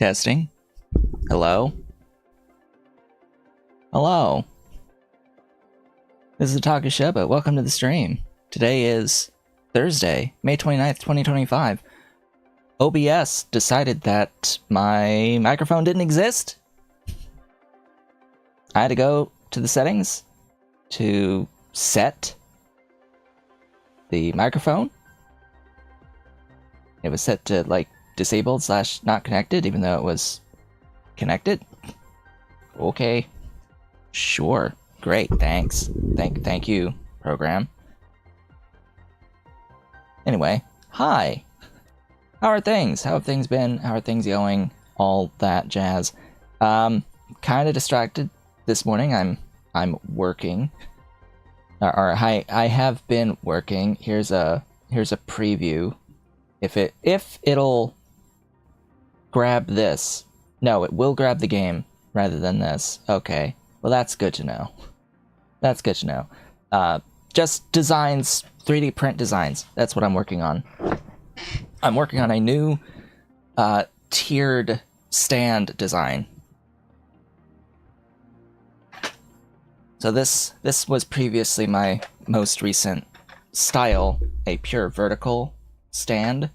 Testing. Hello? Hello. This is Takasheba. Welcome to the stream. Today is Thursday, May 29th, 2025. OBS decided that my microphone didn't exist. I had to go to the settings to set the microphone. It was set to like disabled / not connected, even though it was connected. Okay. Sure. Great. Thanks. Thank you, program. Anyway, hi. How are things? How have things been? How are things going? All that jazz. Kind of distracted this morning. I'm working. Or I have been working. Here's a preview. If it'll grab this. No, it will grab the game rather than this. Okay. Well, that's good to know. That's good to know. Just designs, 3D print designs. That's what I'm working on. I'm working on a new tiered stand design. So this was previously my most recent style, a pure vertical stand.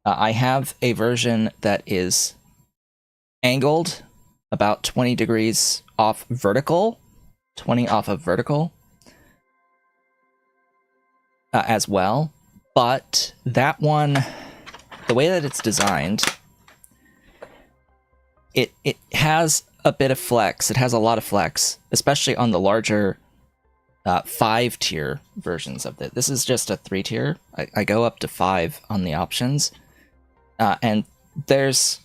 I have a version that is angled about 20 degrees off vertical, 20 off of vertical as well. But that one, the way that it's designed, it has a bit of flex. It has a lot of flex, especially on the larger 5-tier versions of it. This is just a 3-tier. I go up to 5 on the options. And there's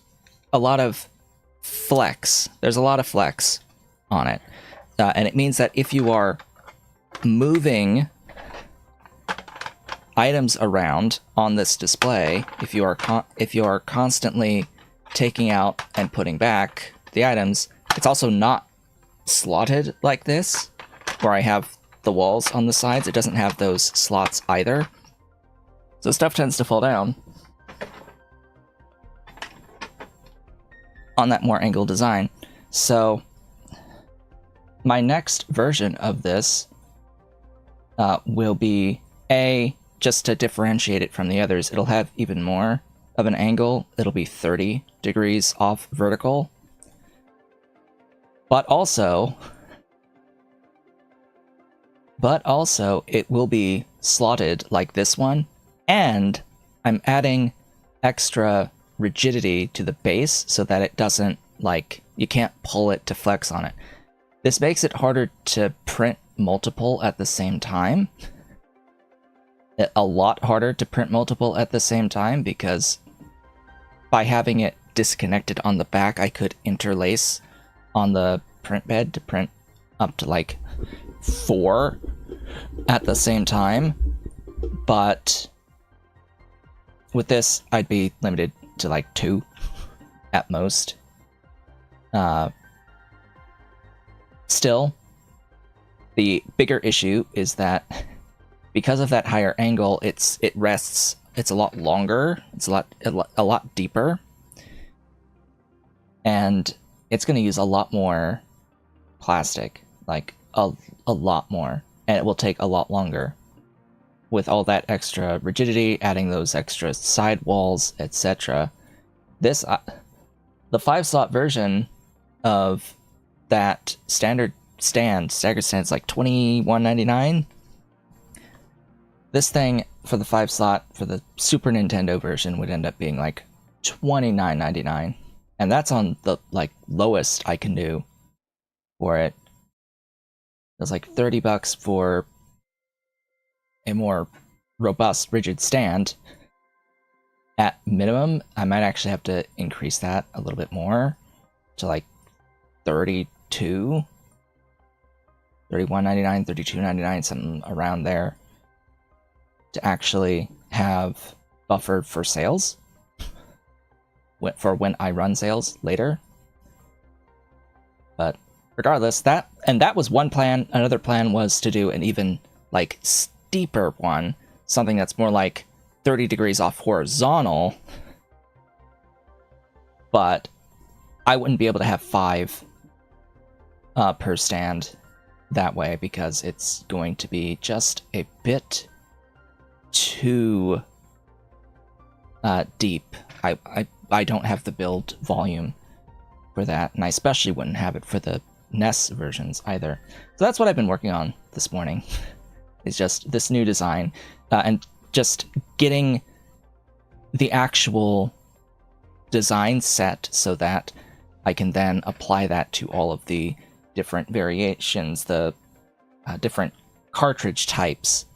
a lot of flex. There's a lot of flex on it. And it means that if you are moving items around on this display, if you are constantly taking out and putting back the items, it's also not slotted like this, where I have the walls on the sides. It doesn't have those slots either. So stuff tends to fall down on that more angled design. So my next version of this will be just to differentiate it from the others, it'll have even more of an angle. It'll be 30 degrees off vertical. But also it will be slotted like this one, and I'm adding extra rigidity to the base so that it doesn't, like, you can't pull it to flex on it. This makes it harder to print multiple at the same time. A lot harder to print multiple at the same time, because by having it disconnected on the back, I could interlace on the print bed to print up to like 4 at the same time. But with this, I'd be limited to like 2 at most. Still, the bigger issue is that because of that higher angle, it's a lot longer, it's a lot deeper, and it's going to use a lot more plastic, like a lot more, and it will take a lot longer with all that extra rigidity, adding those extra side walls, etc. This the 5-slot version of that staggered stand is like $21.99. This thing for the 5-slot for the Super Nintendo version would end up being like $29.99, and that's on the like lowest I can do for it. It's like $30 for a more robust, rigid stand. At minimum, I might actually have to increase that a little bit more to like $32, $31.99, $32.99, something around there, to actually have buffered for sales, for when I run sales later. But regardless, that was one plan. Another plan was to do an even like steeper one, something that's more like 30 degrees off horizontal, but I wouldn't be able to have 5 per stand that way because it's going to be just a bit too deep. I don't have the build volume for that, and I especially wouldn't have it for the NES versions either. So that's what I've been working on this morning. It's just this new design, and just getting the actual design set so that I can then apply that to all of the different variations, the different cartridge types,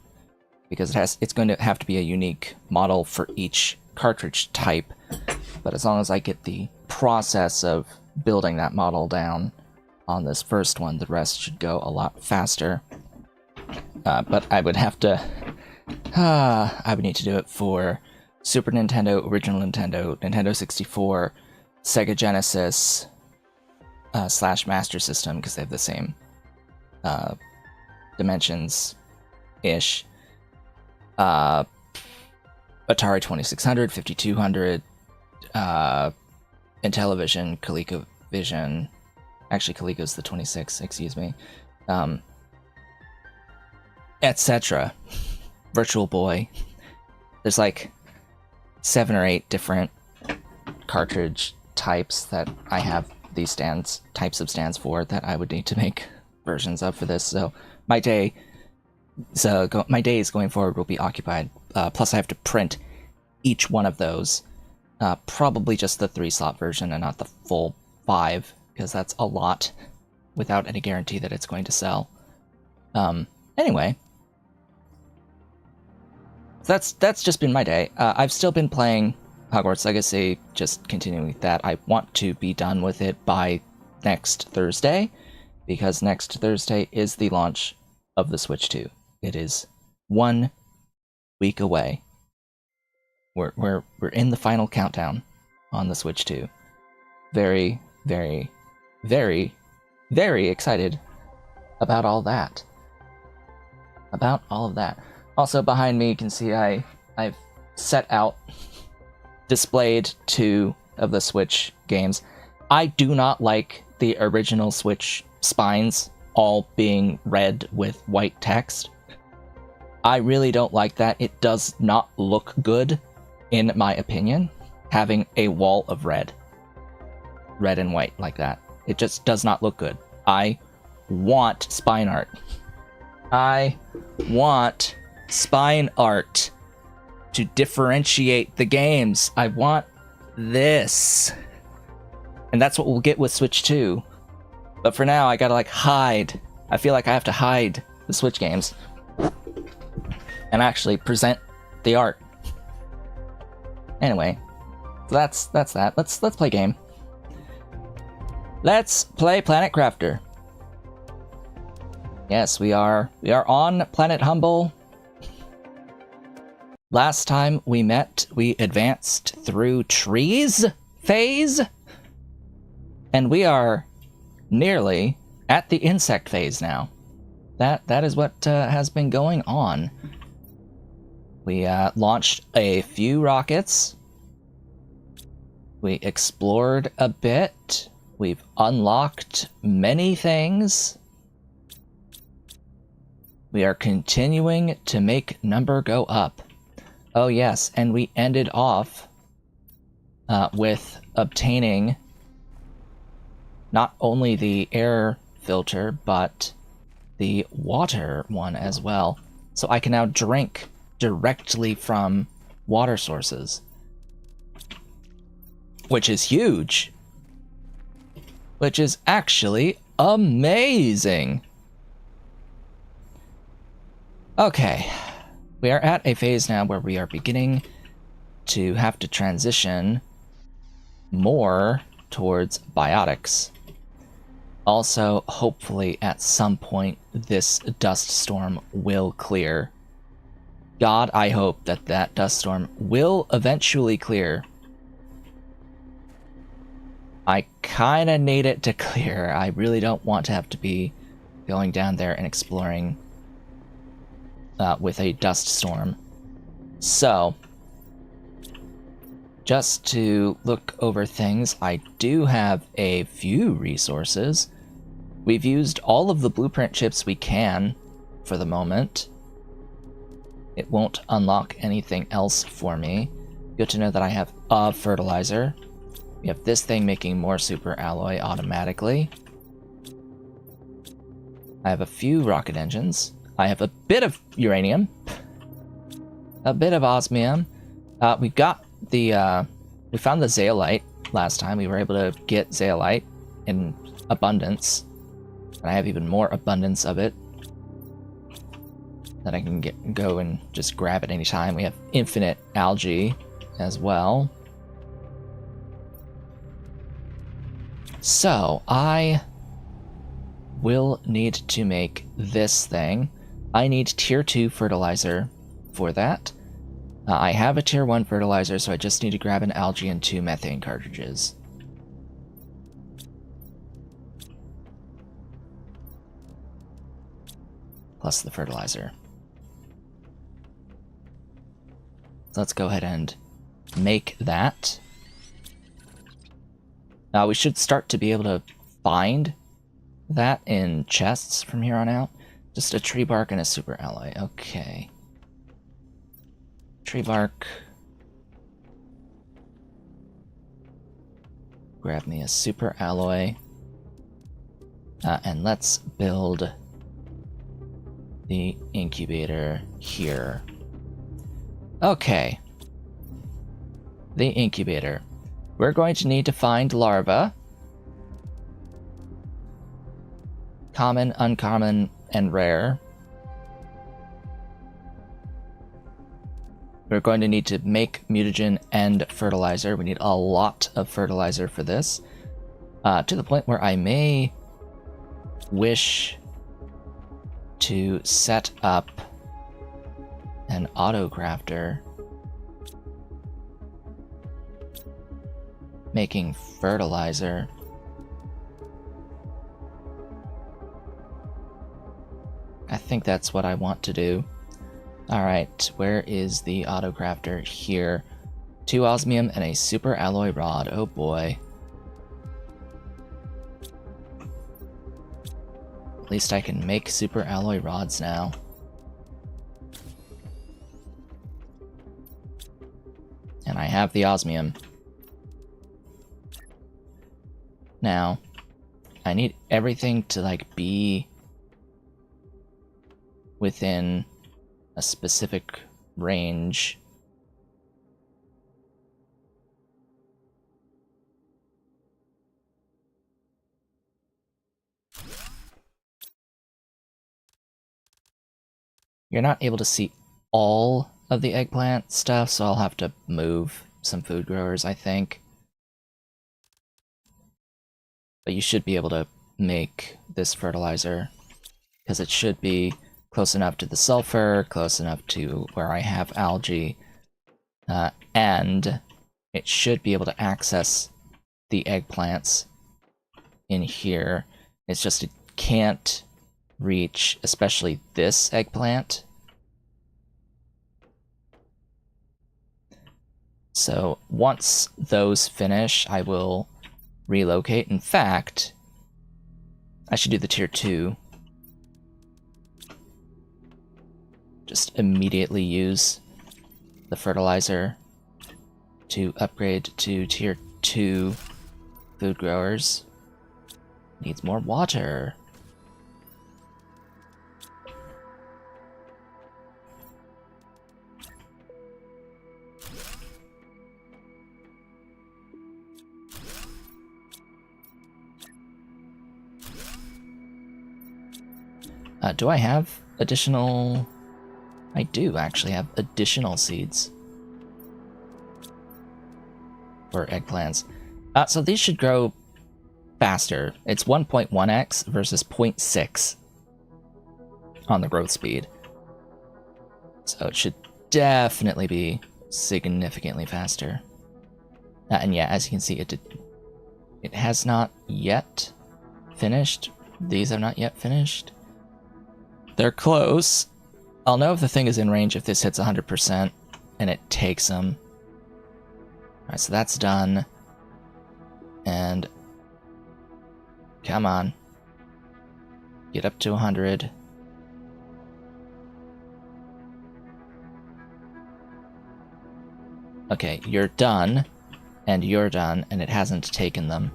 because it's going to have to be a unique model for each cartridge type. But as long as I get the process of building that model down on this first one, the rest should go a lot faster. But I would have to... I would need to do it for Super Nintendo, Original Nintendo, Nintendo 64, Sega Genesis, / Master System, because they have the same dimensions-ish. Atari 2600, 5200, Intellivision, ColecoVision. Actually, Coleco's the 26, excuse me. Etc. Virtual Boy. There's like 7 or 8 different cartridge types that I have these types of stands for that I would need to make versions of for this. So my days going forward will be occupied. Plus I have to print each one of those. Probably just the 3-slot version and not the full 5, because that's a lot without any guarantee that it's going to sell. Anyway, that's just been my day. I've still been playing Hogwarts Legacy, just continuing with that. I want to be done with it by next Thursday, because next Thursday is the launch of the Switch 2. It is 1 week away. We're in the final countdown on the Switch 2. Very, very, very, very excited about all that. About all of that. Also behind me you can see I've set out, displayed 2 of the Switch games. I do not like the original Switch spines all being red with white text. I really don't like that. It does not look good, in my opinion, having a wall of red and white like that. It just does not look good. I want spine art. I want spine art to differentiate the games. I want this. And that's what we'll get with Switch 2. But for now, I gotta like hide. I feel like I have to hide the Switch games and actually present the art. Anyway, so that's that. Let's play a game. Let's play Planet Crafter. Yes, we are on Planet Humble. Last time we met, we advanced through trees phase, and we are nearly at the insect phase now. That is what has been going on. We launched a few rockets. We explored a bit. We've unlocked many things. We are continuing to make number go up. Oh yes, and we ended off with obtaining not only the air filter, but the water one as well. So I can now drink directly from water sources, which is huge. Which is actually amazing. Okay, we are at a phase now where we are beginning to have to transition more towards biotics. Also, hopefully at some point this dust storm will clear. God, I hope that that dust storm will eventually clear. I kinda need it to clear. I really don't want to have to be going down there and exploring with a dust storm. So, just to look over things, I do have a few resources. We've used all of the blueprint chips we can for the moment. It won't unlock anything else for me. Good to know that I have a fertilizer. We have this thing making more super alloy automatically. I have a few rocket engines. I have a bit of uranium. A bit of osmium. We got the, we found the zeolite last time. We were able to get zeolite in abundance. And I have even more abundance of it that I can go and just grab at any time. We have infinite algae as well. So, I will need to make this thing. I need tier 2 fertilizer for that. I have a tier 1 fertilizer, so I just need to grab an algae and 2 methane cartridges. Plus the fertilizer. So let's go ahead and make that. Now we should start to be able to find that in chests from here on out. Just a tree bark and a super alloy. Okay. Tree bark. Grab me a super alloy. And let's build the incubator here. Okay. The incubator. We're going to need to find larvae. Common, uncommon, and rare. We're going to need to make mutagen and fertilizer. We need a lot of fertilizer for this. To the point where I may wish to set up an auto-crafter making fertilizer. I think that's what I want to do. Alright, where is the auto-crafter? Here. 2 osmium and a super alloy rod. Oh boy. At least I can make super alloy rods now. And I have the osmium. Now, I need everything to like be within a specific range. You're not able to see all of the eggplant stuff, so I'll have to move some food growers, I think. But you should be able to make this fertilizer, because it should be close enough to the sulfur, close enough to where I have algae, and it should be able to access the eggplants in here. It's just it can't reach, especially this eggplant. So once those finish, I will relocate. In fact, I should do the tier 2. Just immediately use the fertilizer to upgrade to tier 2 food growers. Needs more water. Do I have additional... I do actually have additional seeds for eggplants. So these should grow faster. It's 1.1x versus 0.6 on the growth speed. So it should definitely be significantly faster. And yeah, as you can see, it has not yet finished. These have not yet finished. They're close. I'll know if the thing is in range if this hits 100% and it takes them. Alright, so that's done. And come on. Get up to 100. Okay, you're done. And you're done, and it hasn't taken them.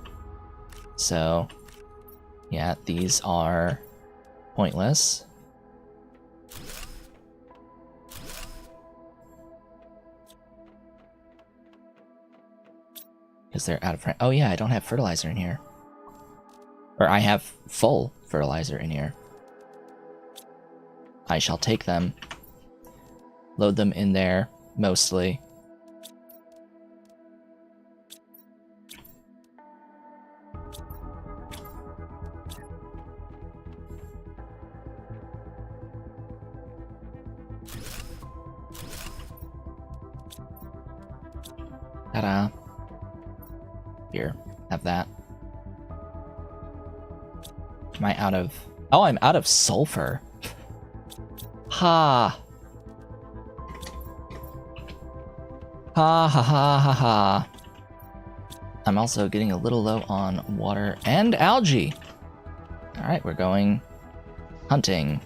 So, yeah, these are pointless. Because they're out of... Oh yeah, I don't have fertilizer in here. Or I have full fertilizer in here. I shall take them. Load them in there, mostly. Ta-da. Here, have that. Am I out of... Oh, I'm out of sulfur. Ha. Ha ha ha ha ha. I'm also getting a little low on water and algae. Alright, we're going hunting.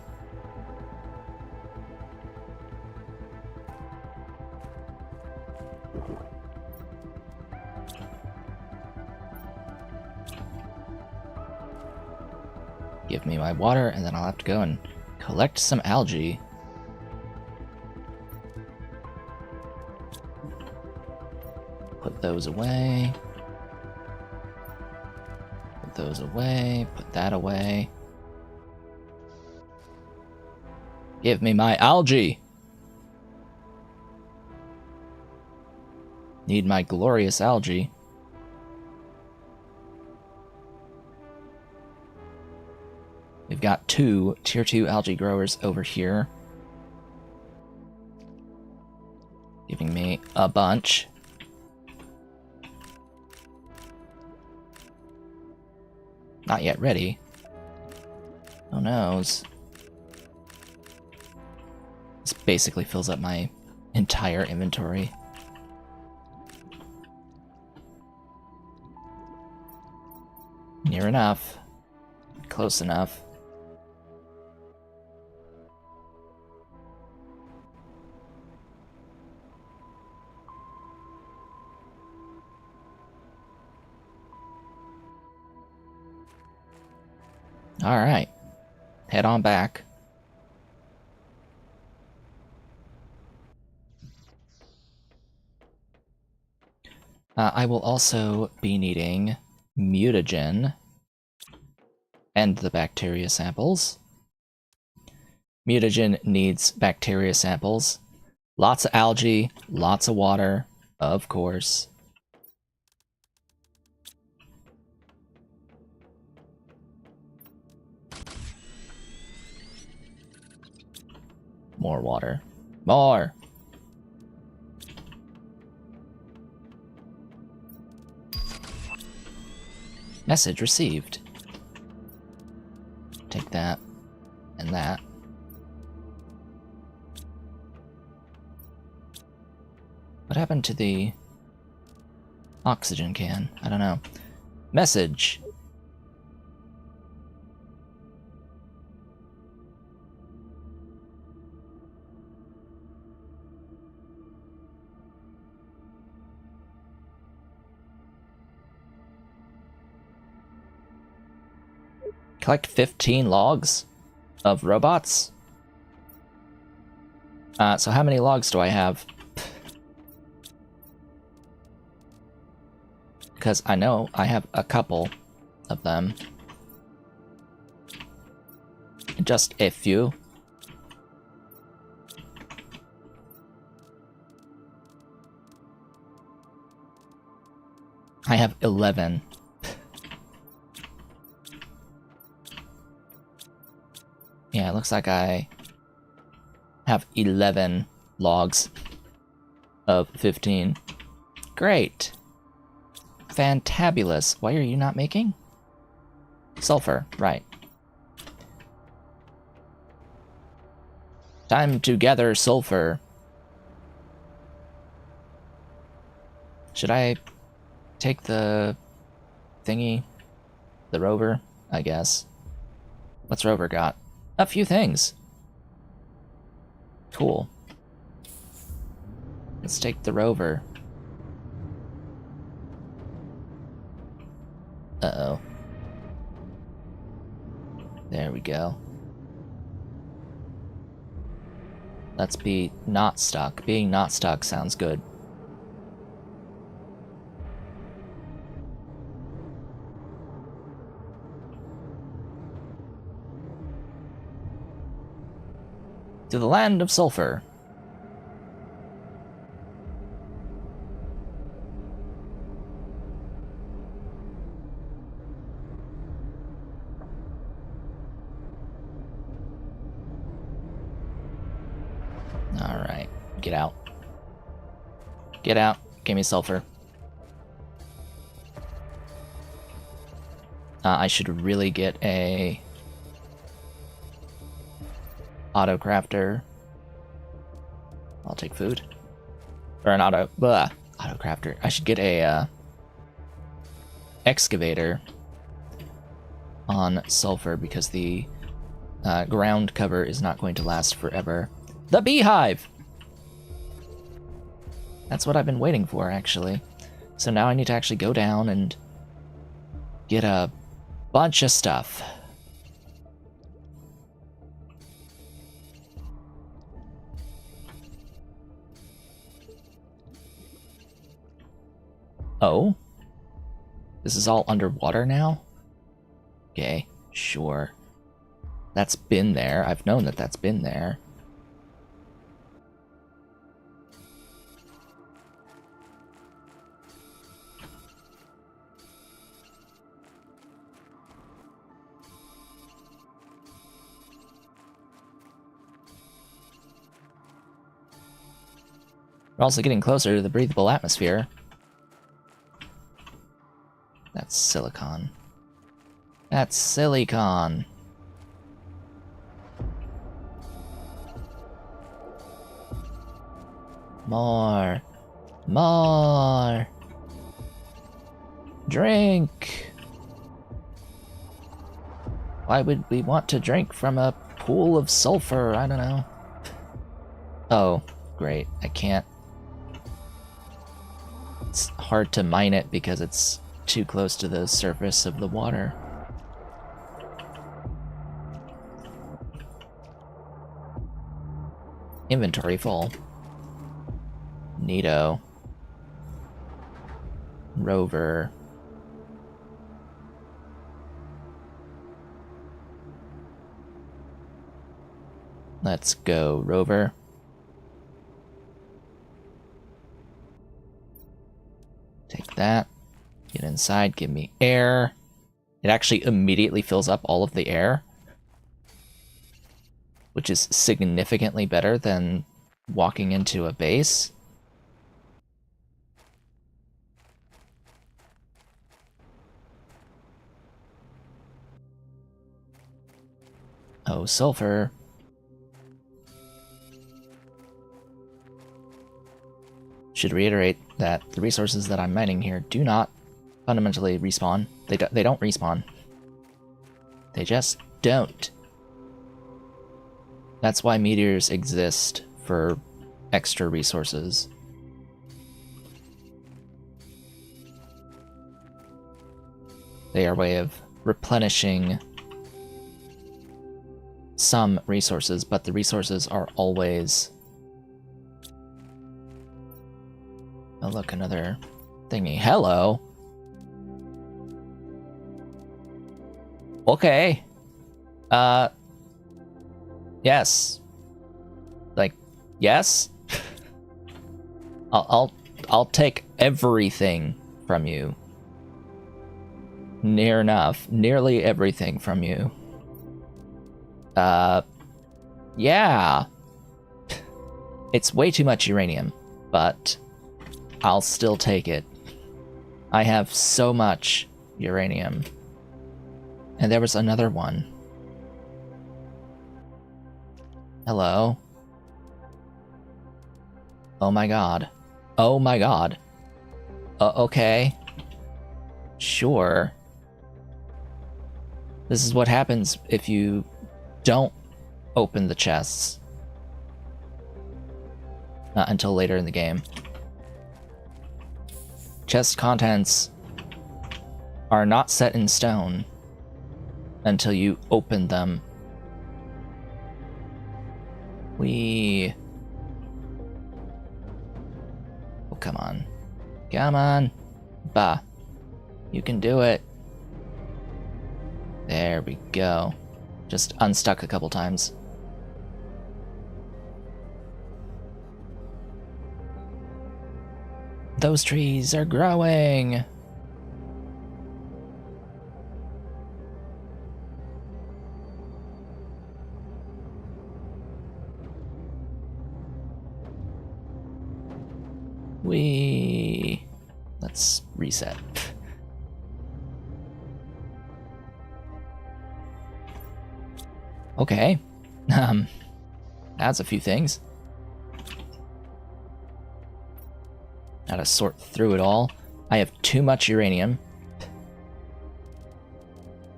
Give me my water, and then I'll have to go and collect some algae. Put those away. Put those away. Put that away. Give me my algae! Need my glorious algae. We've got 2 tier 2 algae growers over here. Giving me a bunch. Not yet ready. Who knows? This basically fills up my entire inventory. Near enough. Close enough. Alright. Head on back. I will also be needing mutagen and the bacteria samples. Mutagen needs bacteria samples. Lots of algae, lots of water, of course. More water. More! Message received. Take that and that. What happened to the oxygen can? I don't know. Message. Collect 15 logs of robots. So how many logs do I have? Because I know I have a couple of them. Just a few. I have 11. Yeah, it looks like I have 11 logs of 15. Great. Fantabulous. Why are you not making? Sulfur, right. Time to gather sulfur. Should I take the thingy? The rover, I guess. What's rover got? A few things. Cool. Let's take the rover. Uh-oh. There we go. Let's be not stuck. Being not stuck sounds good. To the land of sulfur. Alright, get out. Get out. Give me sulfur. I should really get a auto crafter. I'll take food. Or an auto crafter. I should get a excavator on sulfur because the ground cover is not going to last forever. The beehive! That's what I've been waiting for, actually. So now I need to actually go down and get a bunch of stuff. Oh? This is all underwater now? Okay, sure. That's been there. I've known that that's been there. We're also getting closer to the breathable atmosphere. That's silicon. That's silicon. More. More. Drink. Why would we want to drink from a pool of sulfur? I don't know. Oh, great. I can't. It's hard to mine it because it's too close to the surface of the water. Inventory full. Neato. Rover. Let's go, Rover. Take that. Get inside, give me air. It actually immediately fills up all of the air, which is significantly better than walking into a base. Oh, sulfur. Should reiterate that the resources that I'm mining here do not fundamentally respawn. They don't respawn. They just don't. That's why meteors exist, for extra resources. They are a way of replenishing some resources, but the resources are always... Oh look, another thingy. Hello! Okay. Yes. Like, yes? I'll take everything from you. Near enough. Nearly everything from you. Yeah. It's way too much uranium, but I'll still take it. I have so much uranium. And there was another one. Hello. Oh my god. Oh my god. Okay. Sure. This is what happens if you don't open the chests. Not until later in the game. Chest contents are not set in stone until you open them. Oh, come on. Come on. Bah. You can do it. There we go. Just unstuck a couple times. Those trees are growing. Let's reset. Okay. That's a few things. Gotta sort through it all. I have too much uranium.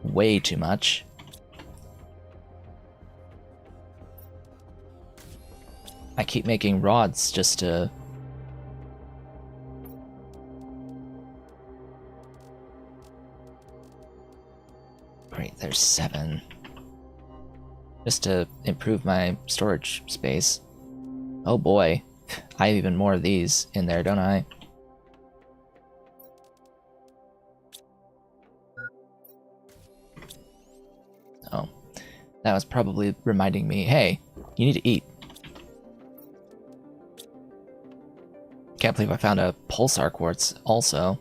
Way too much. I keep making rods just to... Great, there's 7. Just to improve my storage space. Oh boy, I have even more of these in there, don't I? Oh, that was probably reminding me, hey, you need to eat. Can't believe I found a pulsar quartz also.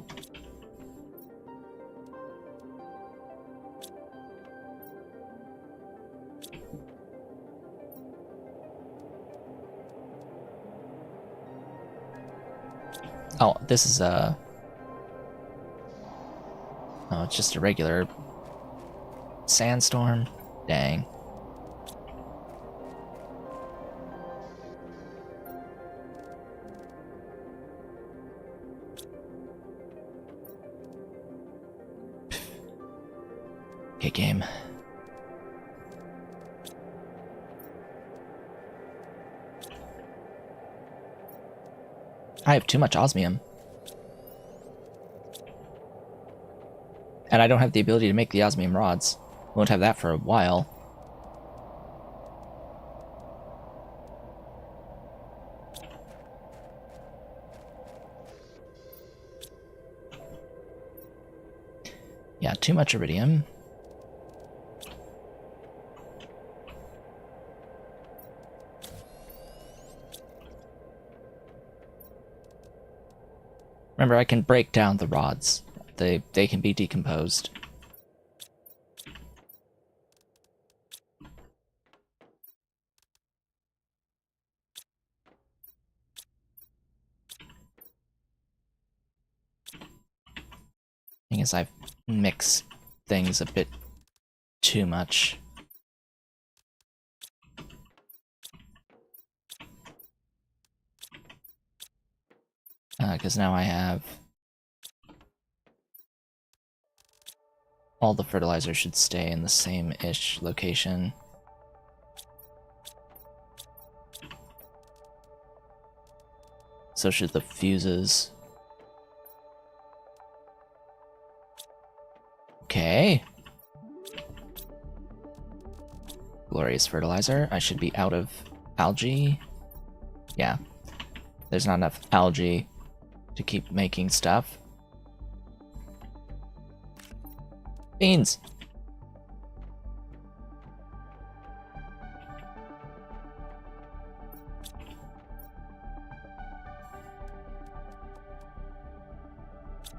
Oh, this is a... Oh, it's just a regular sandstorm? Dang. Okay, game. I have too much osmium. And I don't have the ability to make the osmium rods. Won't have that for a while. Yeah, too much iridium. Remember, I can break down the rods. They can be decomposed. Thing is, I've mixed things a bit too much. Because now I have... All the fertilizer should stay in the same-ish location. So should the fuses. Okay. Glorious fertilizer. I should be out of algae. Yeah. There's not enough algae to keep making stuff. Beans!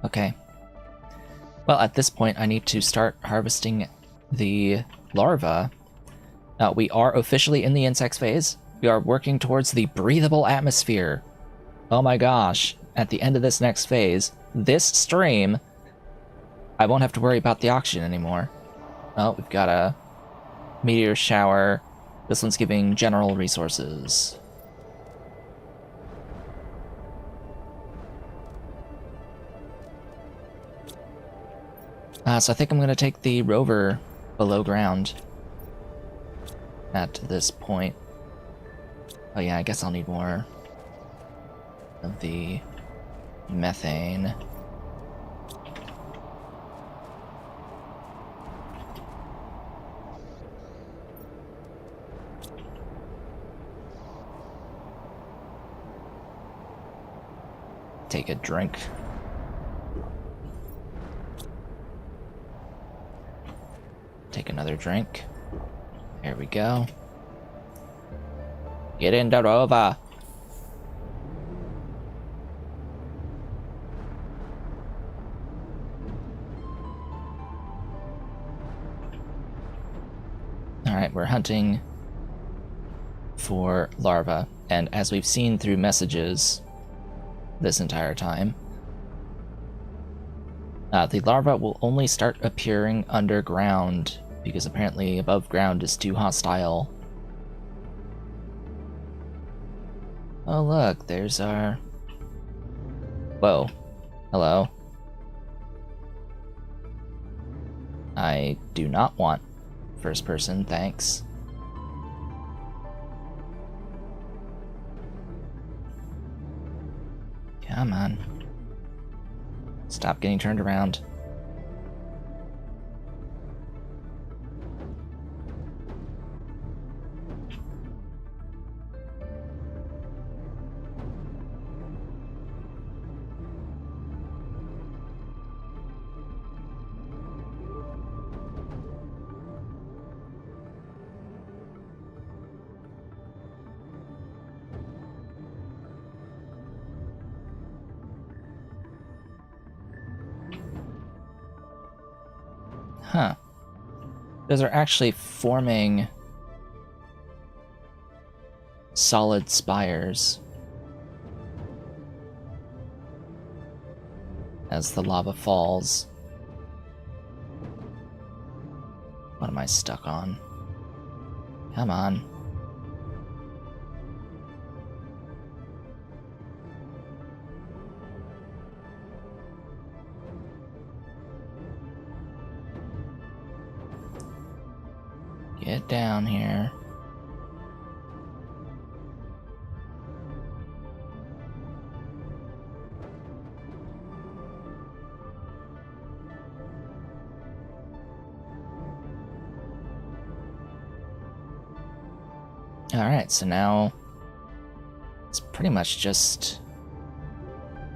Okay. Well, at this point, I need to start harvesting the larva. We are officially in the insects phase. We are working towards the breathable atmosphere. Oh my gosh. At the end of this next phase, this stream, I won't have to worry about the oxygen anymore. Oh, we've got a meteor shower. This one's giving general resources. So I think I'm gonna take the rover below ground at this point. Oh yeah, I guess I'll need more of the methane. Take a drink. Take another drink. There we go. Get in the rover. Alright, we're hunting for larvae, and as we've seen through messages this entire time, the larva will only start appearing underground because apparently above ground is too hostile. Oh look, there's our... Whoa. Hello. I do not want first person, thanks. Come on. Stop getting turned around. Huh. Those are actually forming solid spires as the lava falls. What am I stuck on? Come on. Get down here. Alright, so now it's pretty much just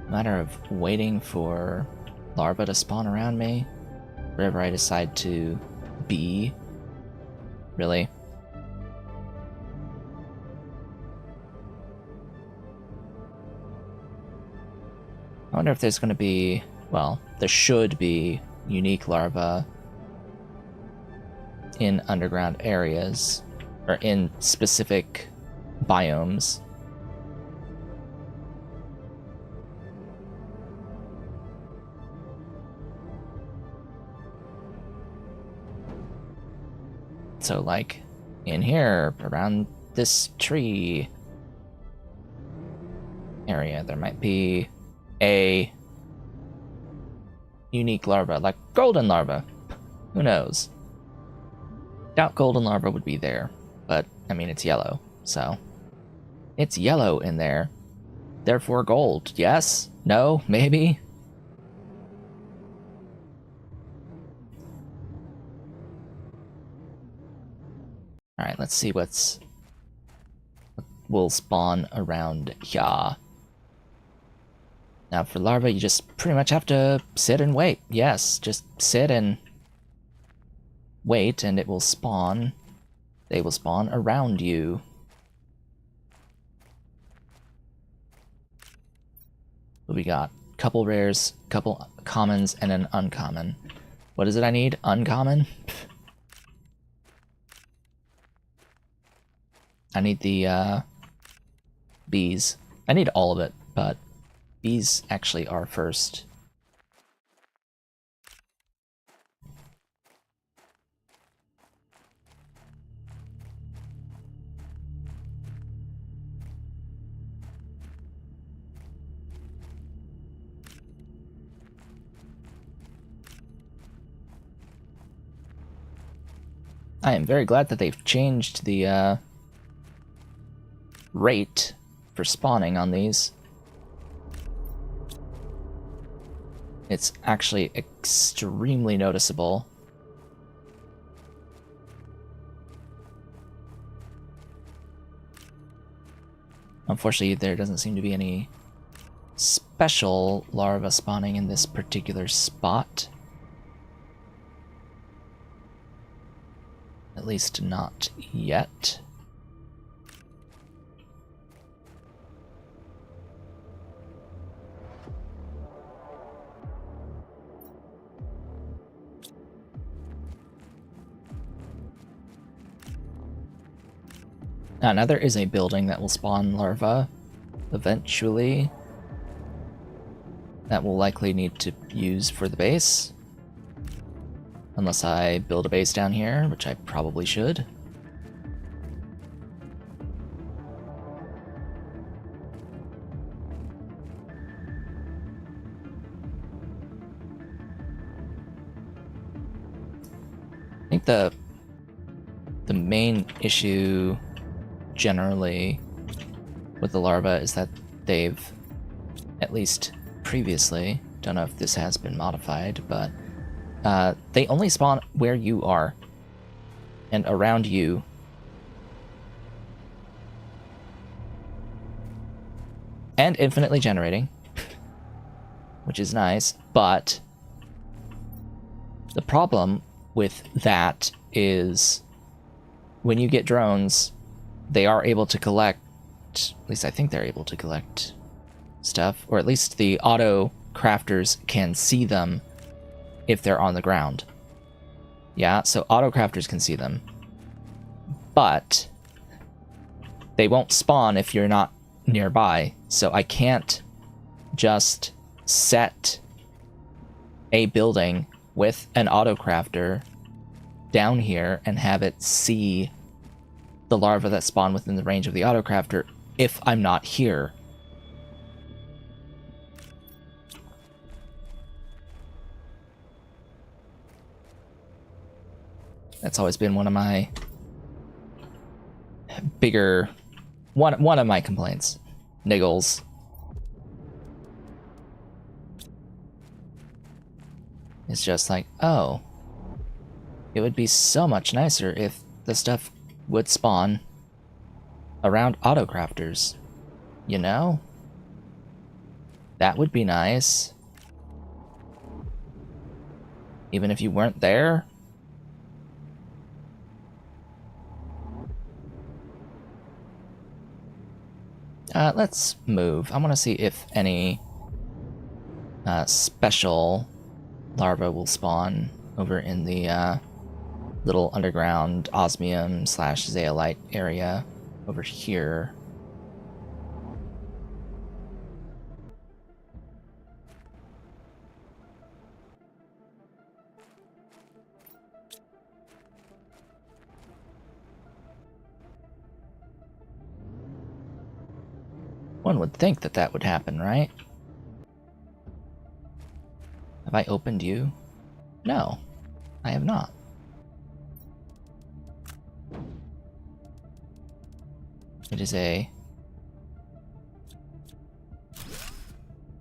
a matter of waiting for larvae to spawn around me wherever I decide to be. Really? I wonder if there's going to be, well, there should be unique larvae in underground areas, or in specific biomes. So, like, in here, around this tree area, there might be a unique larva, like golden larva. Who knows? Doubt golden larva would be there, but, I mean, it's yellow, so. It's yellow in there. Therefore gold. Yes? No? Maybe? Alright, let's see what will spawn around here. Now for larvae, you just pretty much have to sit and wait. Yes, just sit and wait and it will spawn. They will spawn around you. What we got? Couple rares, couple commons, and an uncommon. What is it I need? Uncommon? I need the bees. I need all of it, but bees actually are first. I am very glad that they've changed the rate for spawning on these. It's actually extremely noticeable. Unfortunately, there doesn't seem to be any special larva spawning in this particular spot. At least not yet. Now there is a building that will spawn larvae eventually. That will likely need to use for the base. Unless I build a base down here, which I probably should. I think the main issue generally with the larva is that they've, at least previously, don't know if this has been modified, but they only spawn where you are and around you. And infinitely generating, which is nice, but the problem with that is when you get drones, they are able to collect, at least I think they're able to collect stuff, or at least the auto crafters can see them if they're on the ground. Yeah, so auto crafters can see them, but they won't spawn if you're not nearby. So I can't just set a building with an auto crafter down here and have it see the larvae that spawn within the range of the auto crafter if I'm not here. That's always been one of my bigger, one of my complaints. Niggles. It's just like, oh, it would be so much nicer if the stuff would spawn around auto crafters, you know? That would be nice. Even if you weren't there. Let's move. I want to see if any special larvae will spawn over in the little underground osmium / zeolite area over here. One would think that that would happen, right? Have I opened you? No, I have not. It is a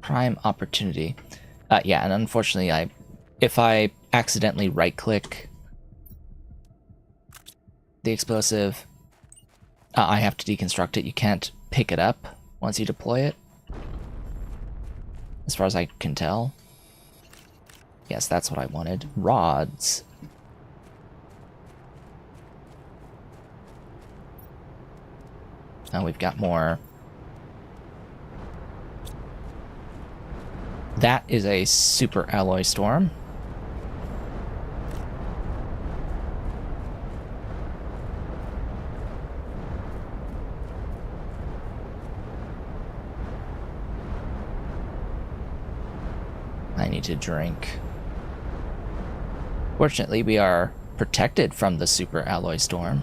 prime opportunity. Yeah, and unfortunately, if I accidentally right-click the explosive, I have to deconstruct it. You can't pick it up once you deploy it, as far as I can tell. Yes, that's what I wanted. Rods. Now we've got more. That is a super alloy storm. I need to drink. Fortunately, we are protected from the super alloy storm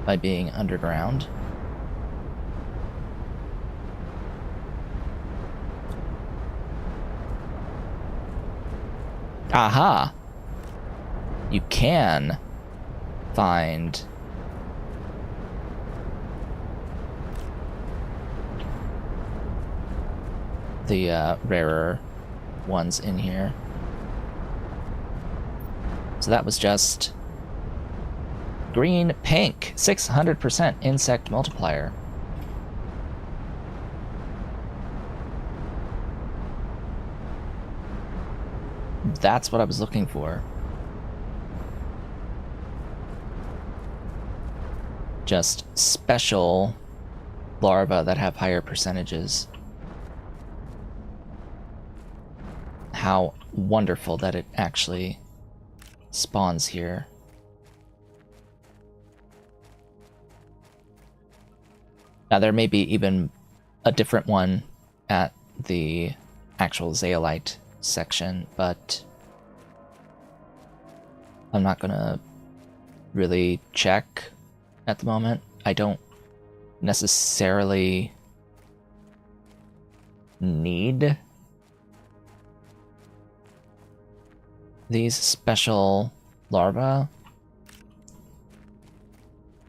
by being underground. Aha! you can find the rarer ones in here. So that was just green pink, 600% insect multiplier. That's what I was looking for. Just special larvae that have higher percentages. How wonderful that it actually spawns here. Now there may be even a different one at the actual zeolite section, but I'm not gonna really check at the moment. I don't necessarily need these special larvae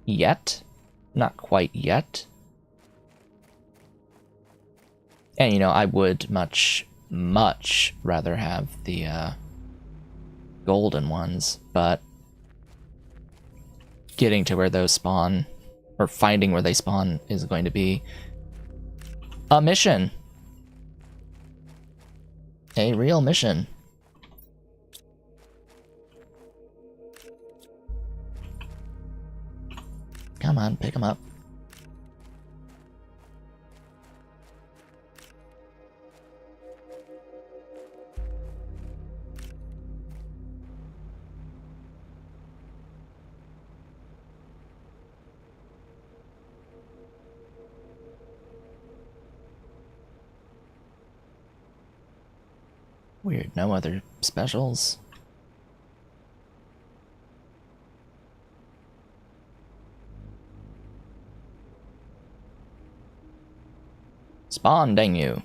yet. Not quite yet. And, you know, I would much rather have the golden ones, but getting to where those spawn, or finding where they spawn, is going to be a mission. A real mission. Come on, pick them up. Weird, no other specials. Spawn, dang you.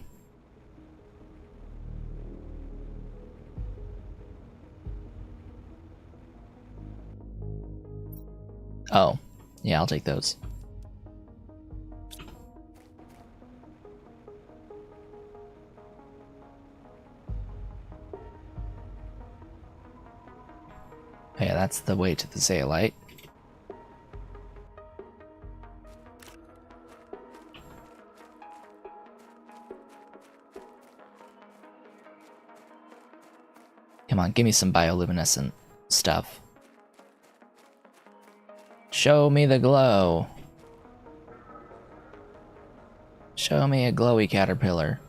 Oh, yeah, I'll take those. Yeah, that's the way to the zeolite. Come on, give me some bioluminescent stuff. Show me the glow. Show me a glowy caterpillar.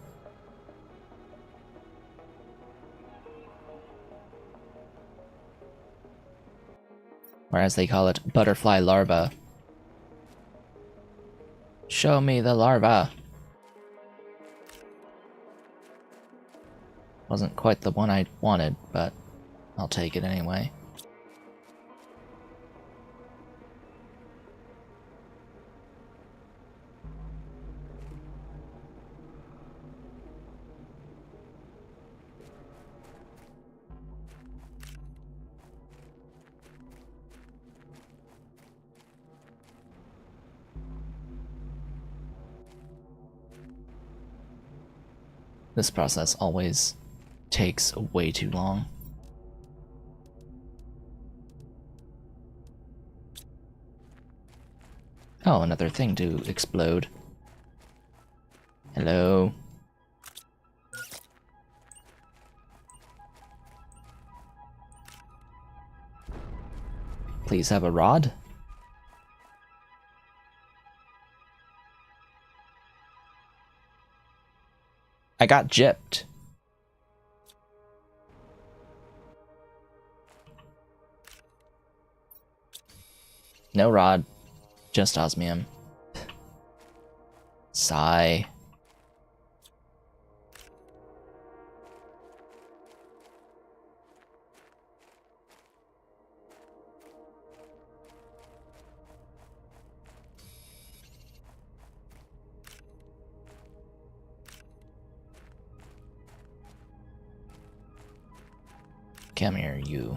Or as they call it, butterfly larva. Show me the larva. Wasn't quite the one I wanted, but I'll take it anyway. This process always takes way too long. Oh, another thing to explode. Hello. Please have a rod. I got gypped. No rod, just osmium. Sigh. Come here, you.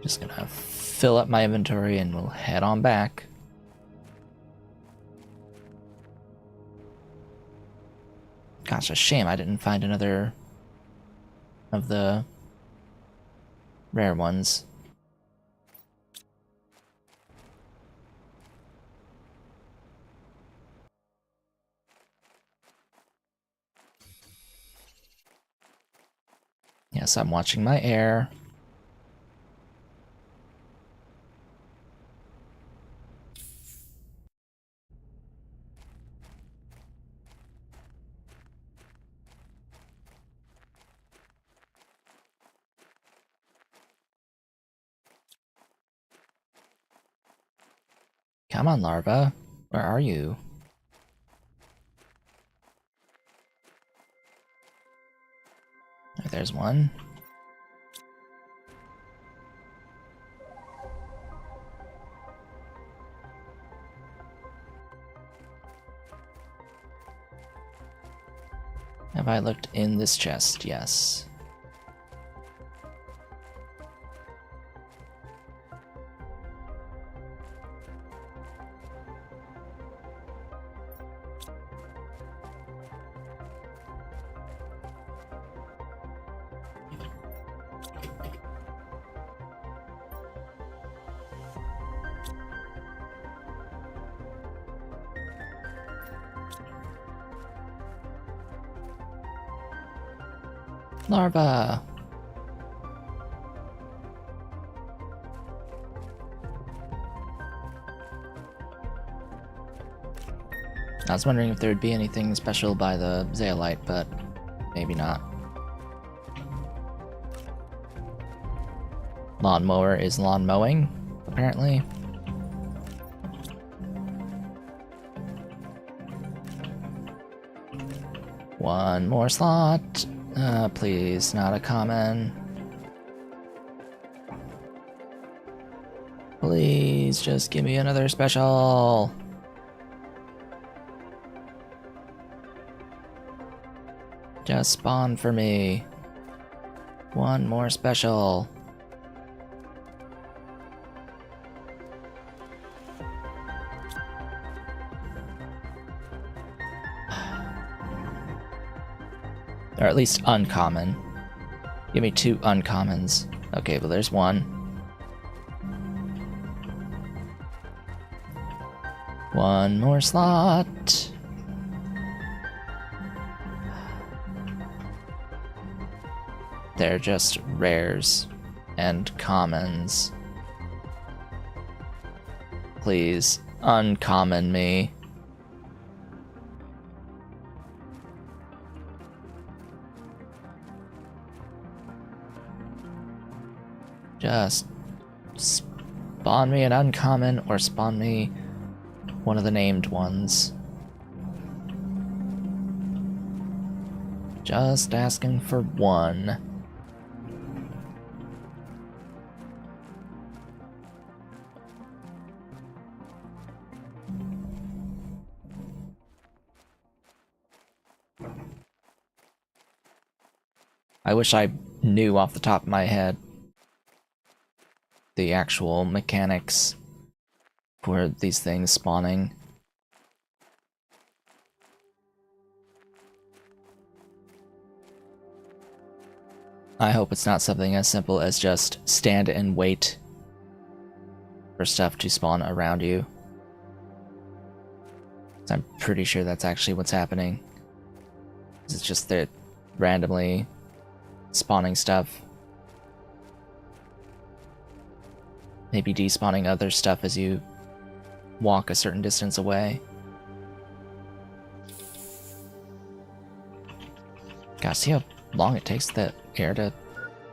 Just gonna fill up my inventory and we'll head on back. Gosh, a shame I didn't find another of the rare ones. Yes, I'm watching my air. Come on, larva. Where are you? There's one. Have I looked in this chest? Yes. Larva! I was wondering if there would be anything special by the zeolite, but maybe not. Lawnmower is lawn mowing, apparently. One more slot. Please, not a common. Please, just give me another special. Just spawn for me. One more special. Or at least uncommon. Give me 2 uncommons. Okay, well there's one. One more slot. They're just rares and commons. Please, uncommon me. Just spawn me an uncommon or spawn me one of the named ones. Just asking for one. I wish I knew off the top of my head the actual mechanics for these things spawning. I hope it's not something as simple as just stand and wait for stuff to spawn around you. I'm pretty sure that's actually what's happening. It's just that randomly spawning stuff. Maybe despawning other stuff as you walk a certain distance away. Gosh, see how long it takes the air to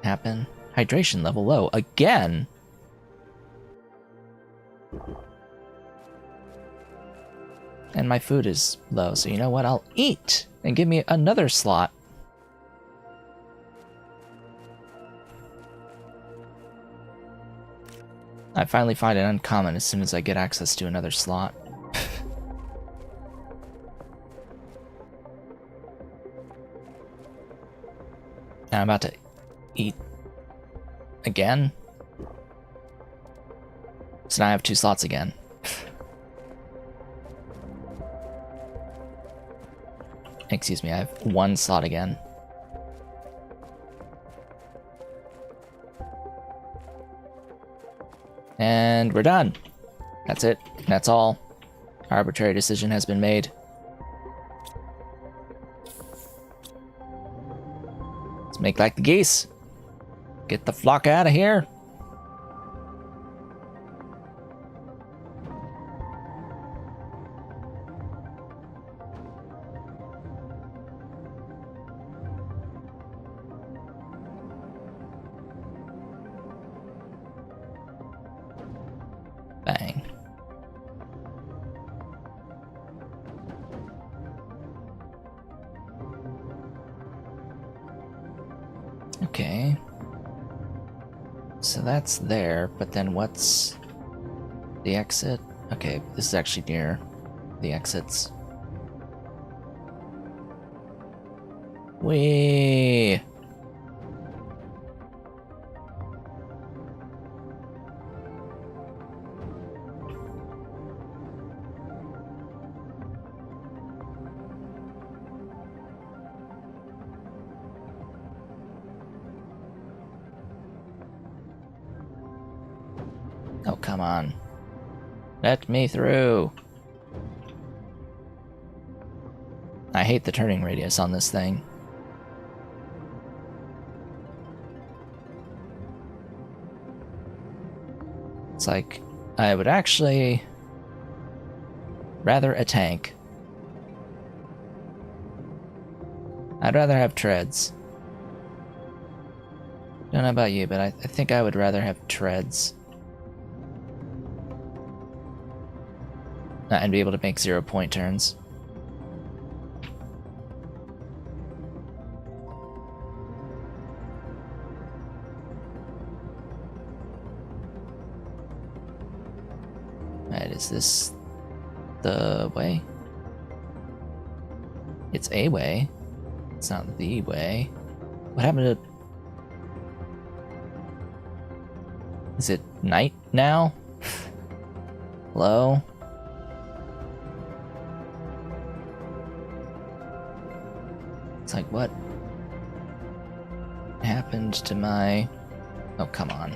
happen? Hydration level low. Again? And my food is low, so you know what? I'll eat and give me another slot. I finally find an uncommon as soon as I get access to another slot. And I'm about to eat again. So now I have 2 slots again. Excuse me, I have 1 slot again. And we're done. That's it. That's all. Arbitrary decision has been made. Let's make like the geese. Get the flock out of here. Bang. Okay. So that's there, but then what's the exit? Okay, this is actually near the exits. Whee! Oh, come on. Let me through. I hate the turning radius on this thing. It's like, I would actually rather a tank. I'd rather have treads. Don't know about you, but I think I would rather have treads. And be able to make 0-point turns. Alright, is this the way? It's a way. It's not the way. What happened to... Is it night now? Hello? It's like, what happened to my... Oh, come on.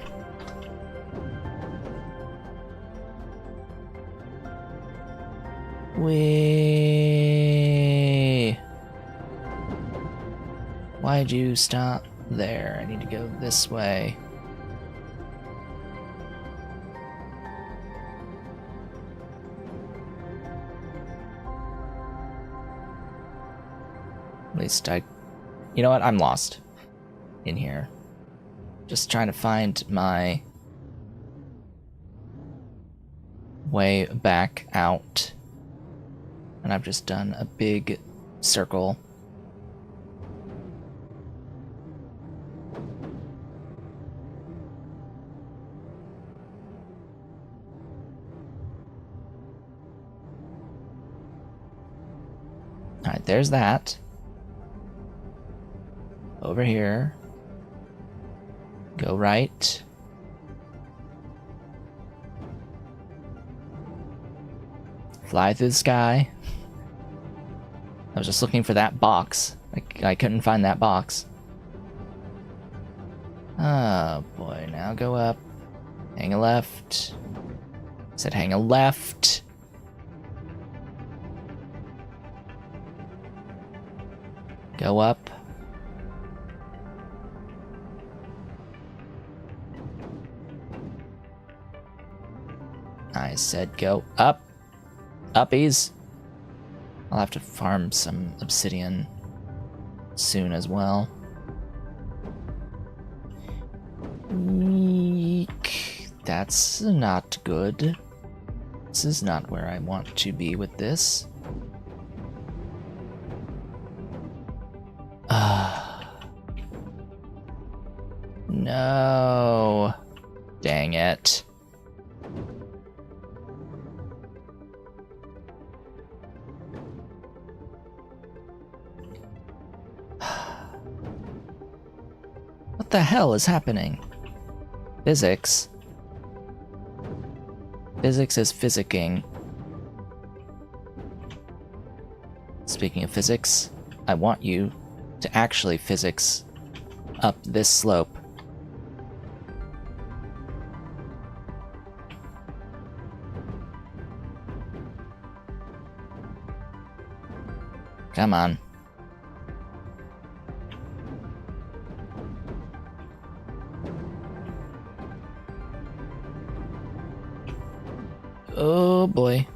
Whee! Why'd you stop there? I need to go this way. At least you know what? I'm lost in here. Just trying to find my way back out. And I've just done a big circle. Alright, there's that. Over here. Go right. Fly through the sky. I was just looking for that box. I couldn't find that box. Oh boy, now go up. Hang a left. Said hang a left. Go up. I said go up. Uppies. I'll have to farm some obsidian soon as well. Eek. That's not good. This is not where I want to be with this. No. Dang it. What the hell is happening? Physics. Physics is physicking. Speaking of physics, I want you to actually physics up this slope. Come on. Oh boy.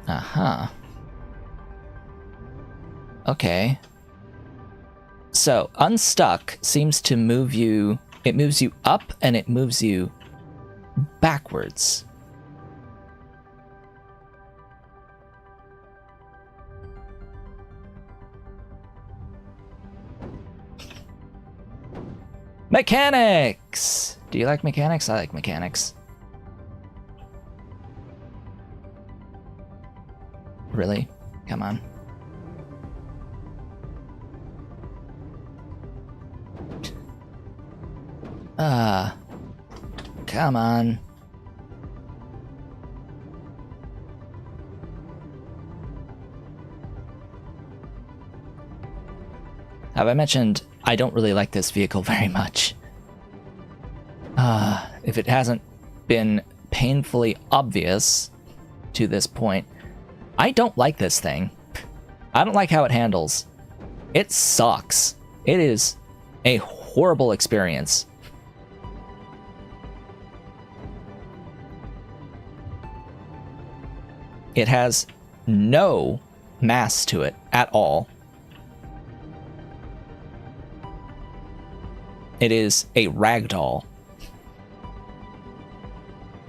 Aha. Okay. So, unstuck seems to move you... It moves you up and it moves you backwards. Mechanics! Do you like mechanics? I like mechanics. Really? Come on. Come on. Have I mentioned I don't really like this vehicle very much? If it hasn't been painfully obvious to this point, I don't like this thing. I don't like how it handles. It sucks. It is a horrible experience. It has no mass to it at all. It is a ragdoll.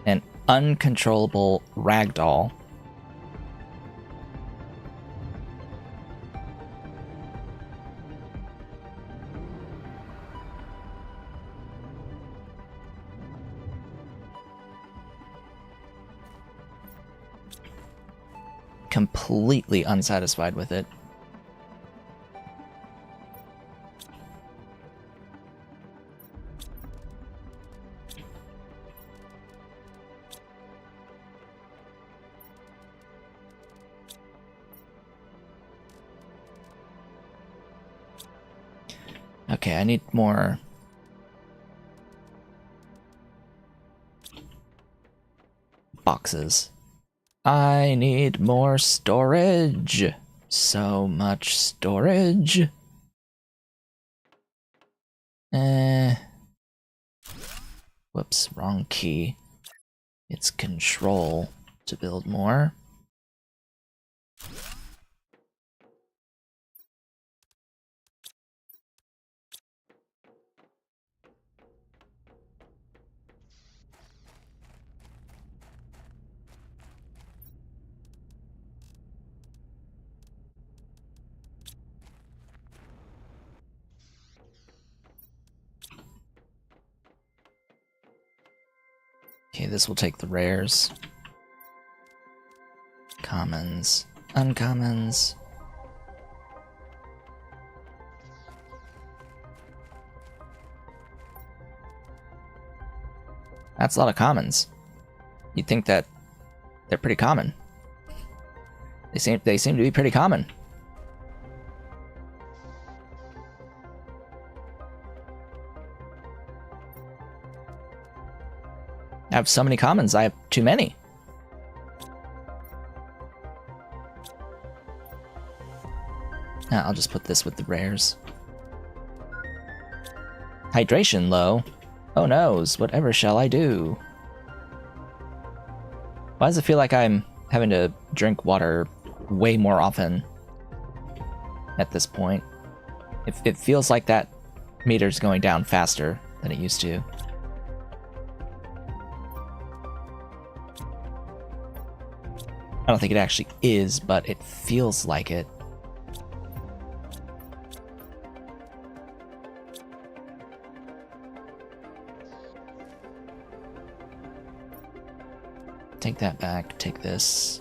An uncontrollable ragdoll. Completely unsatisfied with it. Okay, I need more boxes. I need more storage. So much storage. Whoops, wrong key. It's control to build more. Okay, this will take the rares. Commons. Uncommons. That's a lot of commons. You'd think that they're pretty common. They seem to be pretty common. I have so many commons, I have too many. I'll just put this with the rares. Hydration low. Oh noes, whatever shall I do? Why does it feel like I'm having to drink water way more often at this point? It feels like that meter's going down faster than it used to. I don't think it actually is, but it feels like it. Take that back, take this.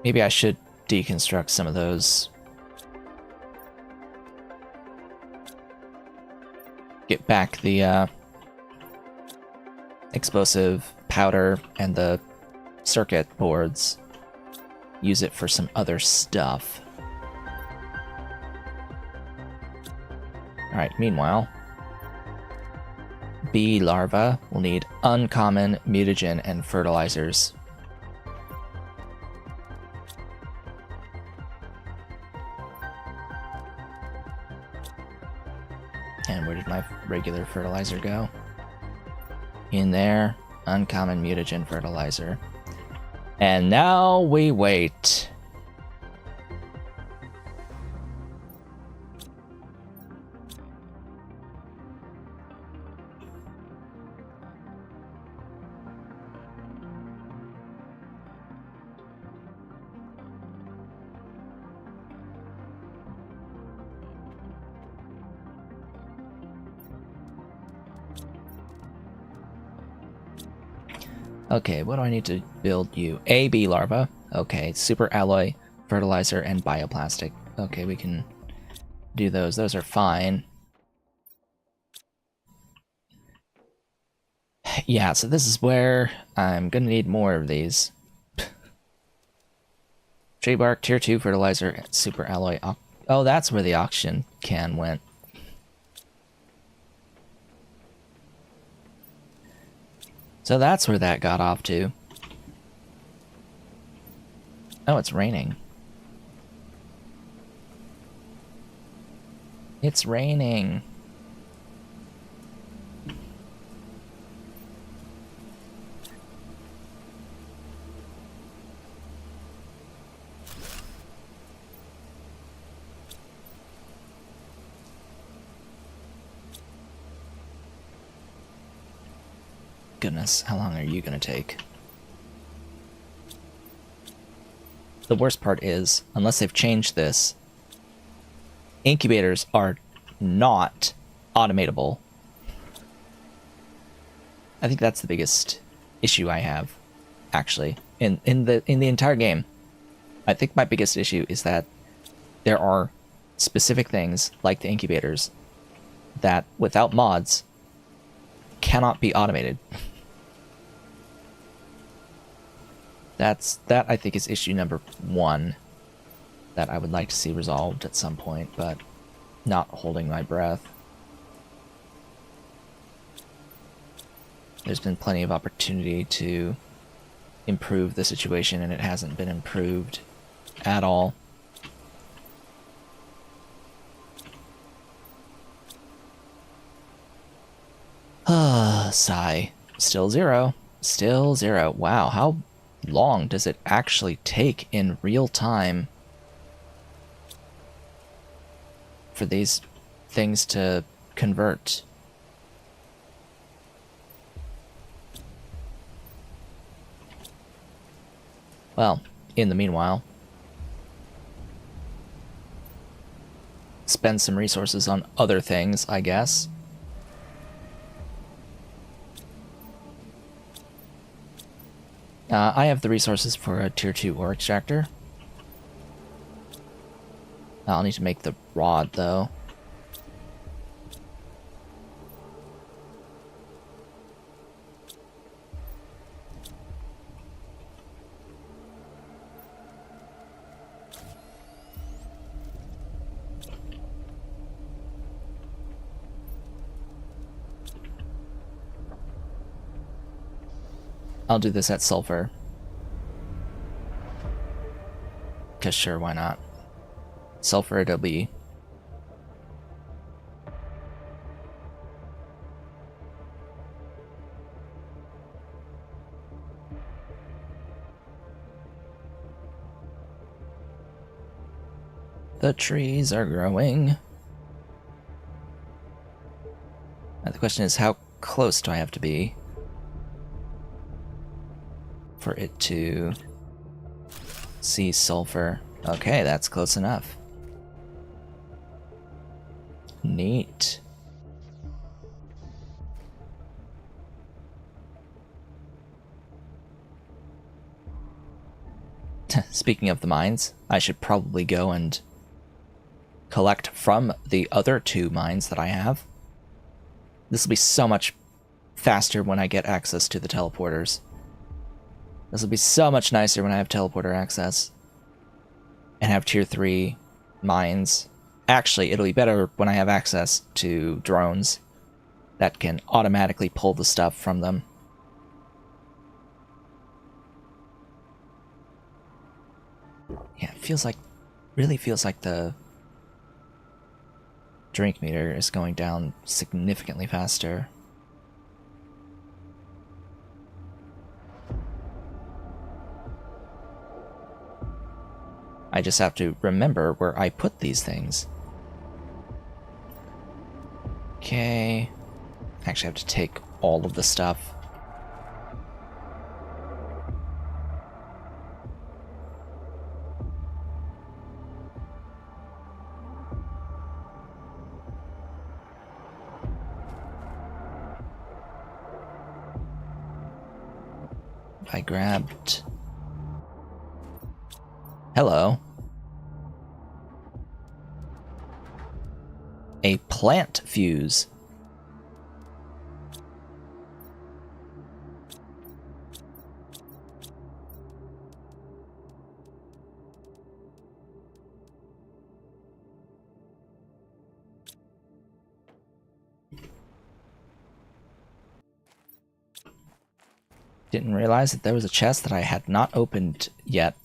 Maybe I should deconstruct some of those. Get back the explosive powder and the circuit boards. Use it for some other stuff. Alright, meanwhile, bee larvae will need uncommon mutagen and fertilizers. And where did my regular fertilizer go? In there, uncommon mutagen fertilizer. And now we wait. Okay, what do I need to build you? A bee larva. Okay, super alloy, fertilizer, and bioplastic. Okay, we can do those. Those are fine. Yeah, so this is where I'm gonna need more of these. Tree bark, tier 2 fertilizer, super alloy. Oh, that's where the auction can went. So that's where that got off to. Oh, it's raining. It's raining. Goodness, how long are you gonna take? The worst part is, unless they've changed this, incubators are not automatable. I think that's the biggest issue I have, actually, in the entire game. I think my biggest issue is that there are specific things like the incubators that, without mods, cannot be automated. That I think is issue number 1 that I would like to see resolved at some point, but not holding my breath. There's been plenty of opportunity to improve the situation, and it hasn't been improved at all. Sigh. Still 0. Still 0. Wow, how long does it actually take in real time for these things to convert? Well, in the meanwhile, spend some resources on other things, I guess. I have the resources for a tier 2 ore extractor. I'll need to make the rod, though. I'll do this at sulfur. 'Cause sure, why not? Sulfur, it'll be... The trees are growing. Now the question is, how close do I have to be for it to see sulfur? Okay, that's close enough. Neat. speaking of the mines, I should probably go and collect from the other 2 mines that I have. This will be so much faster when I get access to the teleporters. This will be so much nicer when I have teleporter access and have tier 3 mines. Actually, it'll be better when I have access to drones that can automatically pull the stuff from them. Yeah, it really feels like the drink meter is going down significantly faster. I just have to remember where I put these things. Okay. Actually, I have to take all of the stuff. I grabbed... Hello. A plant fuse. Didn't realize that there was a chest that I had not opened yet.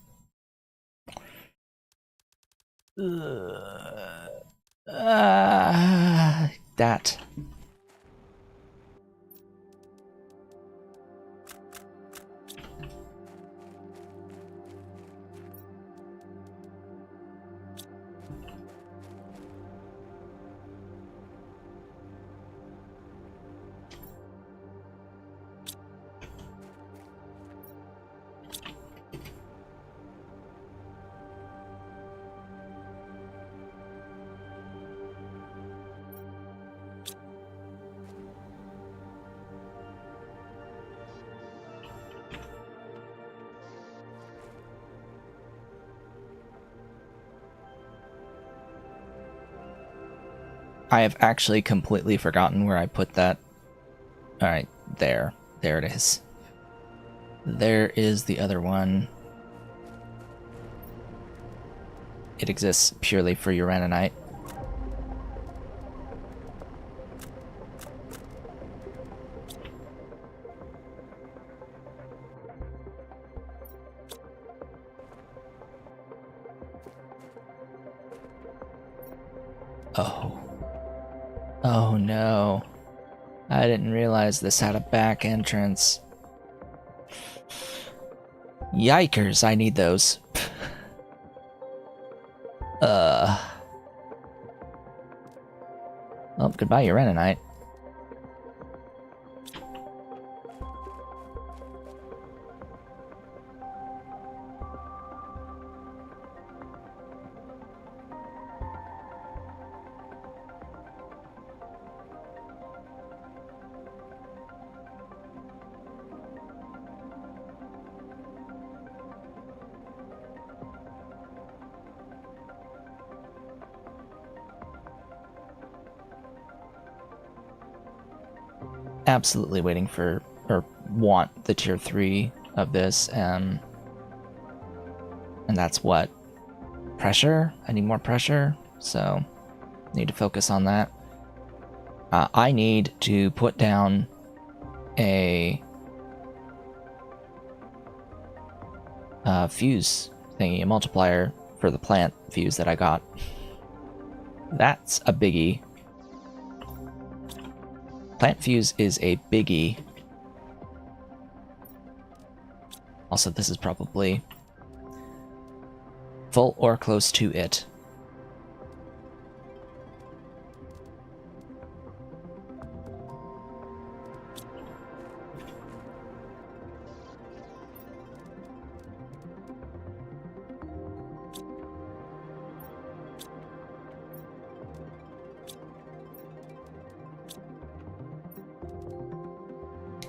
That. I have actually completely forgotten where I put that. Alright, there. There it is. There is the other one. It exists purely for uraninite. Oh. Oh no. I didn't realize this had a back entrance. Yikers, I need those. Well, goodbye, uraninite. Absolutely waiting for, or want the tier 3 of this, and that's what? Pressure? I need more pressure, so need to focus on that. I need to put down a fuse thingy, a multiplier for the plant fuse that I got. That's a biggie. Plant fuse is a biggie. Also, this is probably full or close to it.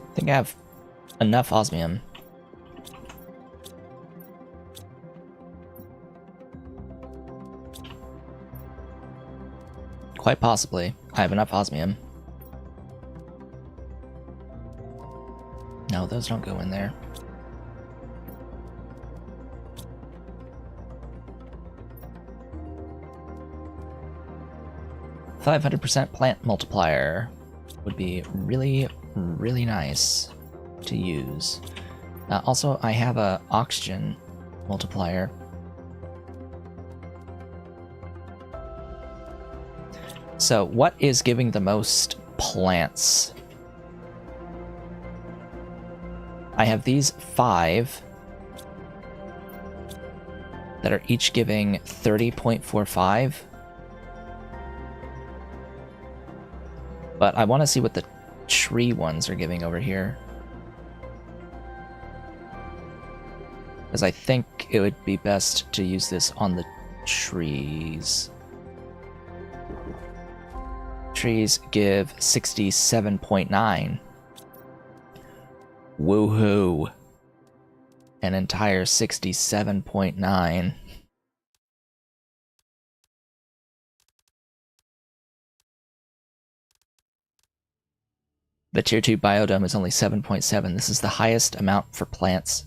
I think I have enough osmium. Quite possibly. I have enough osmium. No, those don't go in there. "500% plant multiplier" would be really, really nice to use. Also, I have a oxygen multiplier. So, what is giving the most plants? I have these 5 that are each giving 30.45. But I want to see what the tree ones are giving over here. Because I think it would be best to use this on the trees. Trees give 67.9. Woohoo. An entire 67.9. The tier 2 biodome is only 7.7. This is the highest amount for plants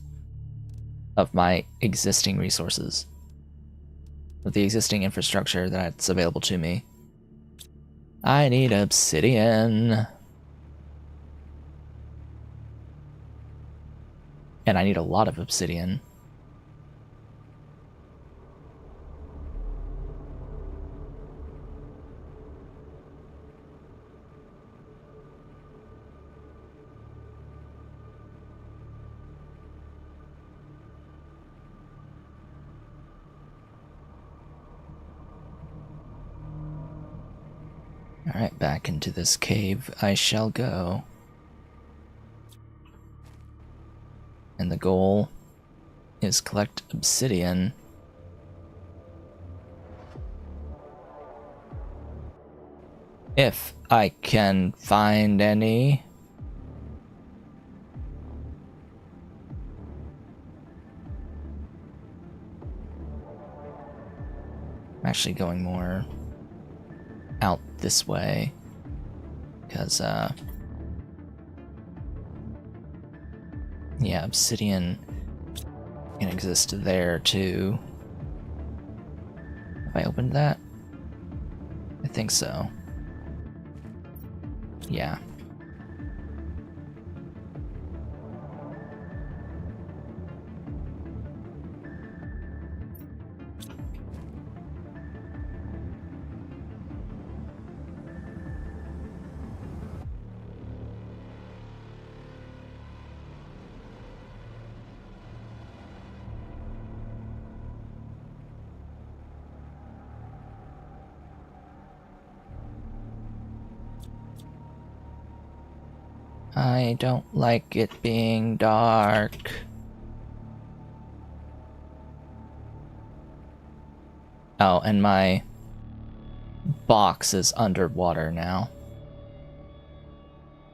of my existing resources. Of the existing infrastructure that's available to me. I need obsidian. And I need a lot of obsidian. Alright, back into this cave I shall go. And the goal is collect obsidian. If I can find any. I'm actually going more out this way because yeah, obsidian can exist there too. Have I opened that? I think so. Yeah. I don't like it being dark. Oh, and my box is underwater now.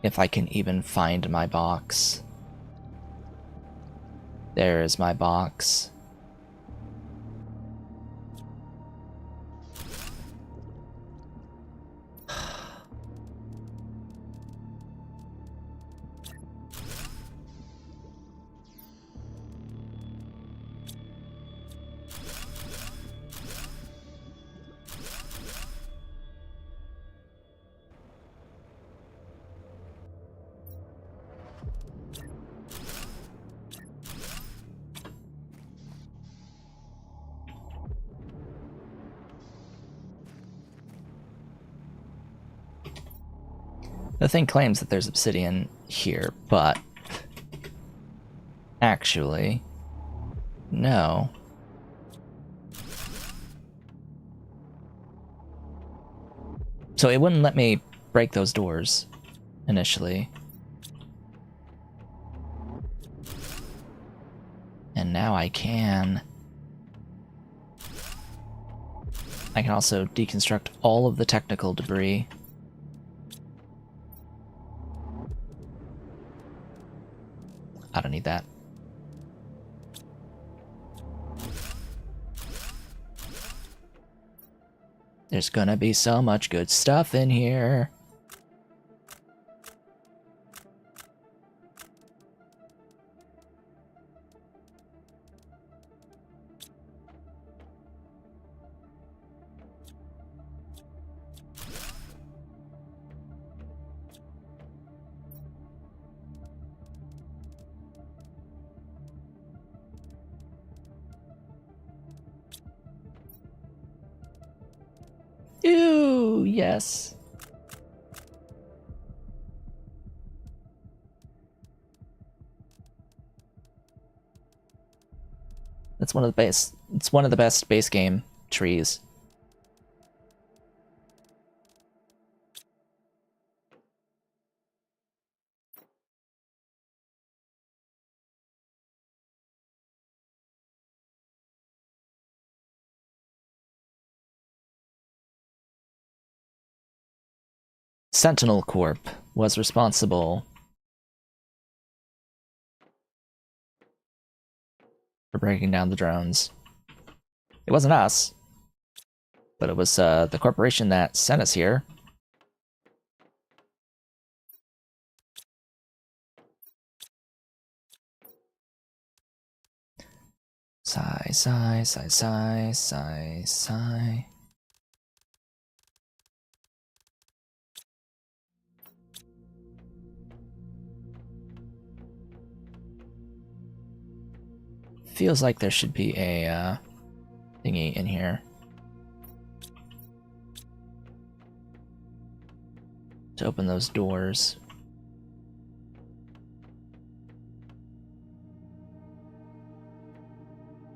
If I can even find my box. There is my box. The thing claims that there's obsidian here, but actually, no. So it wouldn't let me break those doors initially. And now I can. I can also deconstruct all of the technical debris. I don't need that. There's gonna be so much good stuff in here. Ooh, yes. That's one of the base. It's one of the best base game trees. Sentinel Corp was responsible for breaking down the drones. It wasn't us, but it was the corporation that sent us here. Sigh, sigh, sigh, sigh, sigh, sigh. Feels like there should be a thingy in here to open those doors.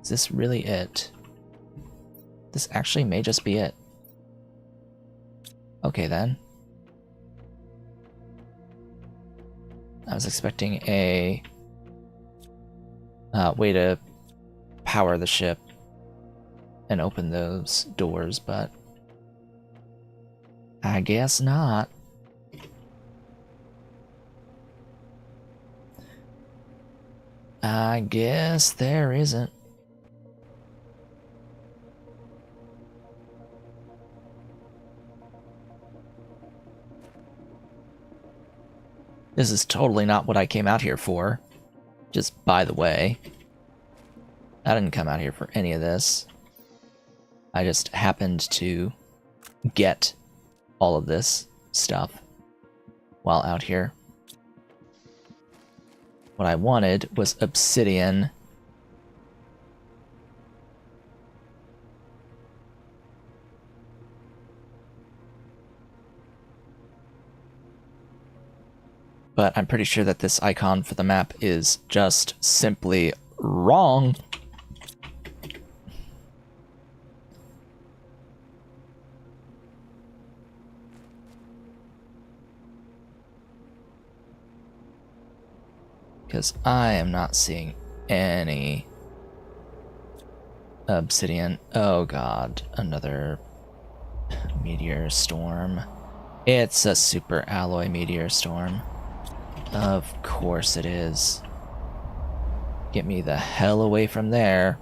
Is this really it? This actually may just be it. Okay then. I was expecting a way to power the ship and open those doors, but I guess not. I guess there isn't. This is totally not what I came out here for. Just by the way. I didn't come out here for any of this. I just happened to get all of this stuff while out here. What I wanted was obsidian. But I'm pretty sure that this icon for the map is just simply wrong. Because I am not seeing any obsidian. Oh god, another meteor storm. It's a super alloy meteor storm. Of course it is. Get me the hell away from there.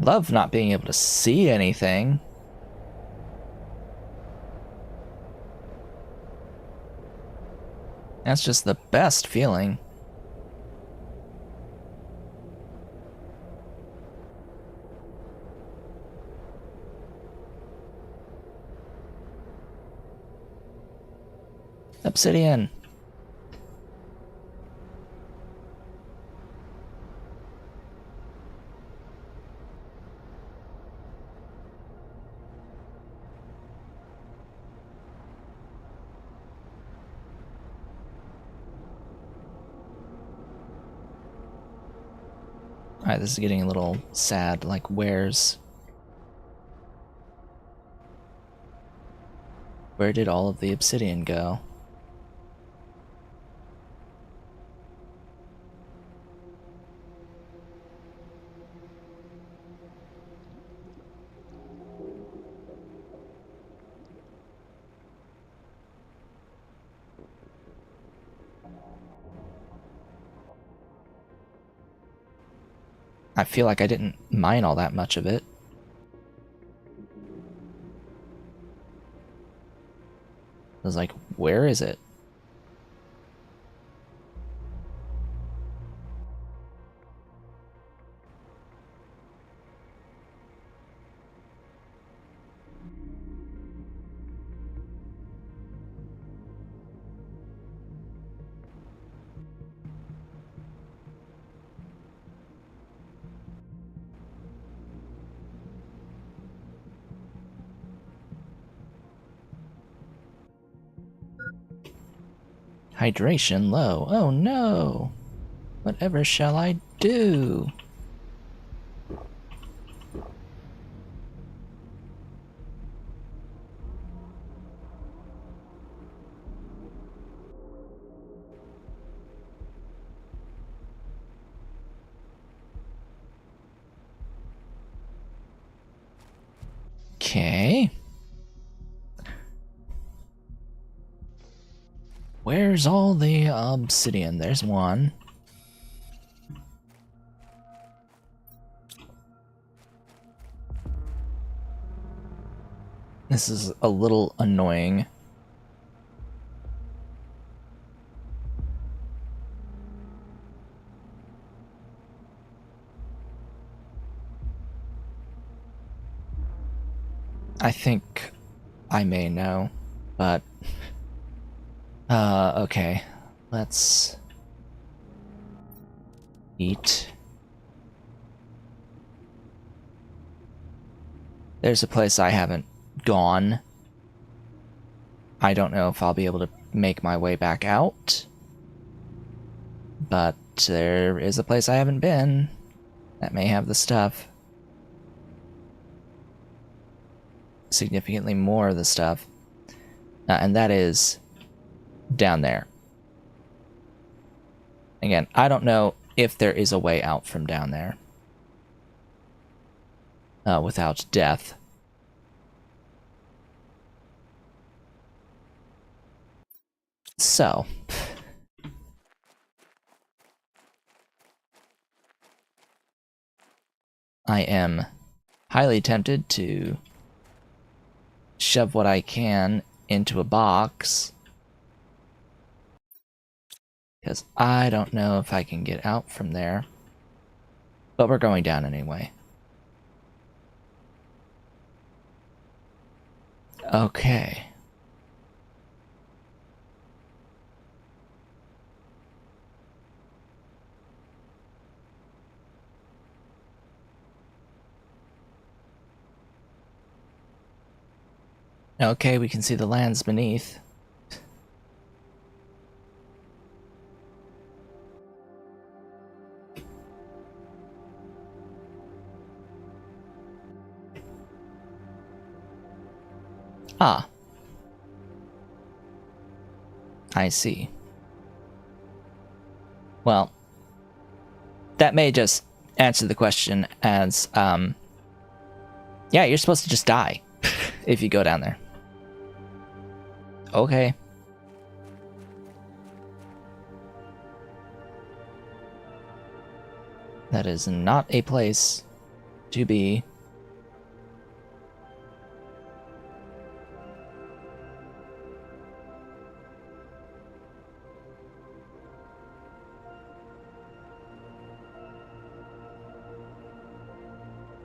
Love not being able to see anything. That's just the best feeling. Obsidian. Alright, this is getting a little sad. Like, where did all of the obsidian go? I feel like I didn't mine all that much of it. I was like, where is it? Hydration low. Oh no! Whatever shall I do? Okay. Where's all the obsidian? There's one. This is a little annoying. I think I may know, but okay. Let's eat. There's a place I haven't gone. I don't know if I'll be able to make my way back out, but there is a place I haven't been that may have the stuff. Significantly more of the stuff. And that is down there. Again, I don't know if there is a way out from down there without death. So, I am highly tempted to shove what I can into a box, because I don't know if I can get out from there. But we're going down anyway. Okay. Okay, we can see the lands beneath. Ah. I see. Well, that may just answer the question as, yeah, you're supposed to just die if you go down there. Okay. That is not a place to be.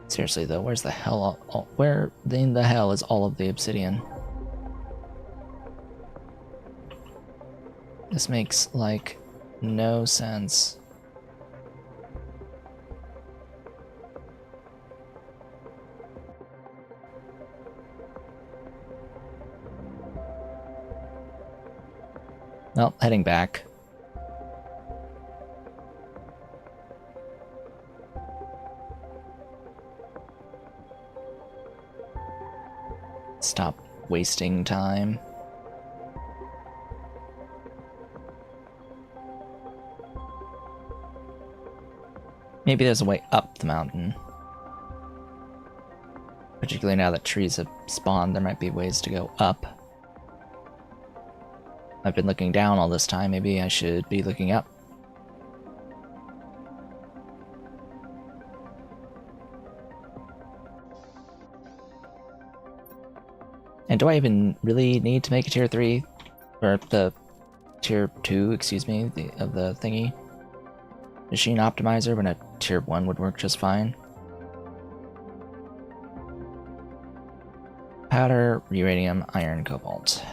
Seriously though, where's the hell? Where in the hell is all of the obsidian? This makes, like, no sense. Well, heading back. Stop wasting time. Maybe there's a way up the mountain. Particularly now that trees have spawned, there might be ways to go up. I've been looking down all this time, maybe I should be looking up. And do I even really need to make a tier 3? Or the tier 2, excuse me, of the thingy? Machine optimizer when a tier 1 would work just fine. Powder, uranium, iron, cobalt.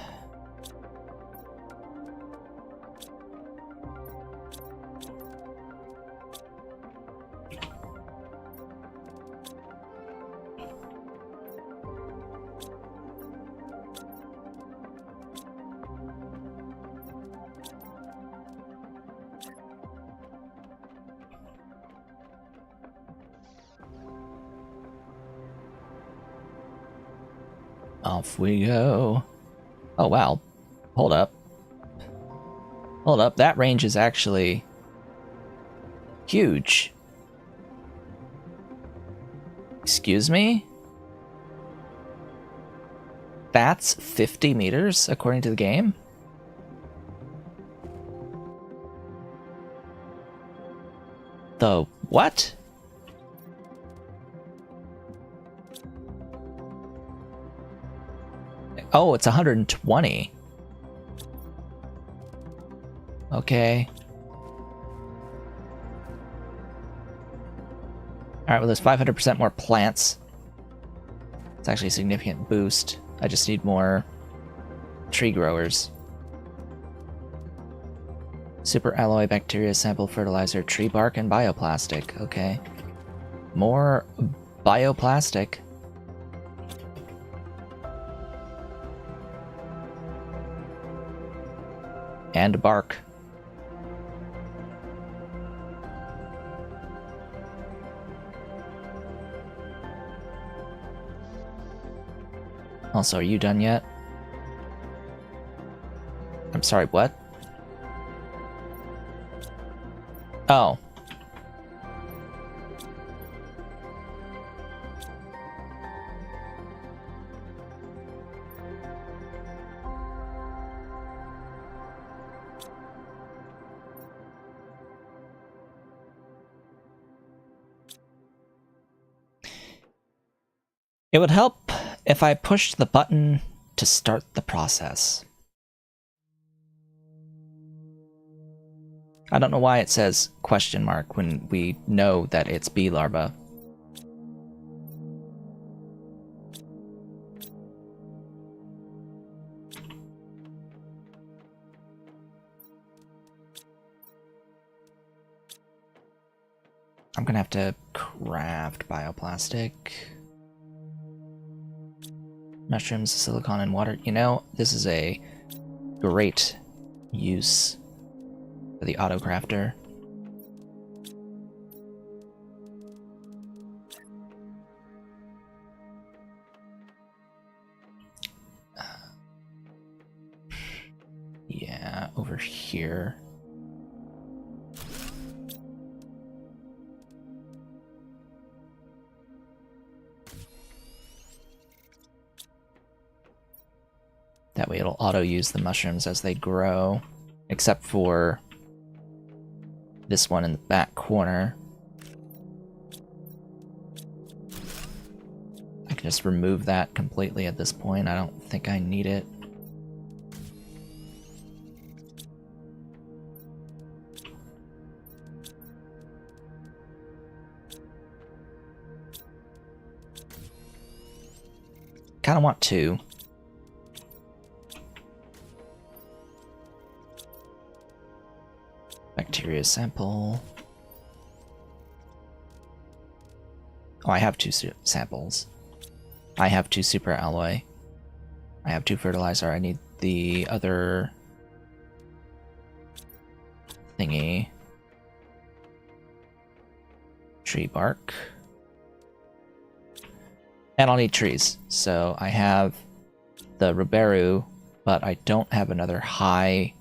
Off we go. Oh, wow. Hold up. Hold up. That range is actually huge. Excuse me? That's 50 meters, according to the game? The what? Oh, it's 120. Okay. Alright, well there's 500% more plants. It's actually a significant boost. I just need more tree growers. Super alloy, bacteria, sample, fertilizer, tree bark, and bioplastic. Okay. More bioplastic. And bark. Also, are you done yet? I'm sorry, what? Oh. It would help if I pushed the button to start the process. I don't know why it says question mark when we know that it's bee larva. I'm gonna have to craft bioplastic. Mushrooms, silicon, and water. You know, this is a great use for the auto crafter. Yeah, over here. That way it'll auto-use the mushrooms as they grow, except for this one in the back corner. I can just remove that completely at this point. I don't think I need it. Kinda want to. Bacteria sample. Oh, I have 2 samples. I have 2 super alloy. I have 2 fertilizer. I need the other thingy. Tree bark. And I'll need trees. So I have the Ruberu, but I don't have another high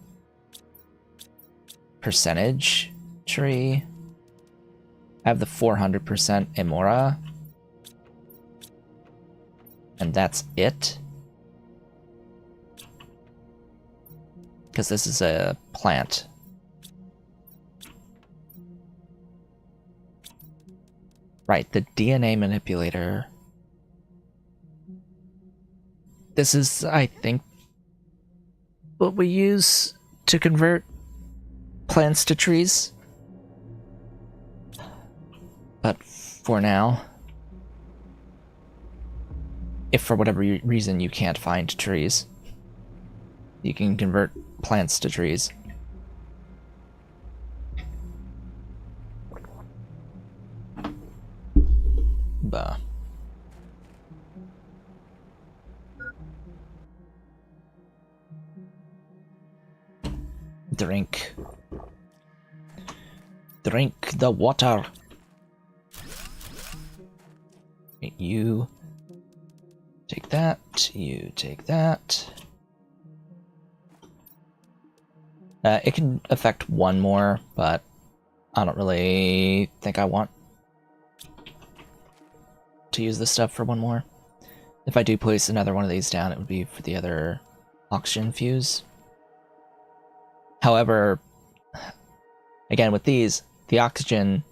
percentage tree. I have the 400% Emora. And that's it. Because this is a plant. Right, the DNA manipulator. This is, I think, what we use to convert plants to trees. But for now, if for whatever reason you can't find trees, you can convert plants to trees. Bah. Drink. Drink the water. You take that. You take that. It can affect one more, but I don't really think I want to use this stuff for one more. If I do place another one of these down, it would be for the other oxygen fuse. However, again, with these, the oxygen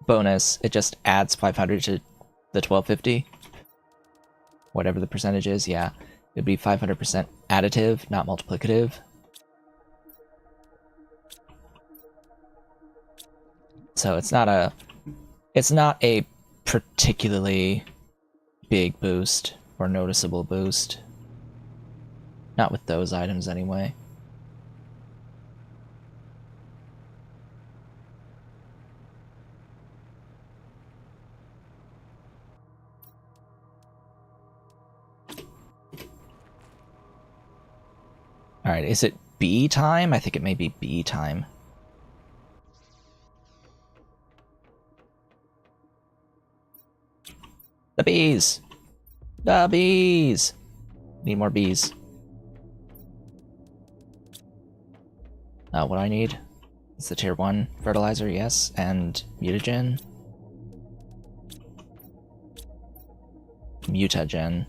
bonus, it just adds 500 to the 1250. Whatever the percentage is, yeah. It'd be 500% additive, not multiplicative. So it's not a particularly big boost or noticeable boost. Not with those items anyway. Alright, is it bee time? I think it may be bee time. The bees! The bees! Need more bees. What I need is the tier 1 fertilizer, yes, and mutagen. Mutagen.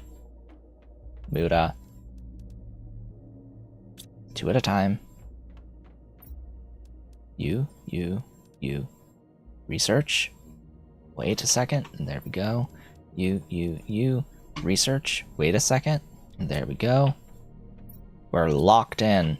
Muta. 2 at a time. You. Research. Wait a second, and there we go. You. Research. Wait a second, and there we go. We're locked in.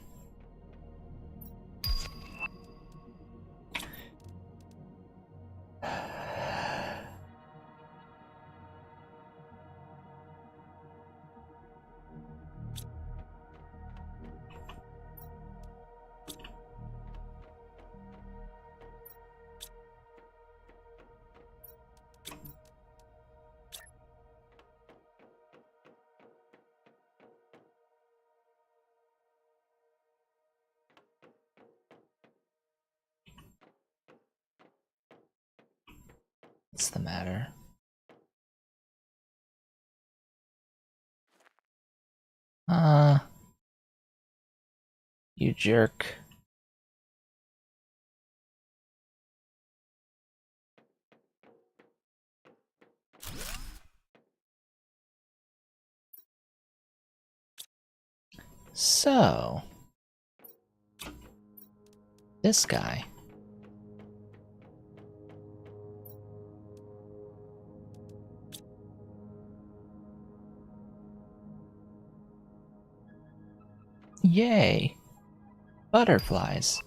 What's the matter? You jerk. So, this guy. Yay! Butterflies.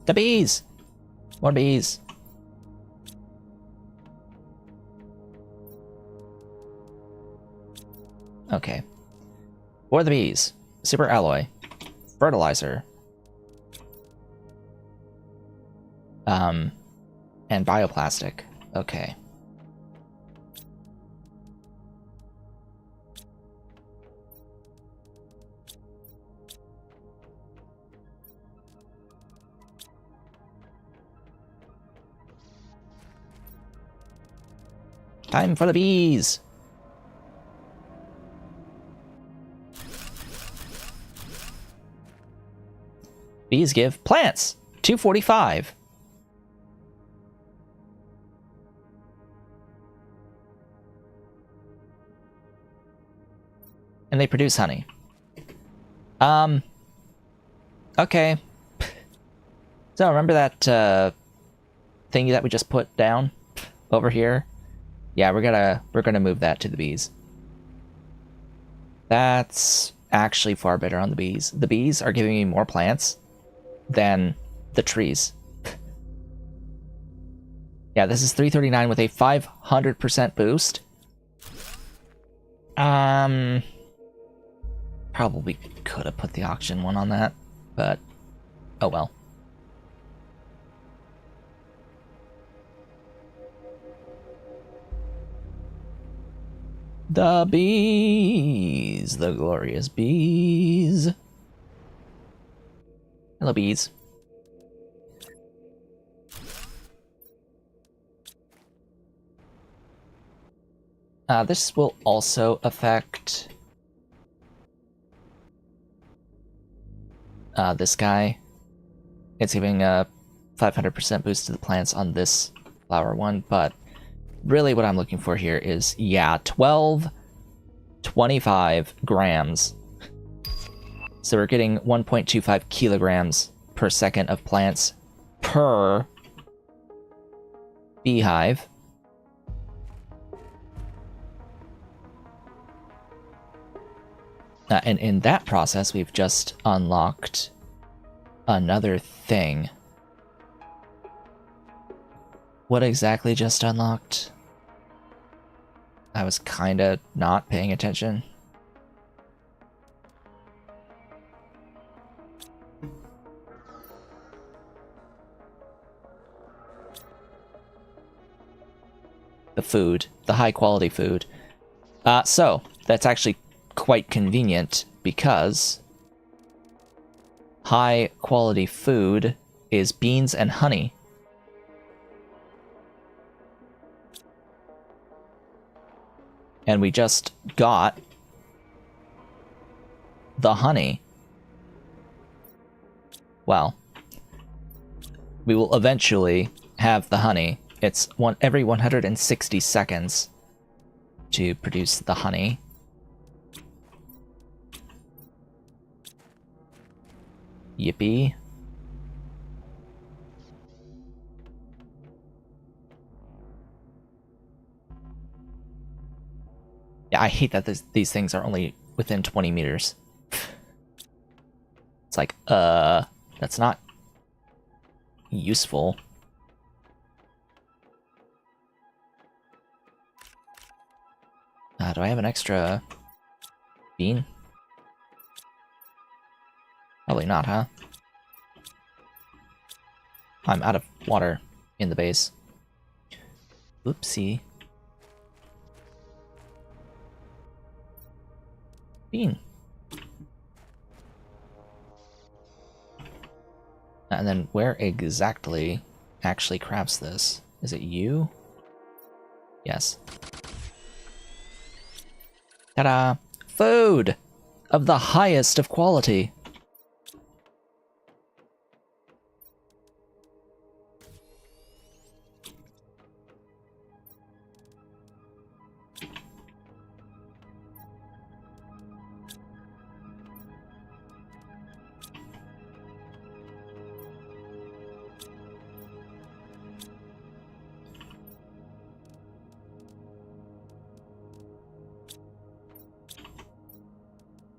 The bees! More bees. Okay. For the bees. Super alloy. Fertilizer. And bioplastic. Okay. Time for the bees! Bees give plants! 245. And they produce honey. Okay. So remember that thingy that we just put down over here. Yeah, we're gonna move that to the bees. That's actually far better on the bees. The bees are giving me more plants than the trees. Yeah, this is 339 with a 500% boost. Probably could have put the auction one on that, but oh well. The bees, the glorious bees. Hello, bees. This will also affect this guy. It's giving a 500% boost to the plants on this flower one, but really what I'm looking for here is, yeah, 25 grams. So we're getting 1.25 kilograms per second of plants per beehive. And in that process, we've just unlocked another thing. What exactly just unlocked? I was kinda not paying attention. The food, the high quality food. So that's actually quite convenient because high quality food is beans and honey. And we just got the honey. Well, we will eventually have the honey. It's every 160 seconds to produce the honey. Yippee. Yeah, I hate that these things are only within 20 meters. It's like, that's not useful. Do I have an extra bean? Probably not, huh? I'm out of water in the base. Oopsie. Bean. And then where exactly actually crafts this? Is it you? Yes. Ta-da! Food! Of the highest of quality.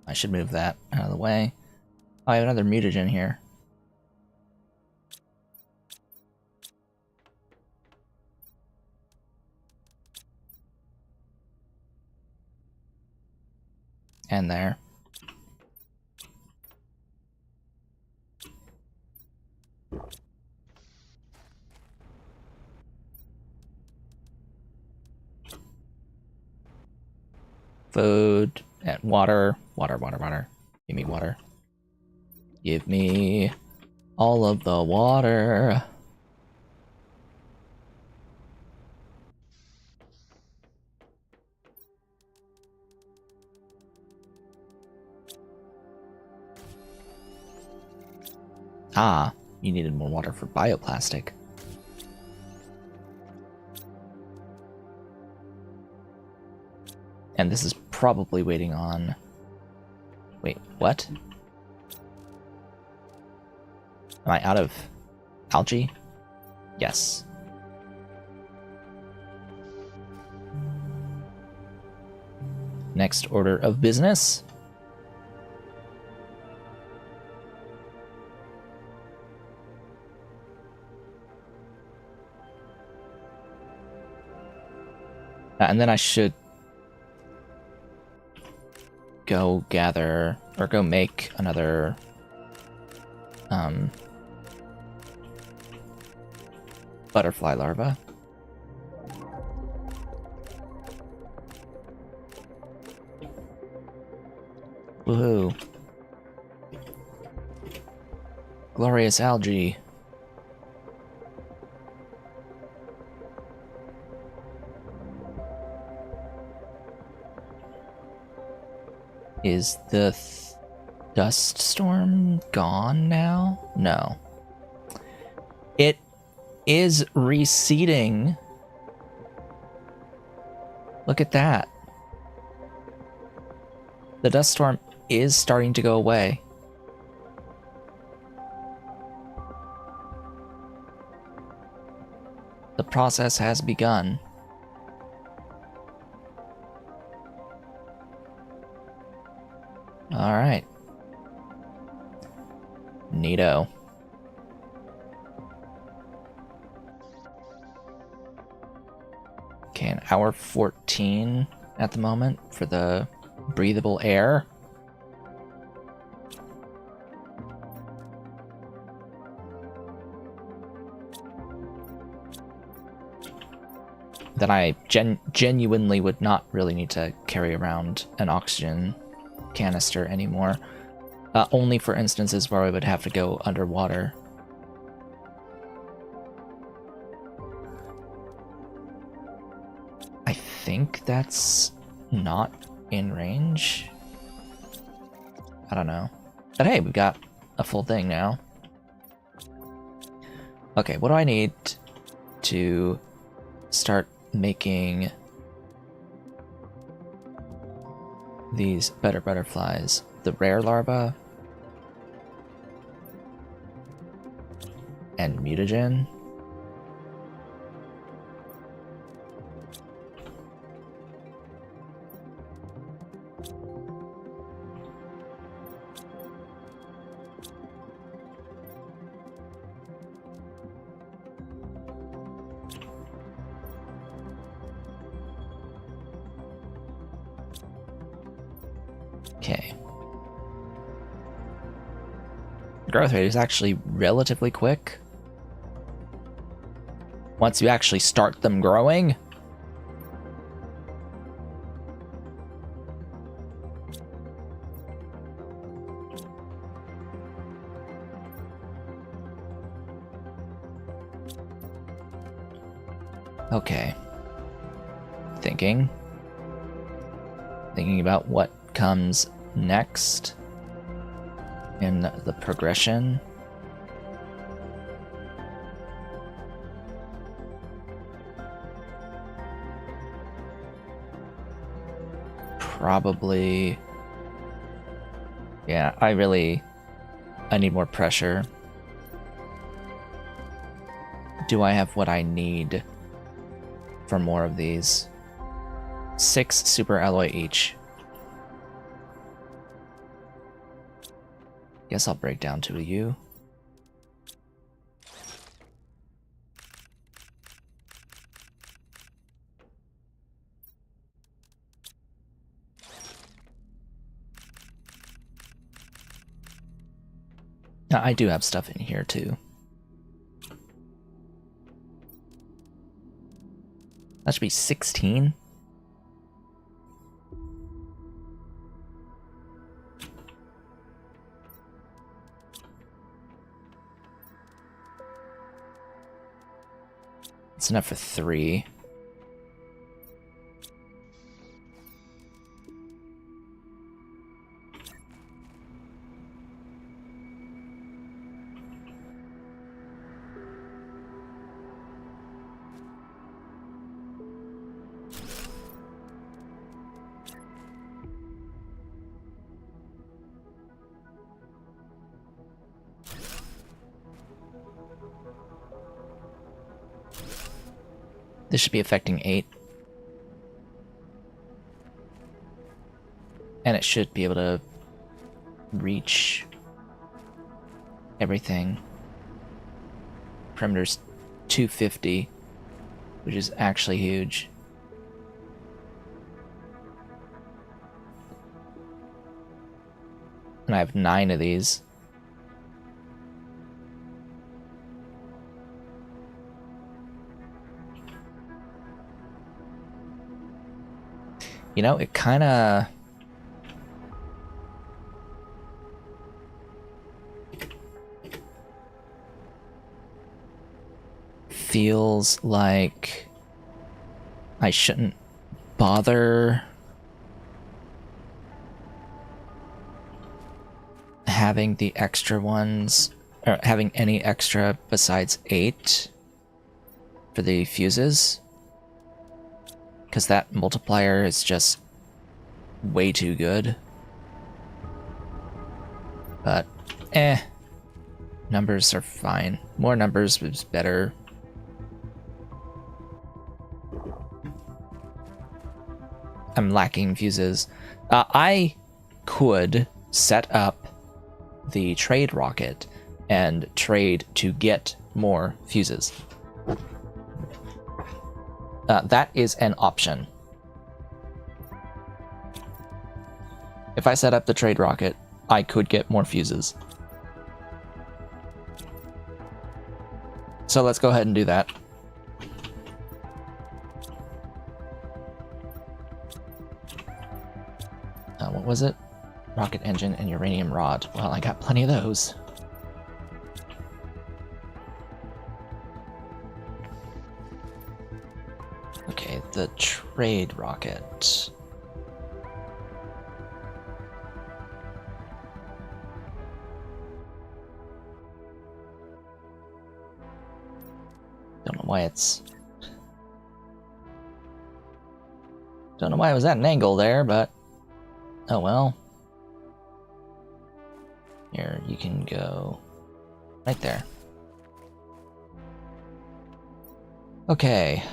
I should move that out of the way. Oh, I have another mutagen here. And there. Food and water. Water, water, water. Give me water. Give me all of the water. Ah, you needed more water for bioplastic. And this is probably waiting on... Wait, what? Am I out of algae? Yes. next order of business. And then I should go gather, or go make another butterfly larva. Woohoo. Glorious algae. Is the dust storm gone now? No. It is receding. Look at that. The dust storm is starting to go away. The process has begun. All right. Neato. Okay, an hour 14 at the moment for the breathable air. Then I genuinely would not really need to carry around an oxygen canister anymore. Only for instances where I would have to go underwater. I think that's not in range. I don't know. But hey, we've got a full thing now. Okay, what do I need to start making these better butterflies? The rare larva and mutagen. Okay. Growth rate is actually relatively quick. Once you actually start them growing. Okay. Thinking about what comes next in the progression. Probably, yeah, I need more pressure. Do I have what I need for more of these? 6 super alloy each. Guess I'll break down to a U. Now, I do have stuff in here too. That should be 16. It's enough for 3. This should be affecting 8. And it should be able to reach everything. Perimeter's 250, which is actually huge. And I have 9 of these. You know, it kind of... feels like I shouldn't bother having the extra ones, or having any extra besides 8 for the fuses, because that multiplier is just way too good. But numbers are fine. More numbers is better. I'm lacking fuses. I could set up the trade rocket and trade to get more fuses. That is an option. If I set up the trade rocket, I could get more fuses. So let's go ahead and do that. What was it? Rocket engine and uranium rod. Well, I got plenty of those. Okay, the trade rocket. Don't know why it's... Don't know why it was at an angle there, but... Oh well. Here, you can go right there. Okay.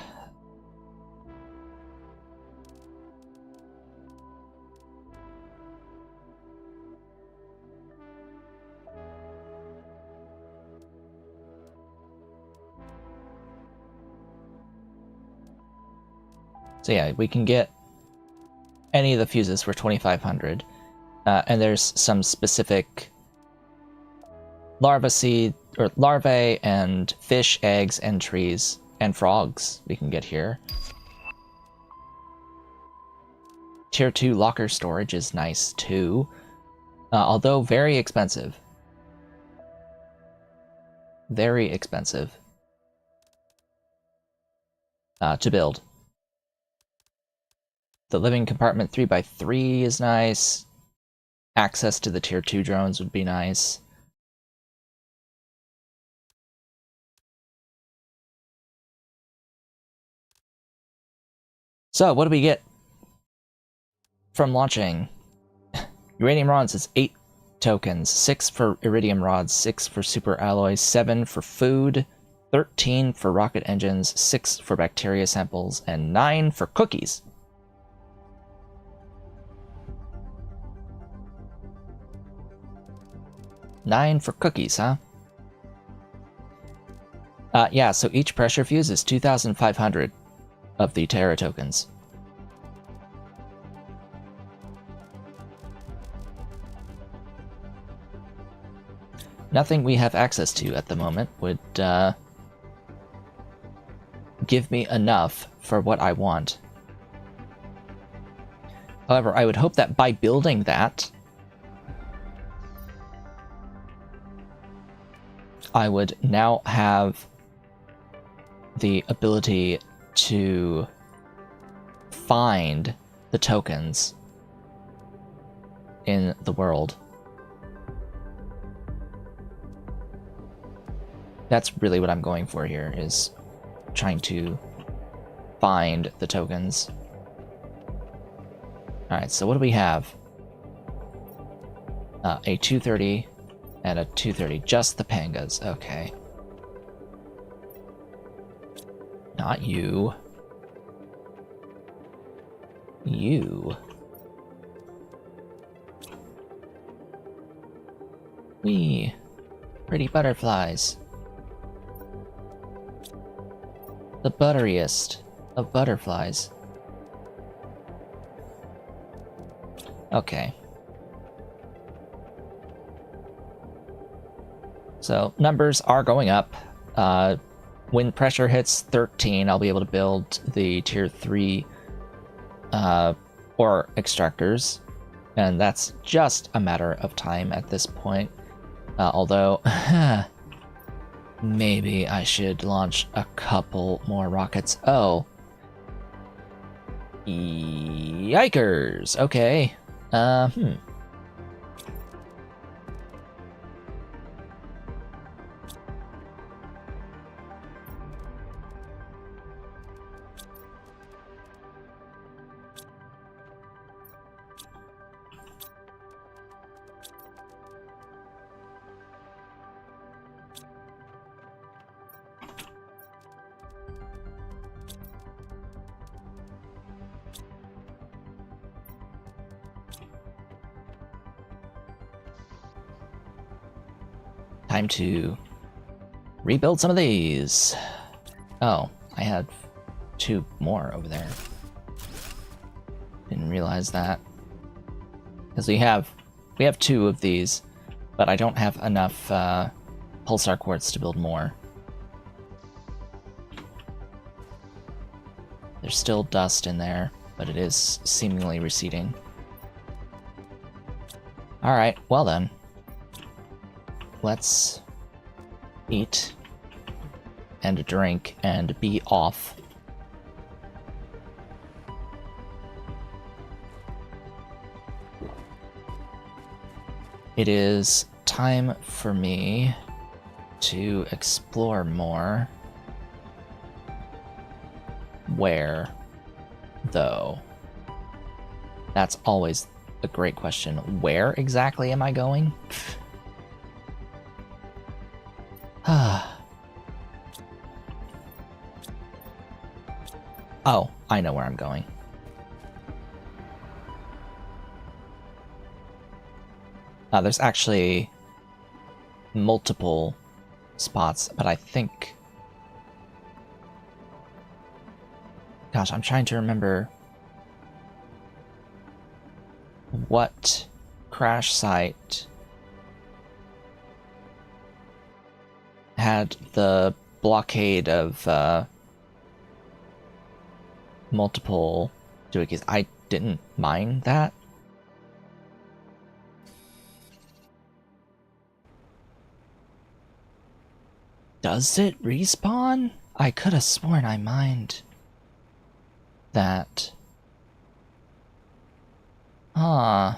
So yeah, we can get any of the fuses for 2,500. And there's some specific larva seed, or larvae and fish, eggs, and trees, and frogs we can get here. Tier 2 locker storage is nice too, although very expensive. Very expensive to build. The living compartment 3x3 is nice. Access to the tier 2 drones would be nice. So, what do we get from launching? Uranium rods is 8 tokens, 6 for iridium rods, 6 for super alloys, 7 for food, 13 for rocket engines, 6 for bacteria samples, and 9 for cookies. Nine for cookies, huh? Yeah, so each pressure fuse is 2,500 of the Terra tokens. Nothing we have access to at the moment would give me enough for what I want. However, I would hope that by building that, I would now have the ability to find the tokens in the world. That's really what I'm going for here, is trying to find the tokens. Alright, so what do we have? A 230 and a 230. Just the pangas. Okay. Not you. You. Whee! Pretty butterflies. The butteriest of butterflies. Okay. So, numbers are going up. When pressure hits 13, I'll be able to build the tier 3 ore extractors. And that's just a matter of time at this point. Although, maybe I should launch a couple more rockets. Oh. Yikers! Okay. Time to rebuild some of these. Oh, I had 2 more over there. Didn't realize that. Because we have 2 of these, but I don't have enough pulsar quartz to build more. There's still dust in there, but it is seemingly receding. Alright, well then. Let's eat and drink and be off. It is time for me to explore more. Where, though? That's always a great question. Where exactly am I going? Oh, I know where I'm going. There's actually multiple spots, but I think... Gosh, I'm trying to remember what crash site had the blockade of multiple doohickeys. I didn't mind that. Does it respawn? I could have sworn I mined that. Huh.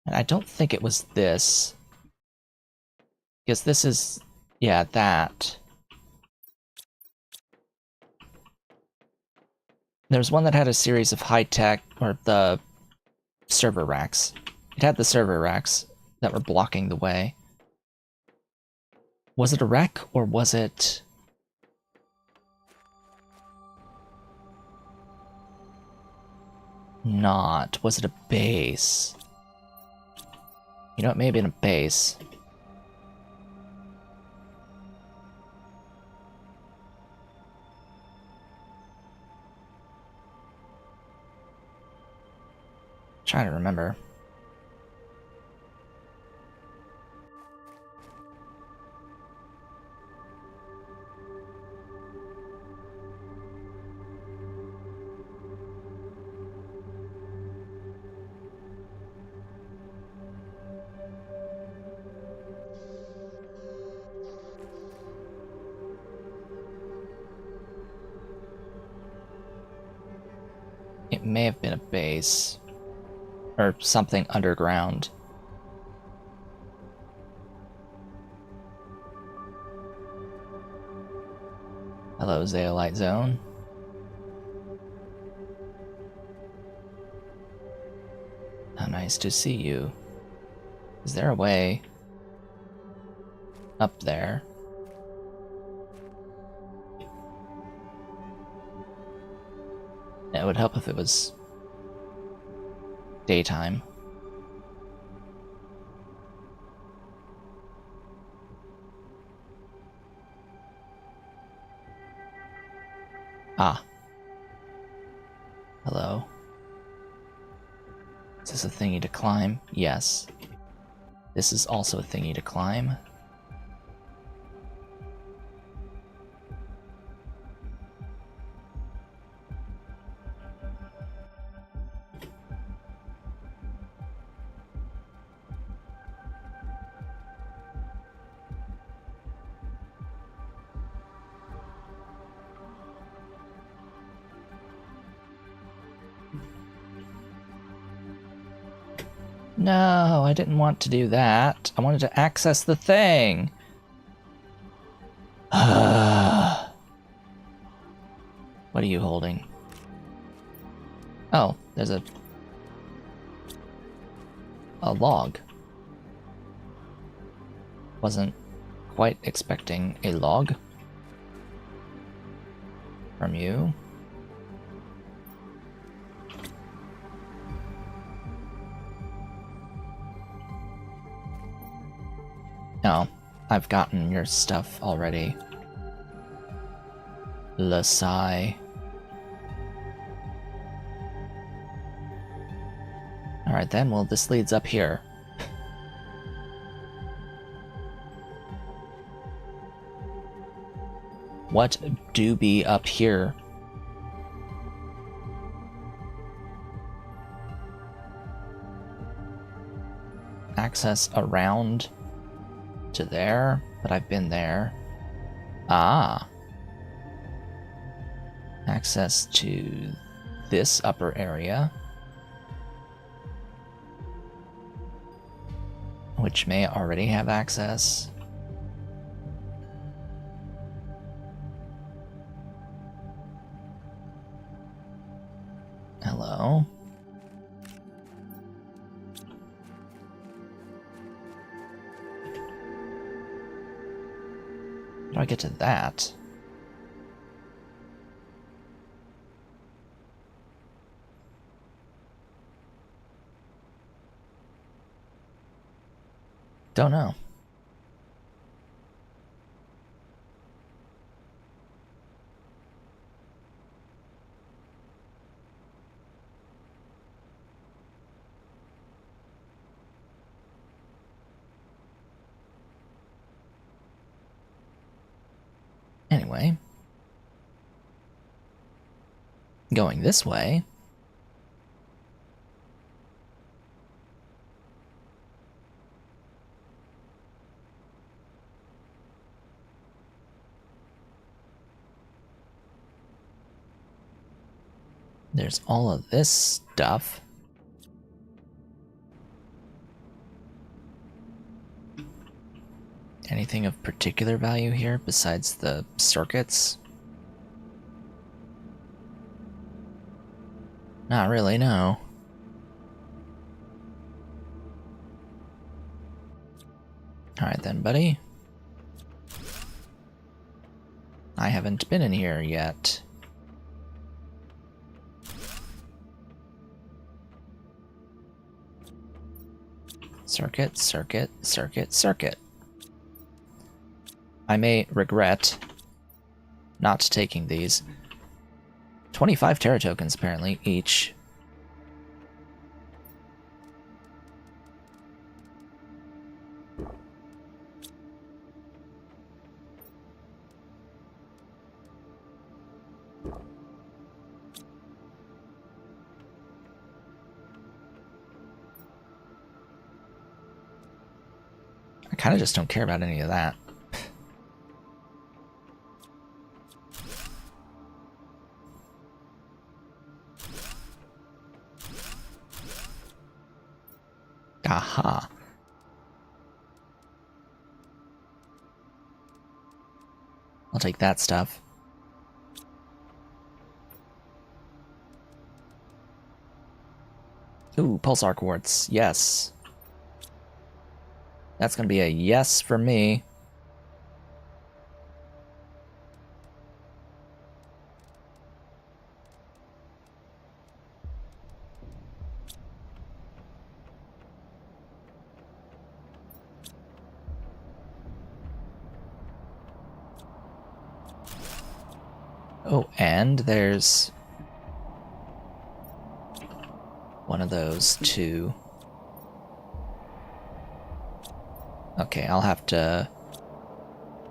And I don't think it was this. Because this is... yeah, that. There's one that had a series of high-tech, or the server racks. It had the server racks that were blocking the way. Was it a wreck, or was it... not? Was it a base? You know, it may have been a base. Trying to remember. It may have been a base. Or something underground. Hello, Zeolite Zone. How nice to see you. Is there a way up there? It would help if it was daytime. Ah. Hello. Is this a thingy to climb? Yes. This is also a thingy to climb. No, I didn't want to do that. I wanted to access the thing. What are you holding? Oh, there's a log. Wasn't quite expecting a log from you. No, I've gotten your stuff already. Lasai. Alright then, well this leads up here. What do be up here? Access around to there, but I've been there. Ah. Access to this upper area, which may already have access. Hello? How do I get to that? Don't know. Anyway, going this way. There's all of this stuff. Anything of particular value here besides the circuits? Not really, no. Alright then, buddy. I haven't been in here yet. Circuit, circuit, circuit, circuit. I may regret not taking these. 25 Terra tokens, apparently, each. I kind of just don't care about any of that. Aha. I'll take that stuff. Ooh, pulsar quartz. Yes. That's gonna be a yes for me. Oh, and there's one of those too. Okay, I'll have to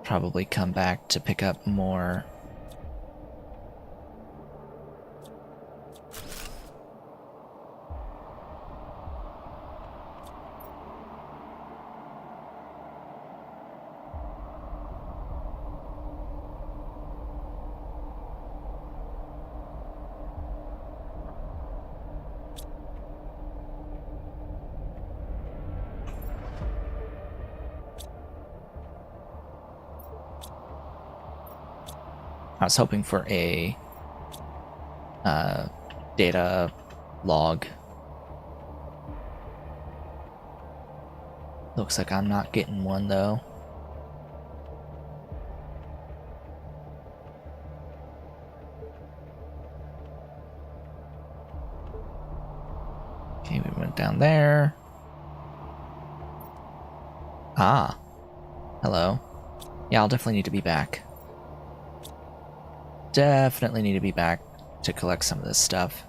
probably come back to pick up more. I was hoping for a data log. Looks like I'm not getting one though. Okay, we went down there. Ah, hello. Yeah, I'll definitely need to be back. Definitely need to be back to collect some of this stuff.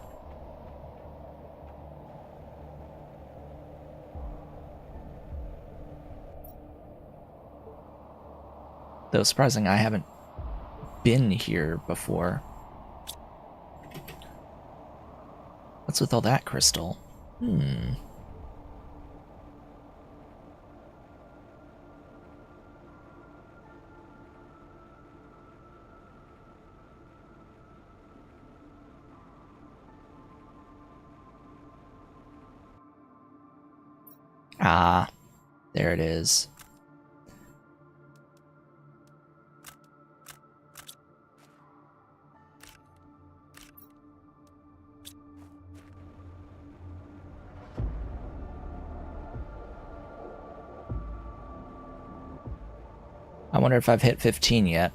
Though surprising, I haven't been here before. What's with all that crystal? Ah, there it is. I wonder if I've hit 15 yet.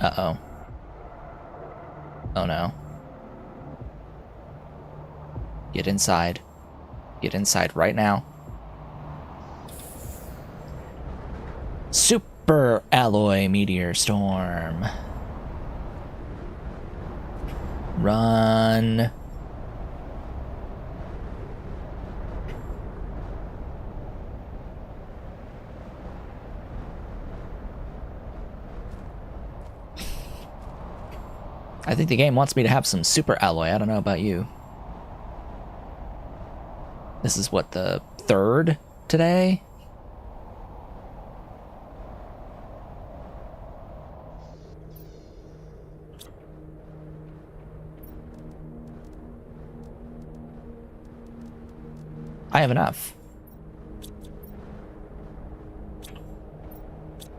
Uh-oh. Oh no. Get inside. Get inside right now. Super alloy meteor storm. Run. I think the game wants me to have some super alloy. I don't know about you. This is what, the third today? I have enough.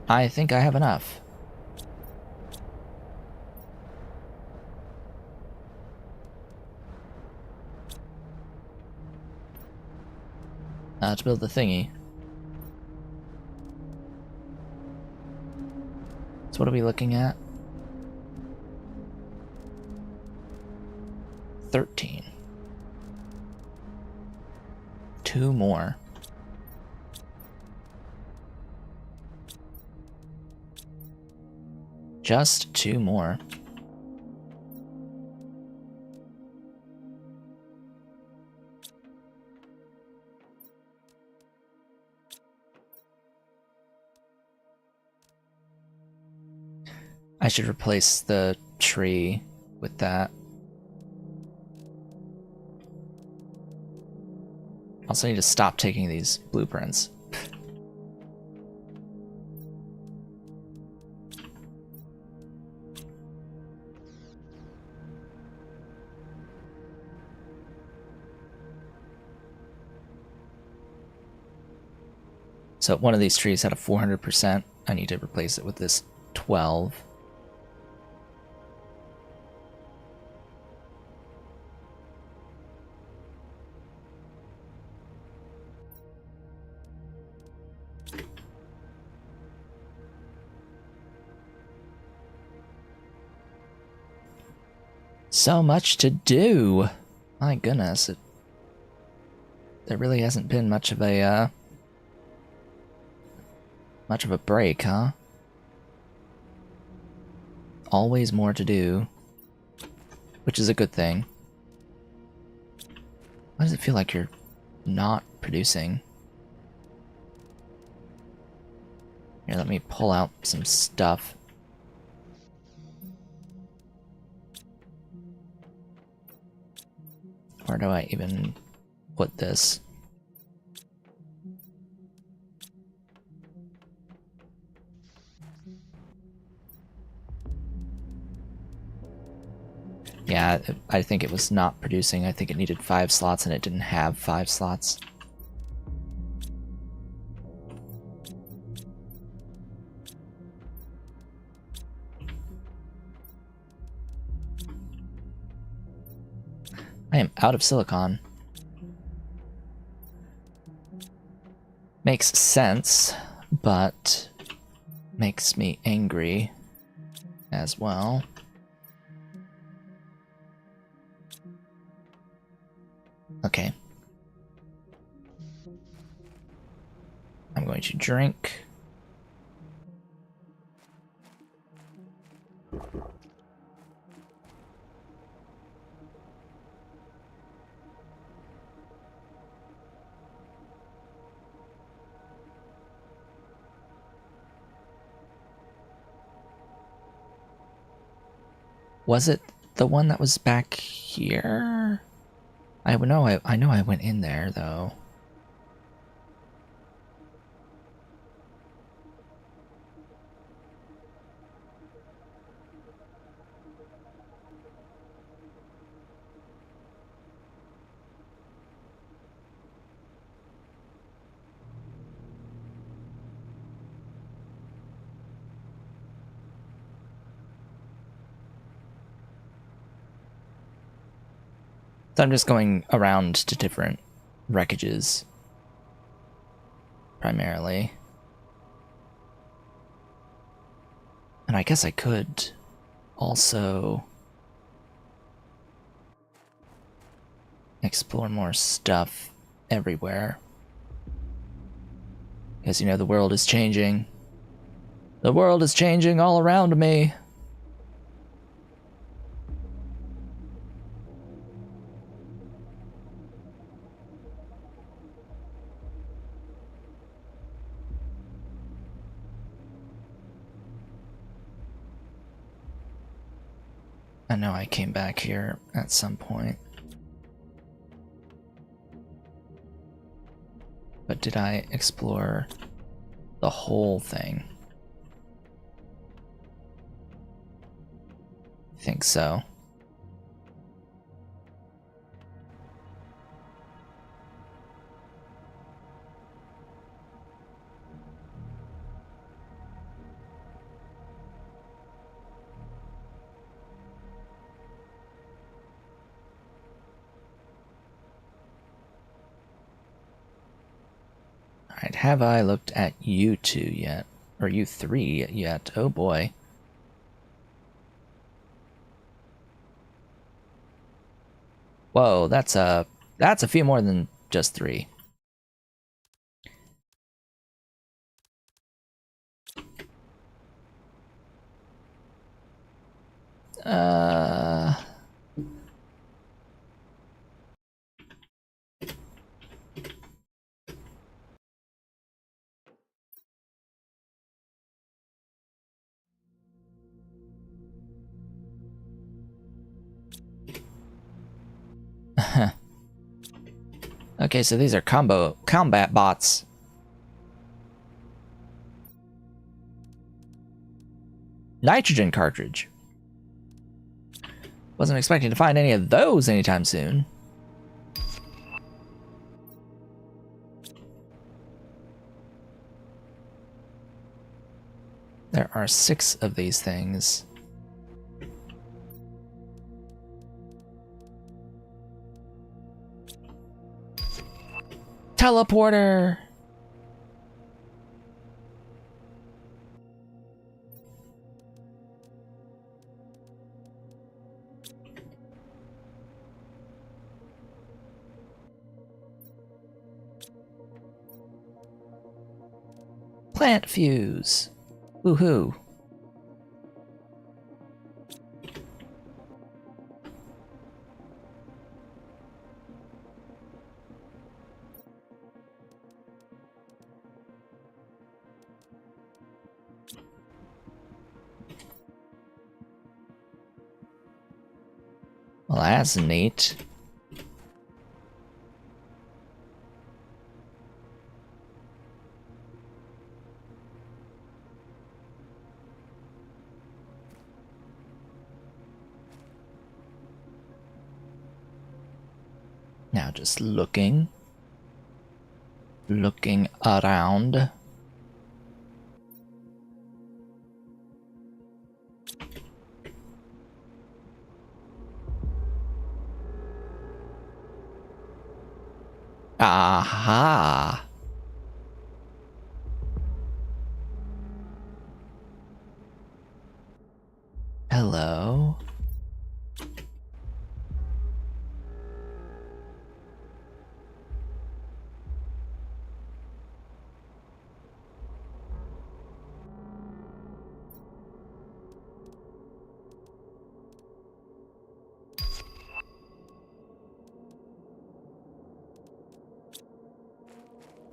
I think I have enough. To build the thingy. So what are we looking at? 13. 2 more. Just 2 more. I should replace the tree with that. Also need to stop taking these blueprints. So one of these trees had a 400%. I need to replace it with this 12. so much to do. My goodness, there really hasn't been much of a break, huh? Always more to do, which is a good thing. Why does it feel like you're not producing? Here, let me pull out some stuff. Where do I even put this? Yeah, I think it was not producing. I think it needed 5 slots and it didn't have 5 slots. I am out of silicon. Makes sense, but makes me angry as well. Okay. I'm going to drink. Was it the one that was back here? I know I went in there though. So I'm just going around to different wreckages, primarily. And I guess I could also explore more stuff everywhere. Because, you know, the world is changing. The world is changing all around me. I know I came back here at some point. But did I explore the whole thing? I think so. Alright, have I looked at U2 yet? Or U3 yet? Oh boy. Whoa, that's a few more than just 3. Okay, so these are combat bots. Nitrogen cartridge. Wasn't expecting to find any of those anytime soon. There are 6 of these things. Teleporter! Plant fuse. Woohoo. Well, that's neat. Now just looking around. Aha! Hello?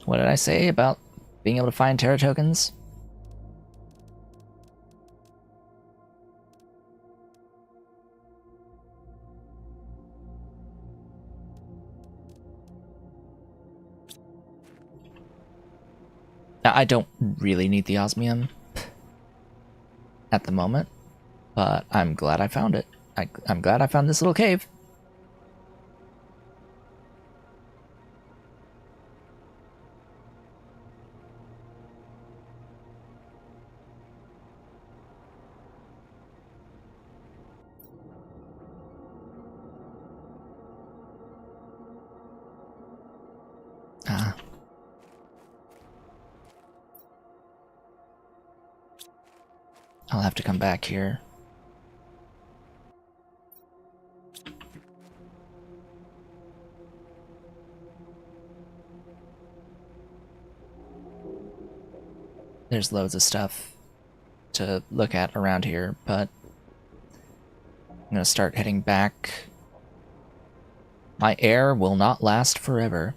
What did I say about being able to find Terra tokens? Now, I don't really need the osmium at the moment, but I'm glad I found it. I'm glad I found this little cave. Ah. I'll have to come back here. There's loads of stuff to look at around here, but I'm gonna start heading back. My air will not last forever.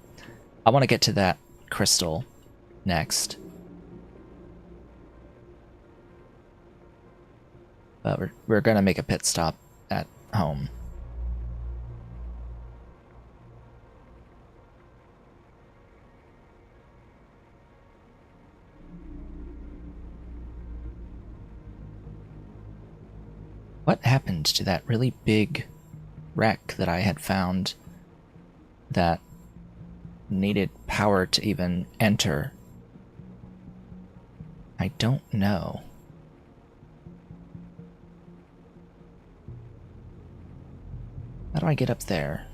I want to get to that crystal next. But we're gonna make a pit stop at home. What happened to that really big wreck that I had found that needed power to even enter? I don't know. How do I get up there?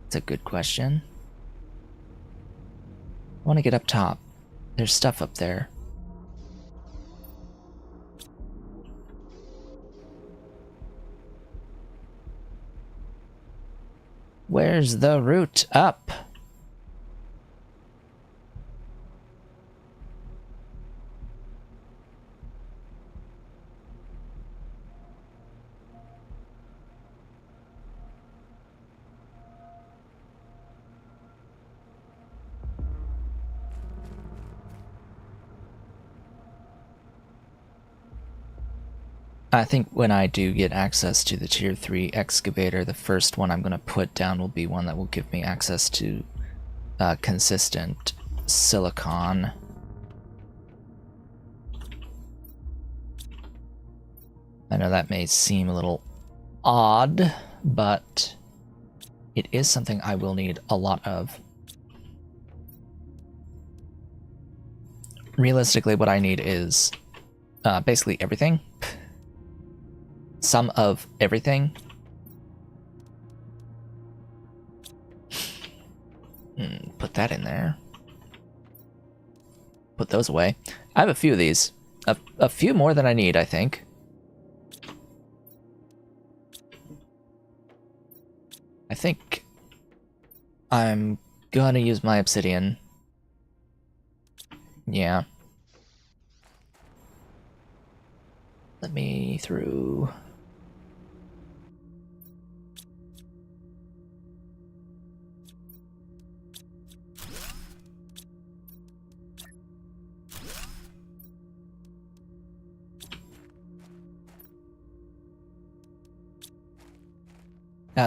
That's a good question. I want to get up top. There's stuff up there. Where's the route up? I think when I do get access to the tier 3 excavator, the first one I'm going to put down will be one that will give me access to consistent silicon. I know that may seem a little odd, but it is something I will need a lot of. Realistically, what I need is basically everything. Some of everything. Put that in there. Put those away. I have a few of these. A few more than I need, I think. I think I'm gonna use my obsidian. Yeah. Let me through.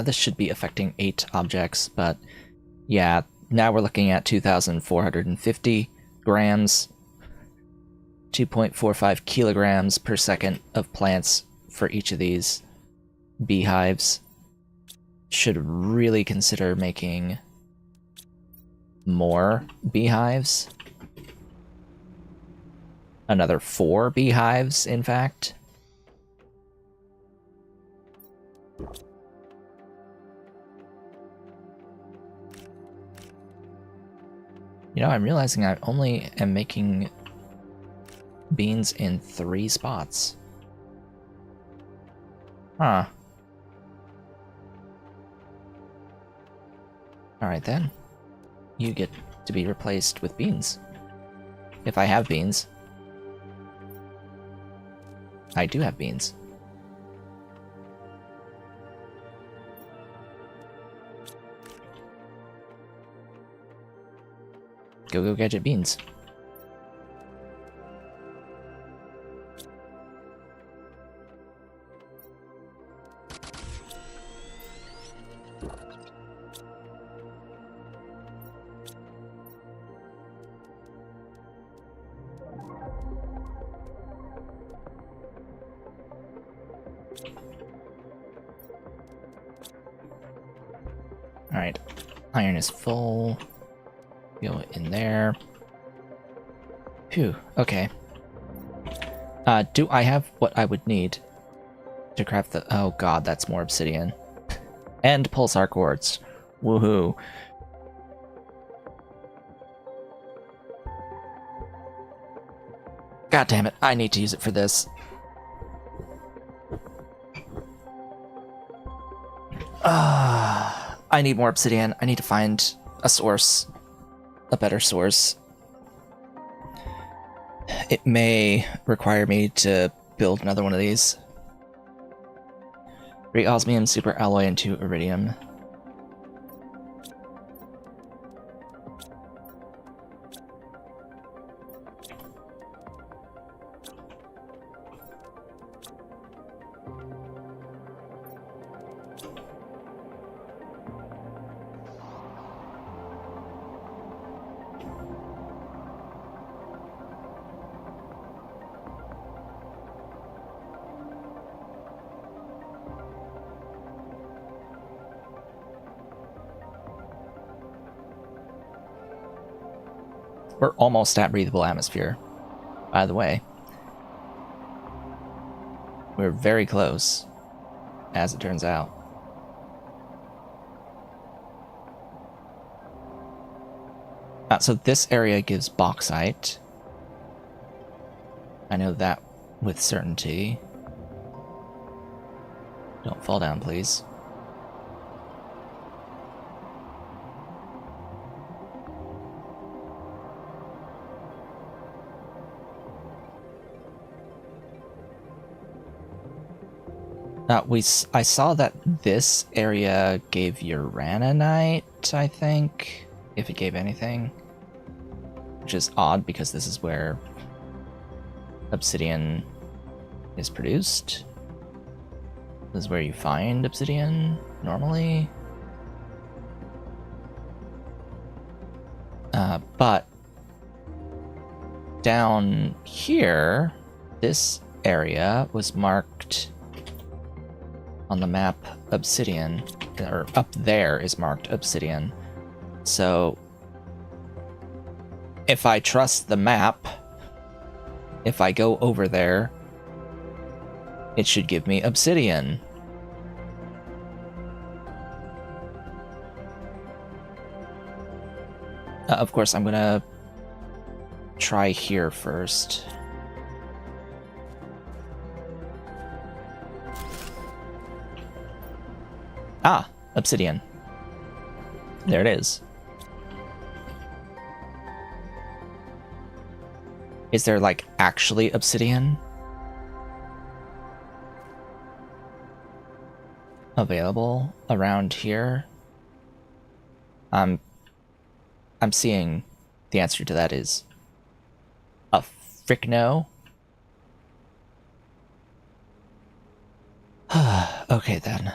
This should be affecting 8 objects, but yeah, now we're looking at 2,450 grams, 2.45 kilograms per second of plants for each of these beehives. Should really consider making more beehives. Another 4 beehives, in fact. You know, I'm realizing I only am making beans in 3 spots. Huh. Alright then. You get to be replaced with beans. If I have beans. I do have beans. Go gadget beans. Alright, iron is full. Go in there. Phew, okay. Do I have what I would need to craft the... Oh god, that's more obsidian. And pulsar quartz. Woohoo. God damn it, I need to use it for this. I need more obsidian. I need to find a source. A better source. It may require me to build another one of these. 3 osmium, super alloy, and 2 iridium. We're almost at breathable atmosphere, by the way. We're very close, as it turns out. So this area gives bauxite. I know that with certainty. Don't fall down, please. I saw that this area gave uraninite, I think, if it gave anything. Which is odd, because this is where obsidian is produced. This is where you find obsidian, normally. But down here, this area was marked on the map obsidian, or up there is marked obsidian. So if I trust the map, if I go over there, it should give me obsidian. Of course, I'm gonna try here first. Ah, obsidian. There it is. Is there, like, actually obsidian available around here? I'm seeing the answer to that is a frick no. Okay then.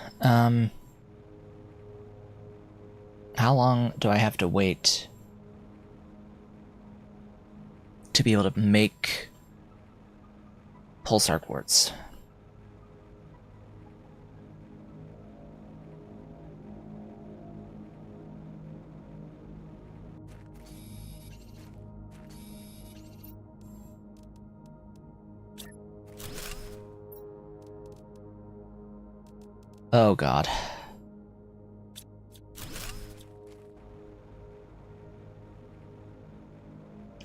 How long do I have to wait to be able to make pulsar quartz? Oh god.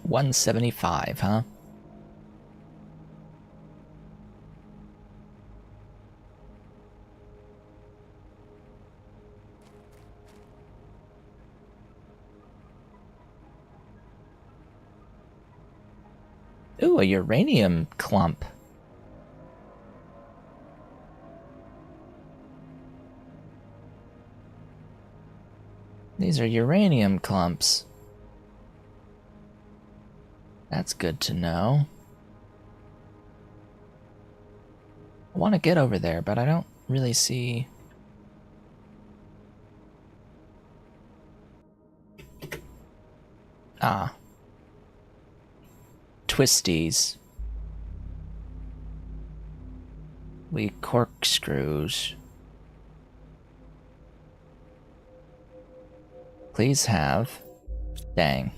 175, huh? Ooh, a uranium clump. These are uranium clumps. That's good to know. I want to get over there, but I don't really see... Ah. Twisties. We corkscrews. Please have... Dang.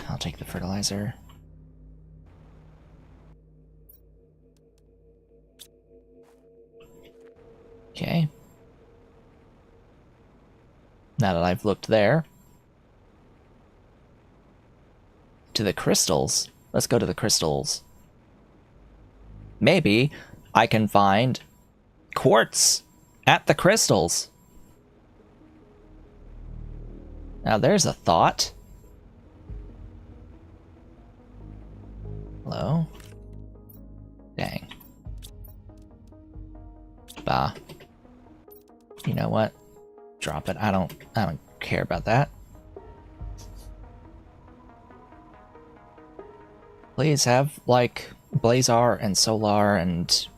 I'll take the fertilizer. Okay. Now that I've looked there. To the crystals. Let's go to the crystals. Maybe I can find quartz at the crystals. Now there's a thought. Hello? Dang. Bah. You know what? Drop it. I don't care about that. Please have, like, Blazar and Solar and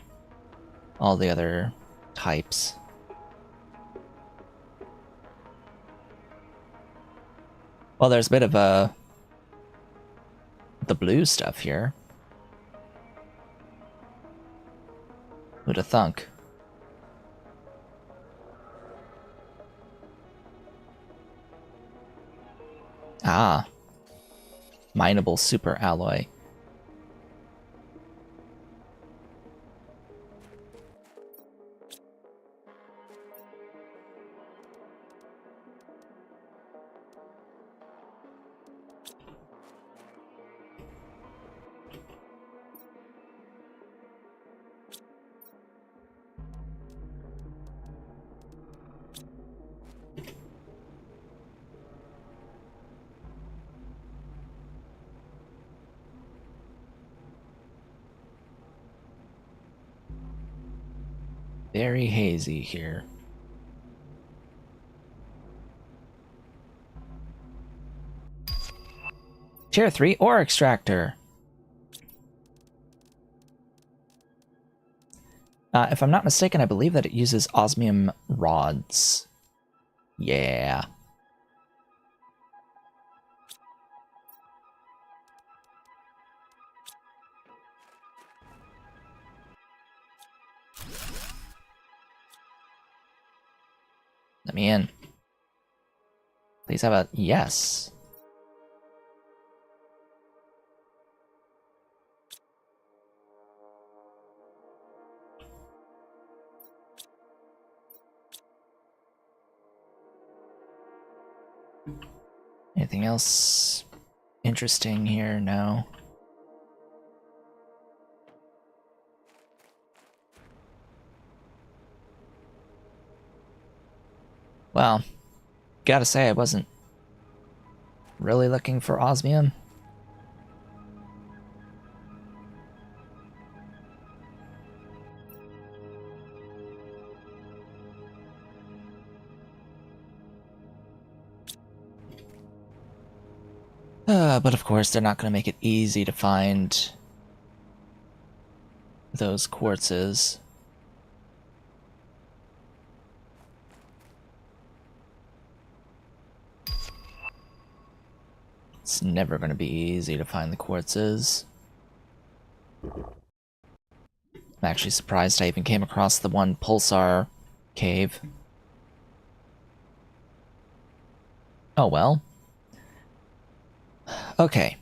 all the other types. Well, there's a bit of the blue stuff here. Who'da thunk? Ah. Mineable super alloy. Very hazy here. Tier 3 ore extractor. If I'm not mistaken, I believe that it uses osmium rods. Yeah. Let me in. Please have a yes. Anything else interesting here? No. Well, gotta say I wasn't really looking for osmium. But of course, they're not going to make it easy to find those quartzes. It's never going to be easy to find the quartzes. I'm actually surprised I even came across the one pulsar cave. Oh well. Okay.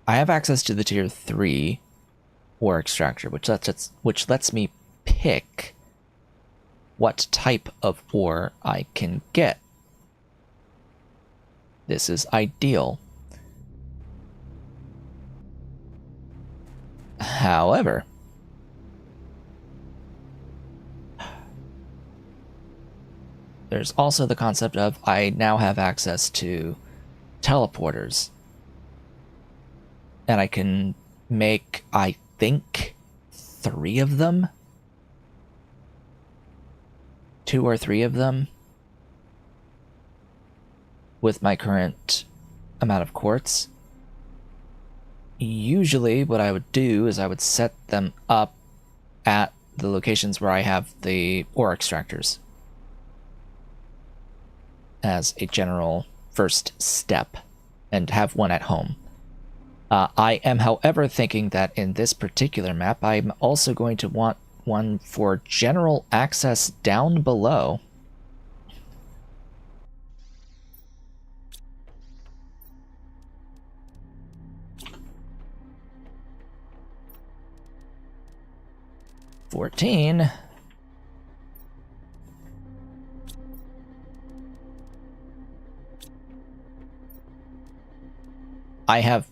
I have access to the tier 3 ore extractor, which lets me pick what type of ore I can get. This is ideal. However, there's also the concept of I now have access to teleporters. And I can make, I think, 3 of them? 2 or 3 of them? With my current amount of quartz. Usually what I would do is I would set them up at the locations where I have the ore extractors as a general first step, and have one at home. I am, however, thinking that in this particular map, I'm also going to want one for general access down below. $14. I have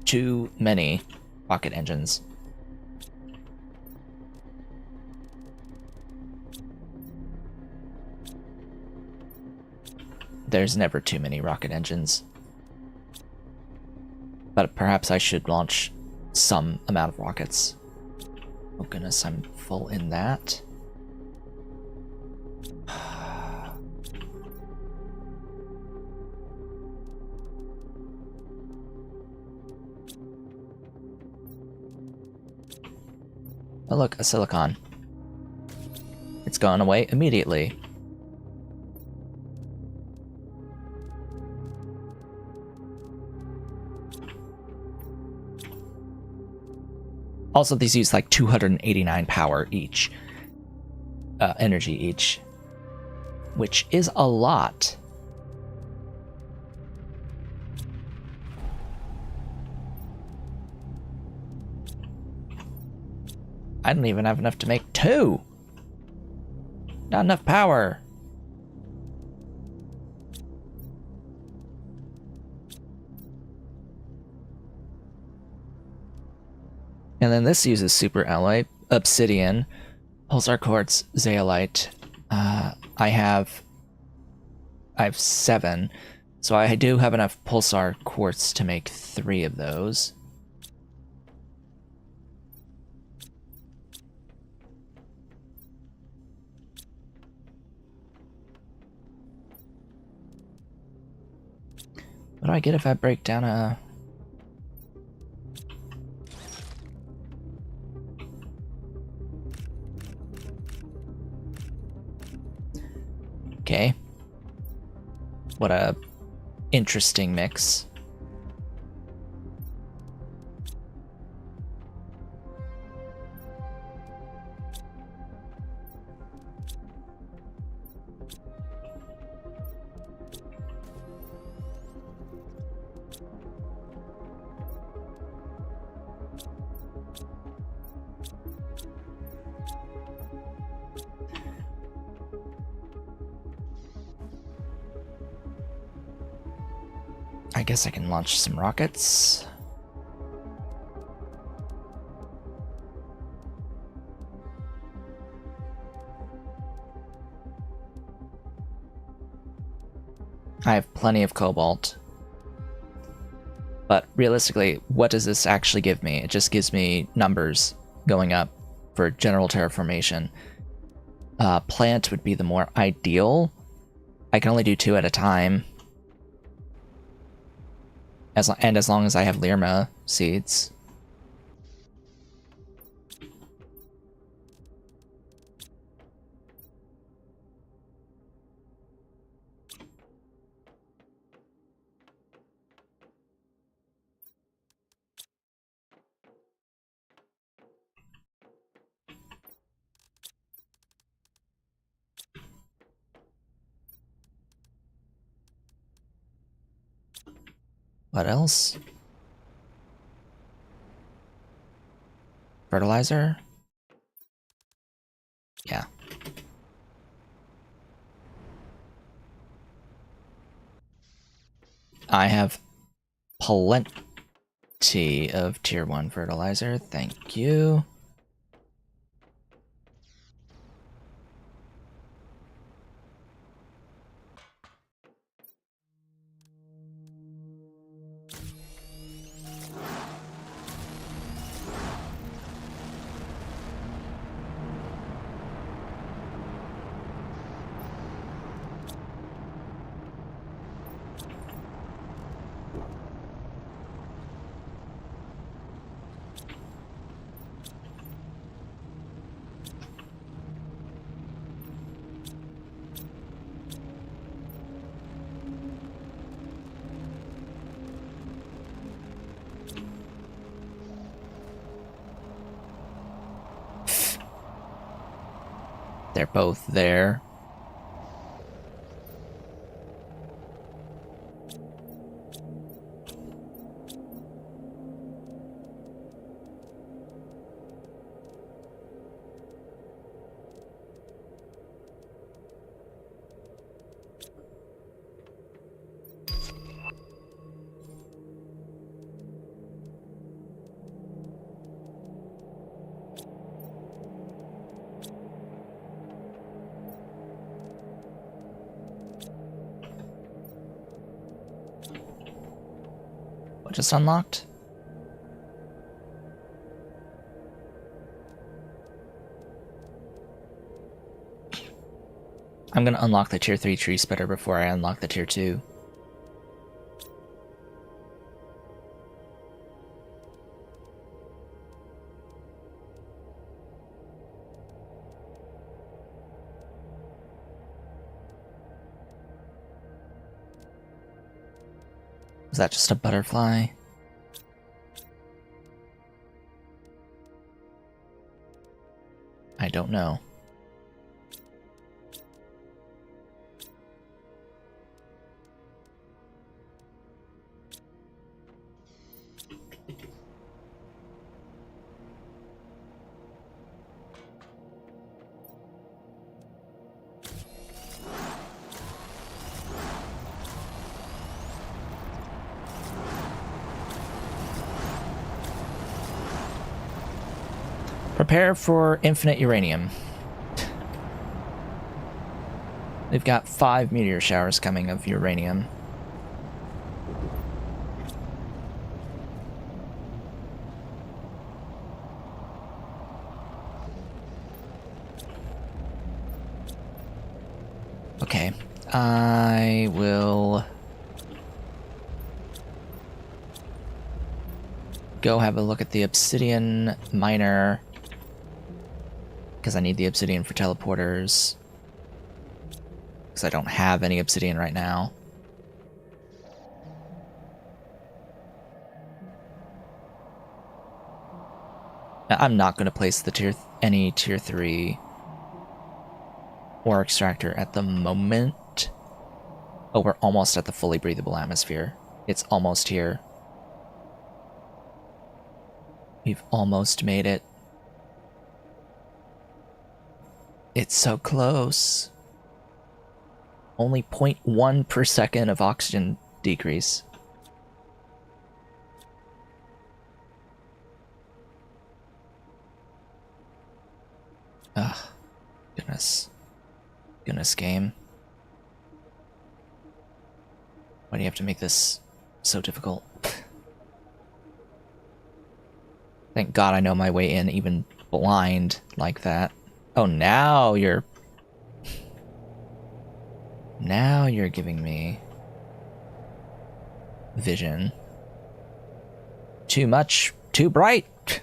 too many rocket engines. There's never too many rocket engines. But perhaps I should launch some amount of rockets. Oh goodness, I'm full in that. Oh look, a silicon. It's gone away immediately. Also, these use like 289 power each. Energy each. Which is a lot. I don't even have enough to make 2. Not enough power. And then this uses super alloy, obsidian, pulsar quartz, zeolite. I have 7, so I do have enough pulsar quartz to make 3 of those. What do I get if I break down a... Okay. What a interesting mix. I guess I can launch some rockets. I have plenty of cobalt. But realistically, what does this actually give me? It just gives me numbers going up for general terraformation. Plant would be the more ideal. I can only do 2 at a time. As long as I have Lirma seeds. What else? Fertilizer? Yeah. I have plenty of tier 1 fertilizer. Thank you. They're both there. What just unlocked? I'm gonna unlock the tier 3 tree splitter before I unlock the tier 2. Was that just a butterfly? I don't know. Prepare for infinite uranium. They've got 5 meteor showers coming of uranium. Okay, I will go have a look at the obsidian miner, because I need the obsidian for teleporters, because I don't have any obsidian right now. Now, I'm not going to place the any tier 3 ore extractor at the moment. Oh, we're almost at the fully breathable atmosphere. It's almost here. We've almost made it. It's so close. Only 0.1 per second of oxygen decrease. Ugh. Goodness. Goodness, game. Why do you have to make this so difficult? Thank God I know my way in, even blind like that. Oh, now you're... Now you're giving me... vision. Too much. Too bright.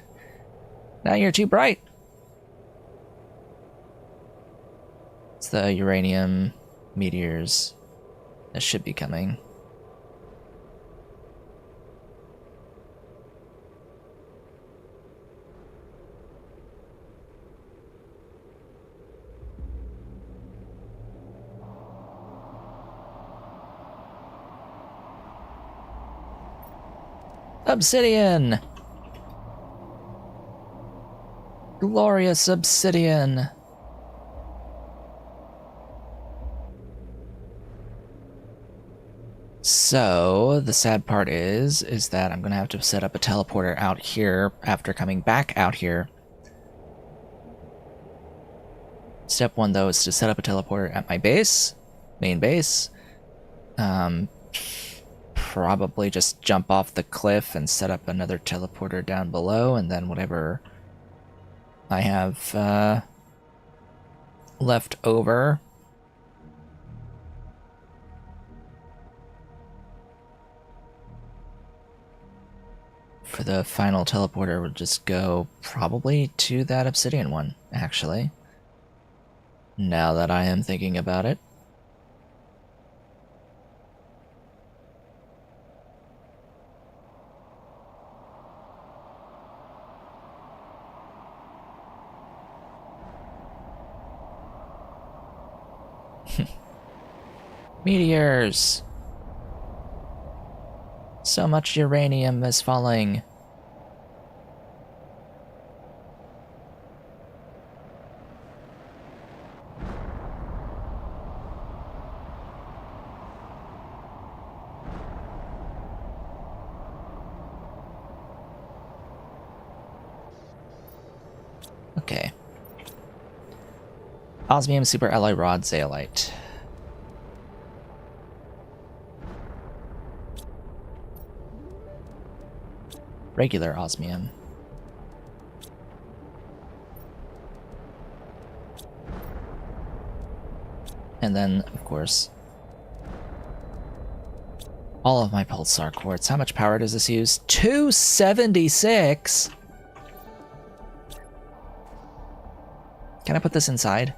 Now you're too bright. It's the uranium meteors that should be coming. Obsidian! Glorious obsidian! So, the sad part is that I'm gonna have to set up a teleporter out here after coming back out here. Step one, though, is to set up a teleporter at my base, main base. Probably just jump off the cliff and set up another teleporter down below, and then whatever I have left over for the final teleporter will just go probably to that obsidian one, actually. Now that I am thinking about it. Meteors! So much uranium is falling. Okay. Osmium super alloy rod zeolite. Regular osmium. And then, of course, all of my pulsar quartz. How much power does this use? 276? Can I put this inside?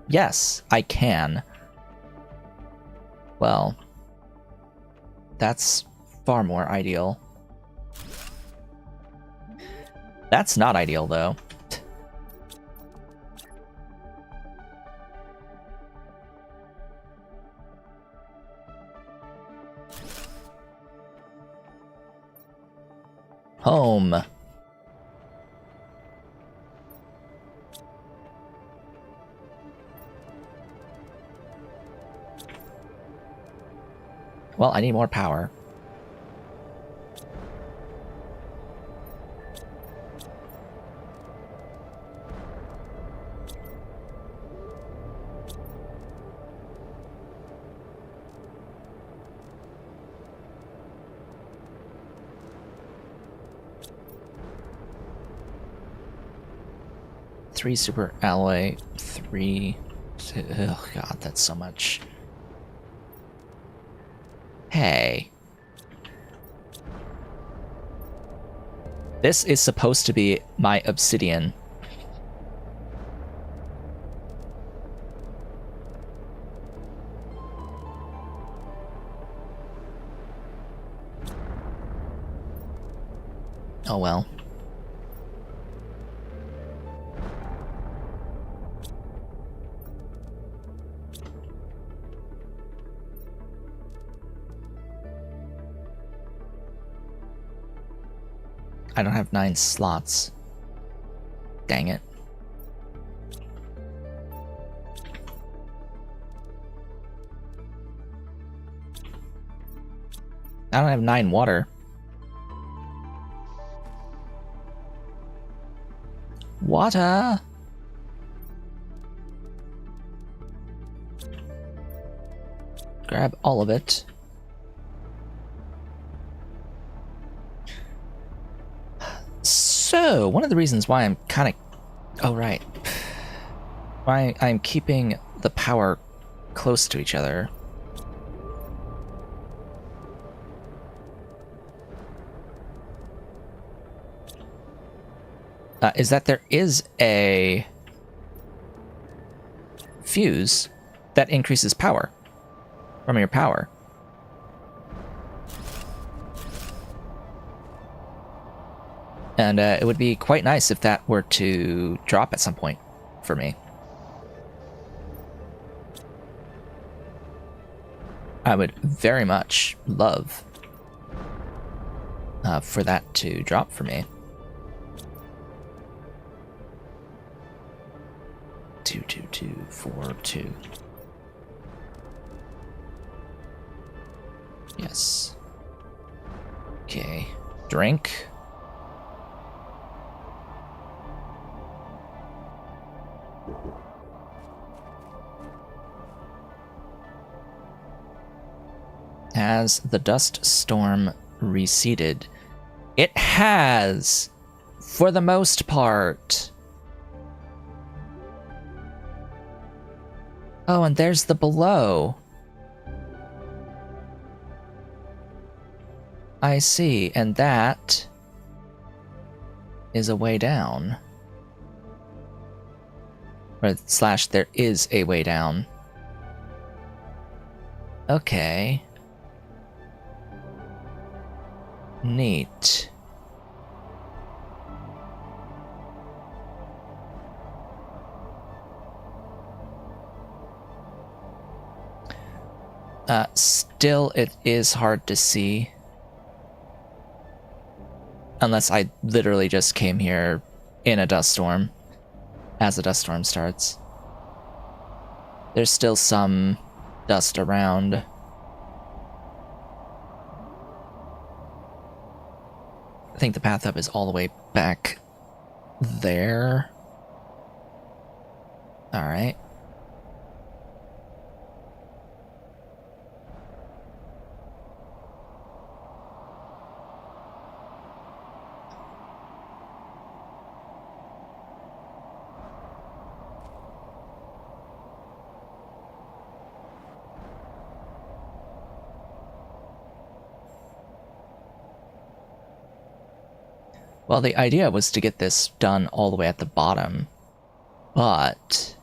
Yes, I can. Well, that's far more ideal. That's not ideal, though. Home. Well, I need more power. Three super alloy, three... Oh god, that's so much. Hey. This is supposed to be my obsidian. Oh well. I don't have 9 slots. Dang it. I don't have 9 water. water. Grab all of it. So, one of the reasons why I'm kind of... Oh, right. Why I'm keeping the power close to each other. Is that there is a fuse that increases power from your power. And it would be quite nice if that were to drop at some point for me. I would very much love for that to drop for me. 2, 2, 2, 4, 2. Yes. Okay. Drink. Has the dust storm receded? It has, for the most part. Oh, and there's the below. I see, and that is a way down. Or slash, there is a way down. Okay. Neat. Still, it is hard to see. Unless I literally just came here in a dust storm. As the dust storm starts. There's still some dust around. I think the path up is all the way back there. Alright. Well, the idea was to get this done all the way at the bottom, but...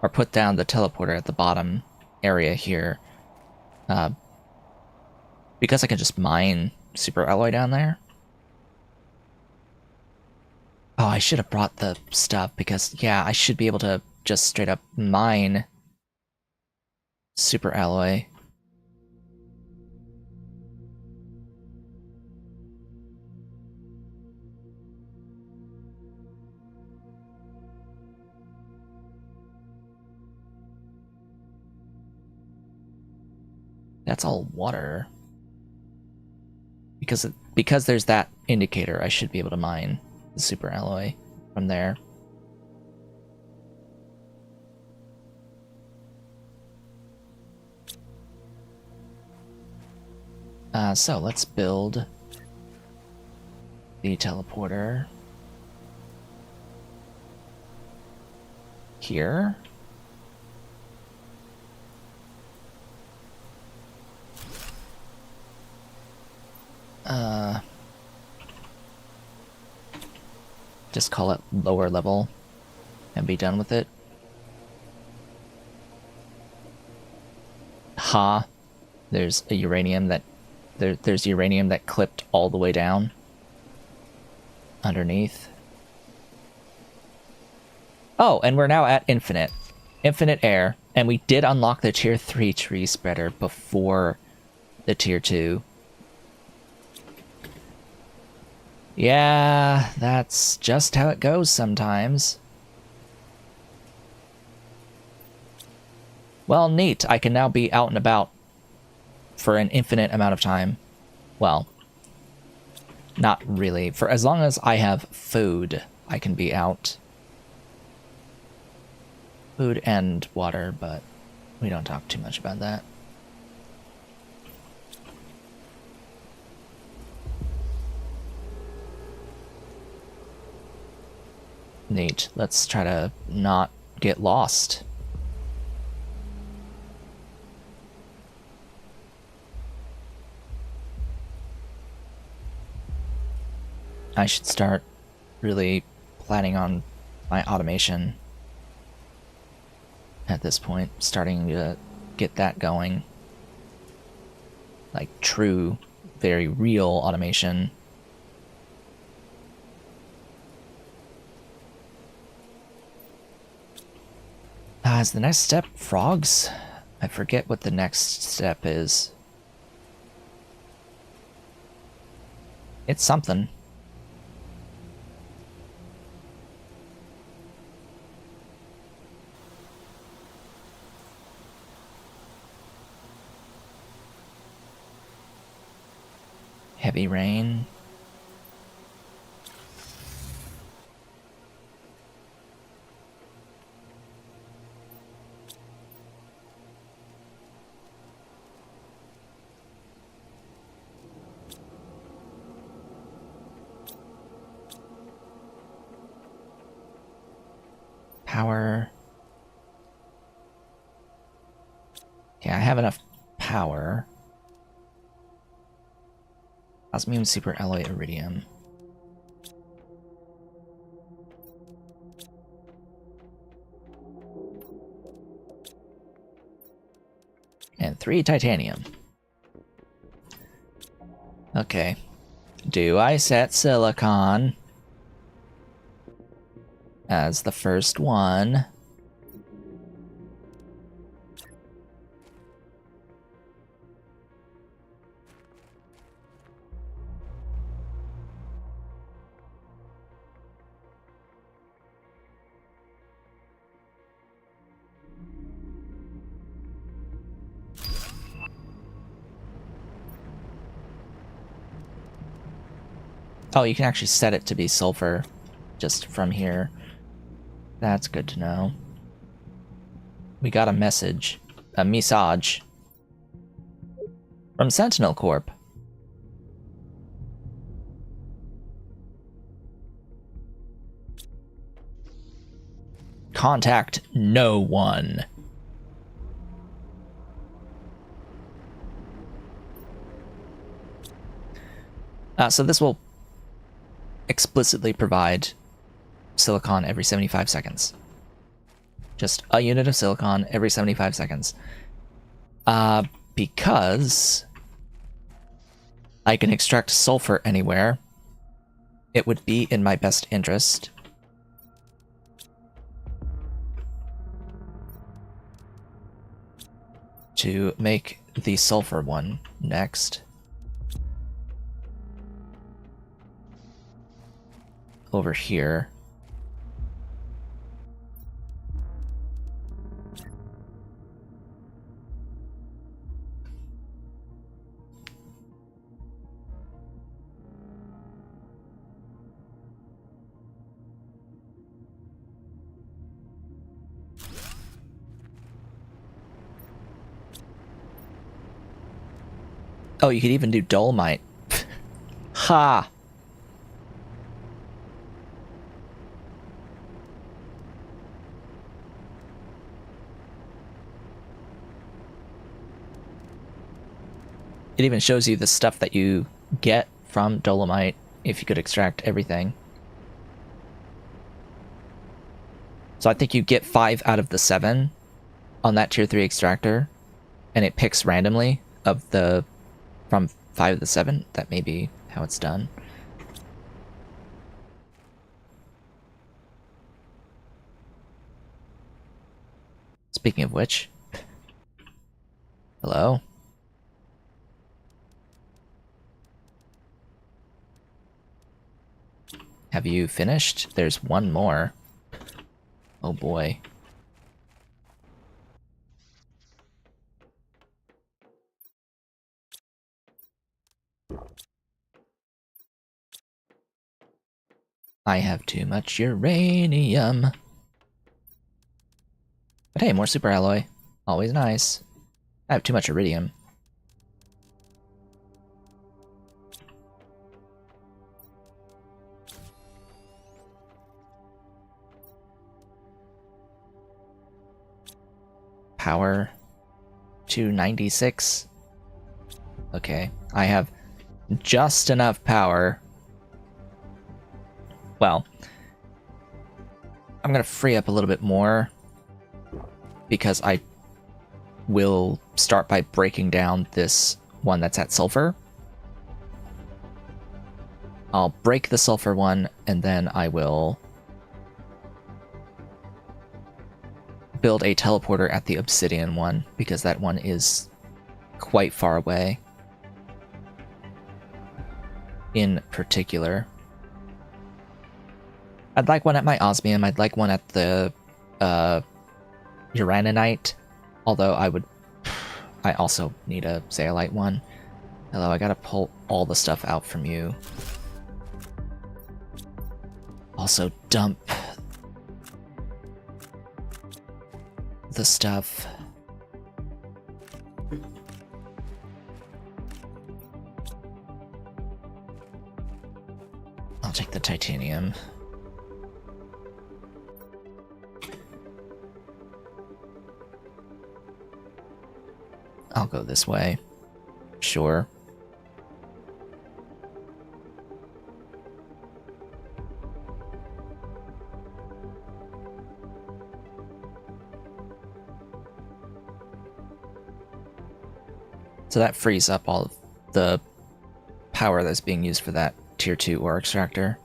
Or put down the teleporter at the bottom area here. Because I can just mine super alloy down there. Oh, I should have brought the stuff, because, yeah, I should be able to just straight up mine super alloy. That's all water. Because there's that indicator, I should be able to mine the super alloy from there. So let's build the teleporter here. Just call it lower level and be done with it. Ha! There's a uranium that there's uranium that clipped all the way down underneath. Oh, and we're now at infinite air, and we did unlock the tier 3 tree spreader before the tier 2. Yeah, that's just how it goes sometimes. Well, neat. I can now be out and about for an infinite amount of time. Well, not really. For as long as I have food, I can be out. Food and water, but we don't talk too much about that. Neat. Let's try to not get lost. I should start really planning on my automation at this point, starting to get that going. Like true, very real automation. Is the next step frogs? I forget what the next step is. It's something. Heavy rain. Power. Yeah, I have enough power. Osmium super alloy iridium. And 3 titanium. Okay. Do I set silicon as the first one? Oh, you can actually set it to be sulfur just from here. That's good to know. We got a message. A message. From Sentinel Corp. Contact no one. So this will explicitly provide silicon every 75 seconds. Just a unit of silicon every 75 seconds. Because I can extract sulfur anywhere, it would be in my best interest to make the sulfur one next. Over here. Oh, you could even do dolomite. Ha! It even shows you the stuff that you get from dolomite if you could extract everything. So I think you get 5 out of the 7 on that tier 3 extractor, and it picks randomly of the from 5 of the 7. That may be how it's done. Speaking of which, hello? Have you finished? There's one more. Oh boy. I have too much uranium. But hey, more super alloy. Always nice. I have too much iridium. Power 296. Okay, I have just enough power. Well, I'm gonna free up a little bit more because I will start by breaking down this one that's at sulfur. I'll break the sulfur one and then I will build a teleporter at the obsidian one because that one is quite far away in particular. I'd like one at my osmium, I'd like one at the uraninite, although I also need a zeolite one. Hello, I gotta pull all the stuff out from you. Also dump the stuff. I'll take the titanium. I'll go this way. Sure. So that frees up all of the power that's being used for that tier 2 ore extractor.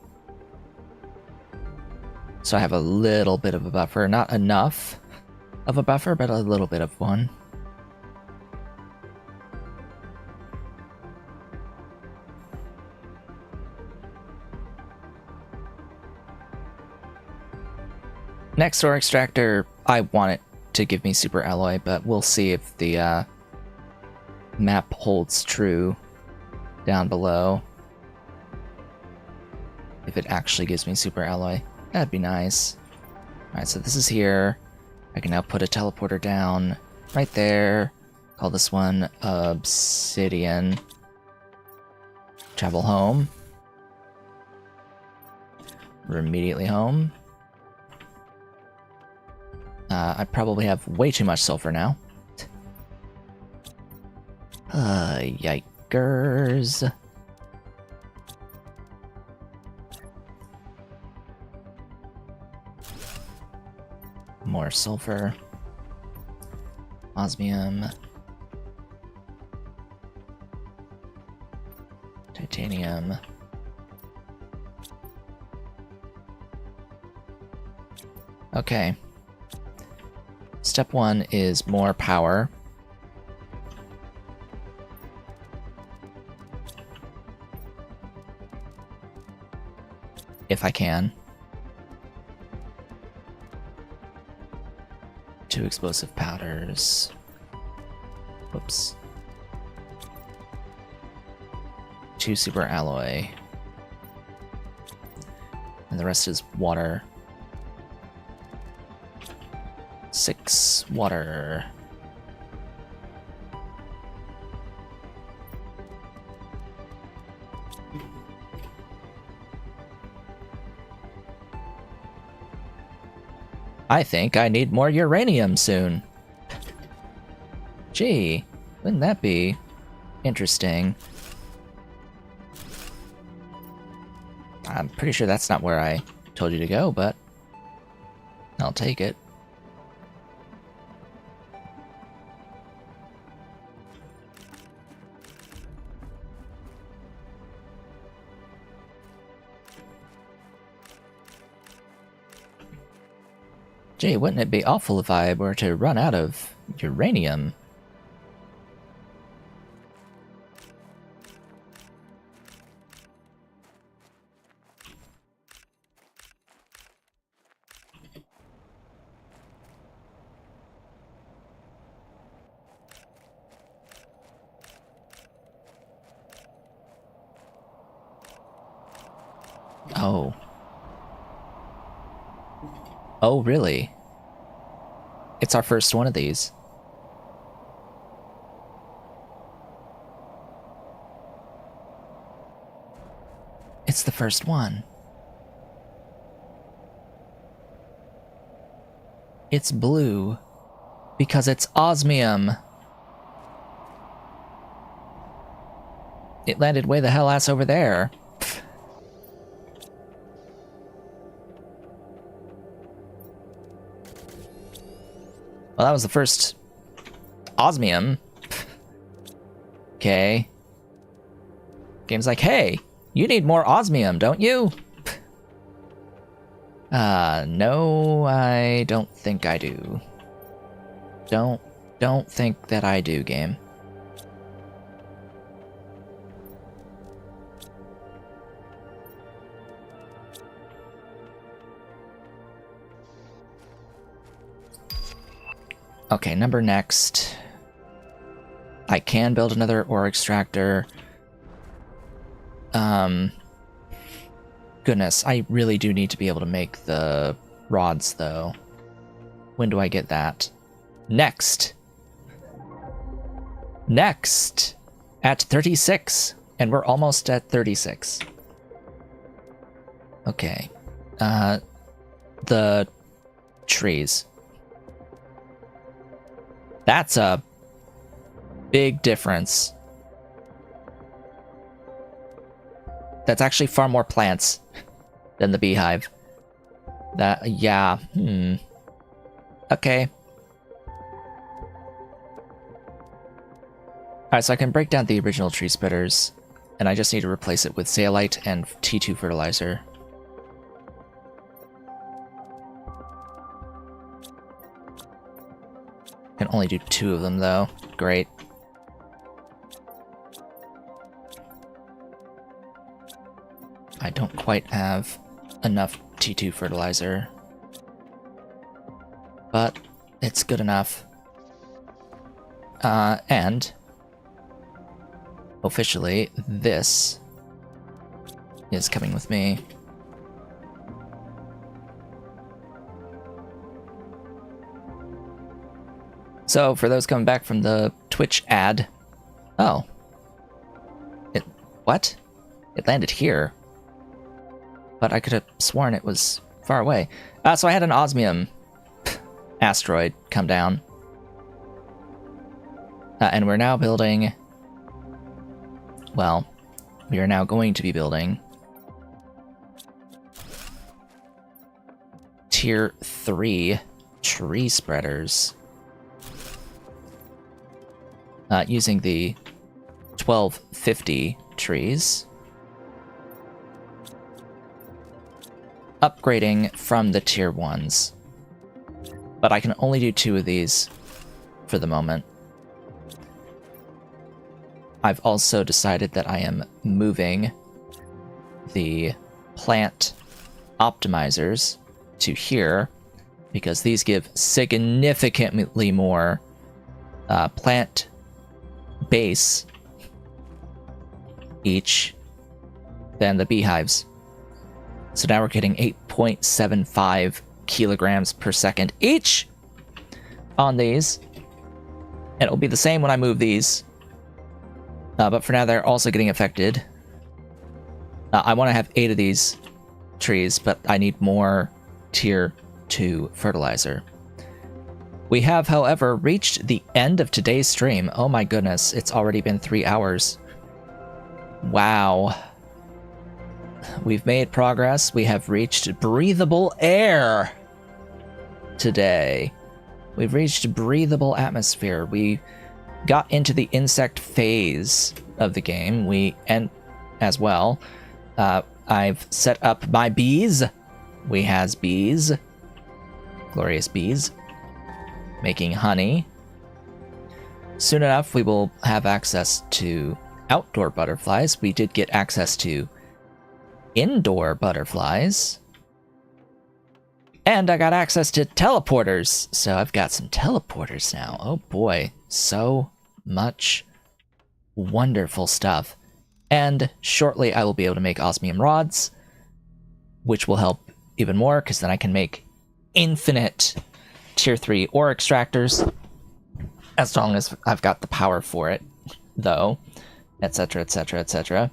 So I have a little bit of a buffer. Not enough of a buffer, but a little bit of one. Next ore extractor, I want it to give me super alloy, but we'll see if the map holds true down below. If it actually gives me super alloy, that'd be nice. Alright, so this is here. I can now put a teleporter down right there. Call this one Obsidian. Travel home. We're immediately home. I probably have way too much sulfur now. Yikers. More sulfur. Osmium. Titanium. Okay. Step 1 is more power. If I can. 2 explosive powders. Whoops. 2 super alloy. And the rest is water. 6 water. I think I need more uranium soon. Gee, wouldn't that be interesting? I'm pretty sure that's not where I told you to go, but I'll take it. Gee, wouldn't it be awful if I were to run out of uranium? Oh. Oh, really? It's our first one of these. It's the first one. It's blue because it's osmium. It landed way the hell ass over there. Well, that was the first osmium. Okay. Game's like, hey, you need more osmium, don't you? No, I don't think I do. Don't think that I do, game. Okay, number next. I can build another ore extractor. Goodness, I really do need to be able to make the rods, though. When do I get that? Next! Next! At 36! And we're almost at 36. Okay. The trees. That's a big difference. That's actually far more plants than the beehive. Yeah, Okay. Alright, so I can break down the original tree spreaders, and I just need to replace it with zeolite and T2 fertilizer. Can only do 2 of them, though. Great. I don't quite have enough T2 fertilizer, but it's good enough. And officially, this is coming with me. So, for those coming back from the Twitch ad... Oh. What? It landed here. But I could have sworn it was far away. So I had an osmium asteroid come down. And we're now building... Well, we are now going to be building... Tier 3 tree spreaders. Using the 1250 trees. Upgrading from the tier 1s. But I can only do 2 of these for the moment. I've also decided that I am moving the plant optimizers to here, because these give significantly more plant base each than the beehives. So now we're getting 8.75 kilograms per second each on these. And it'll be the same when I move these. But for now, they're also getting affected. I want to have 8 of these trees, but I need more tier 2 fertilizer. We have, however, reached the end of today's stream. Oh my goodness, it's already been 3 hours. Wow. We've made progress. We have reached breathable air today. We've reached breathable atmosphere. We got into the insect phase of the game. And as well, I've set up my bees. We has bees. Glorious bees. Making honey. Soon enough, we will have access to outdoor butterflies. We did get access to indoor butterflies. And I got access to teleporters. So I've got some teleporters now. Oh boy. So much wonderful stuff. And shortly I will be able to make osmium rods, which will help even more, because then I can make infinite tier 3 ore extractors, as long as I've got the power for it, though, etc, etc, etc.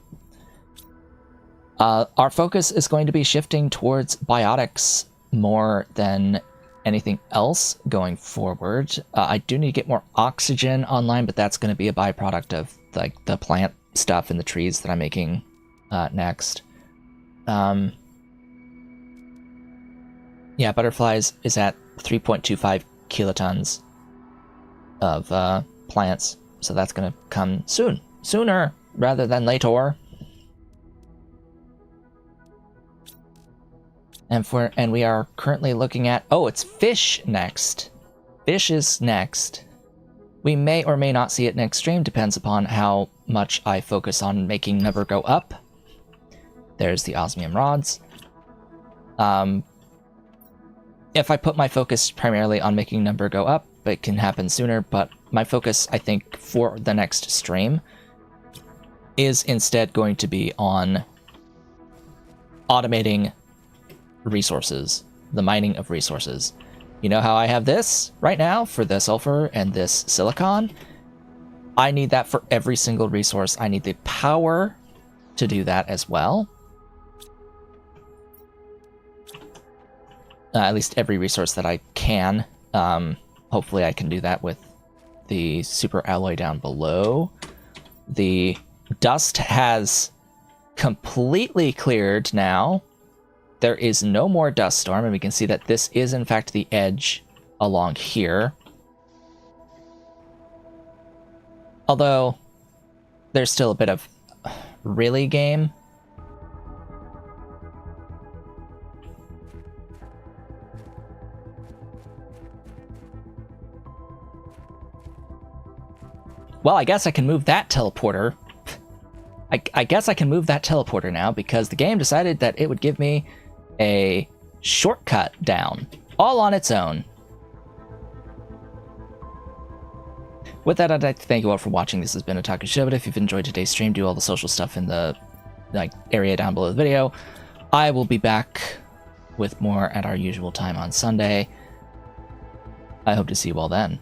Our focus is going to be shifting towards biotics more than anything else going forward. I do need to get more oxygen online, but that's going to be a byproduct of like the plant stuff in the trees that I'm making next. Yeah, butterflies is at 3.25 kilotons of plants, so that's going to come sooner rather than later. And we are currently looking at, oh, it's fish next. Fish is next. We may or may not see it next stream, depends upon how much I focus on making number go up. There's the osmium rods. If I put my focus primarily on making number go up, it can happen sooner, but my focus, I think, for the next stream is instead going to be on automating resources, the mining of resources. You know how I have this right now for the sulfur and this silicon? I need that for every single resource. I need the power to do that as well. At least every resource that I can. Hopefully I can do that with the super alloy down below. The dust has completely cleared now. There is no more dust storm, and we can see that this is in fact the edge along here. Although, there's still a bit of really game. Well, I guess I can move that teleporter. I guess I can move that teleporter now, because the game decided that it would give me a shortcut down, all on its own. With that, I'd like to thank you all for watching. This has been Otaku Show, but if you've enjoyed today's stream, do all the social stuff in the area down below the video. I will be back with more at our usual time on Sunday. I hope to see you all then.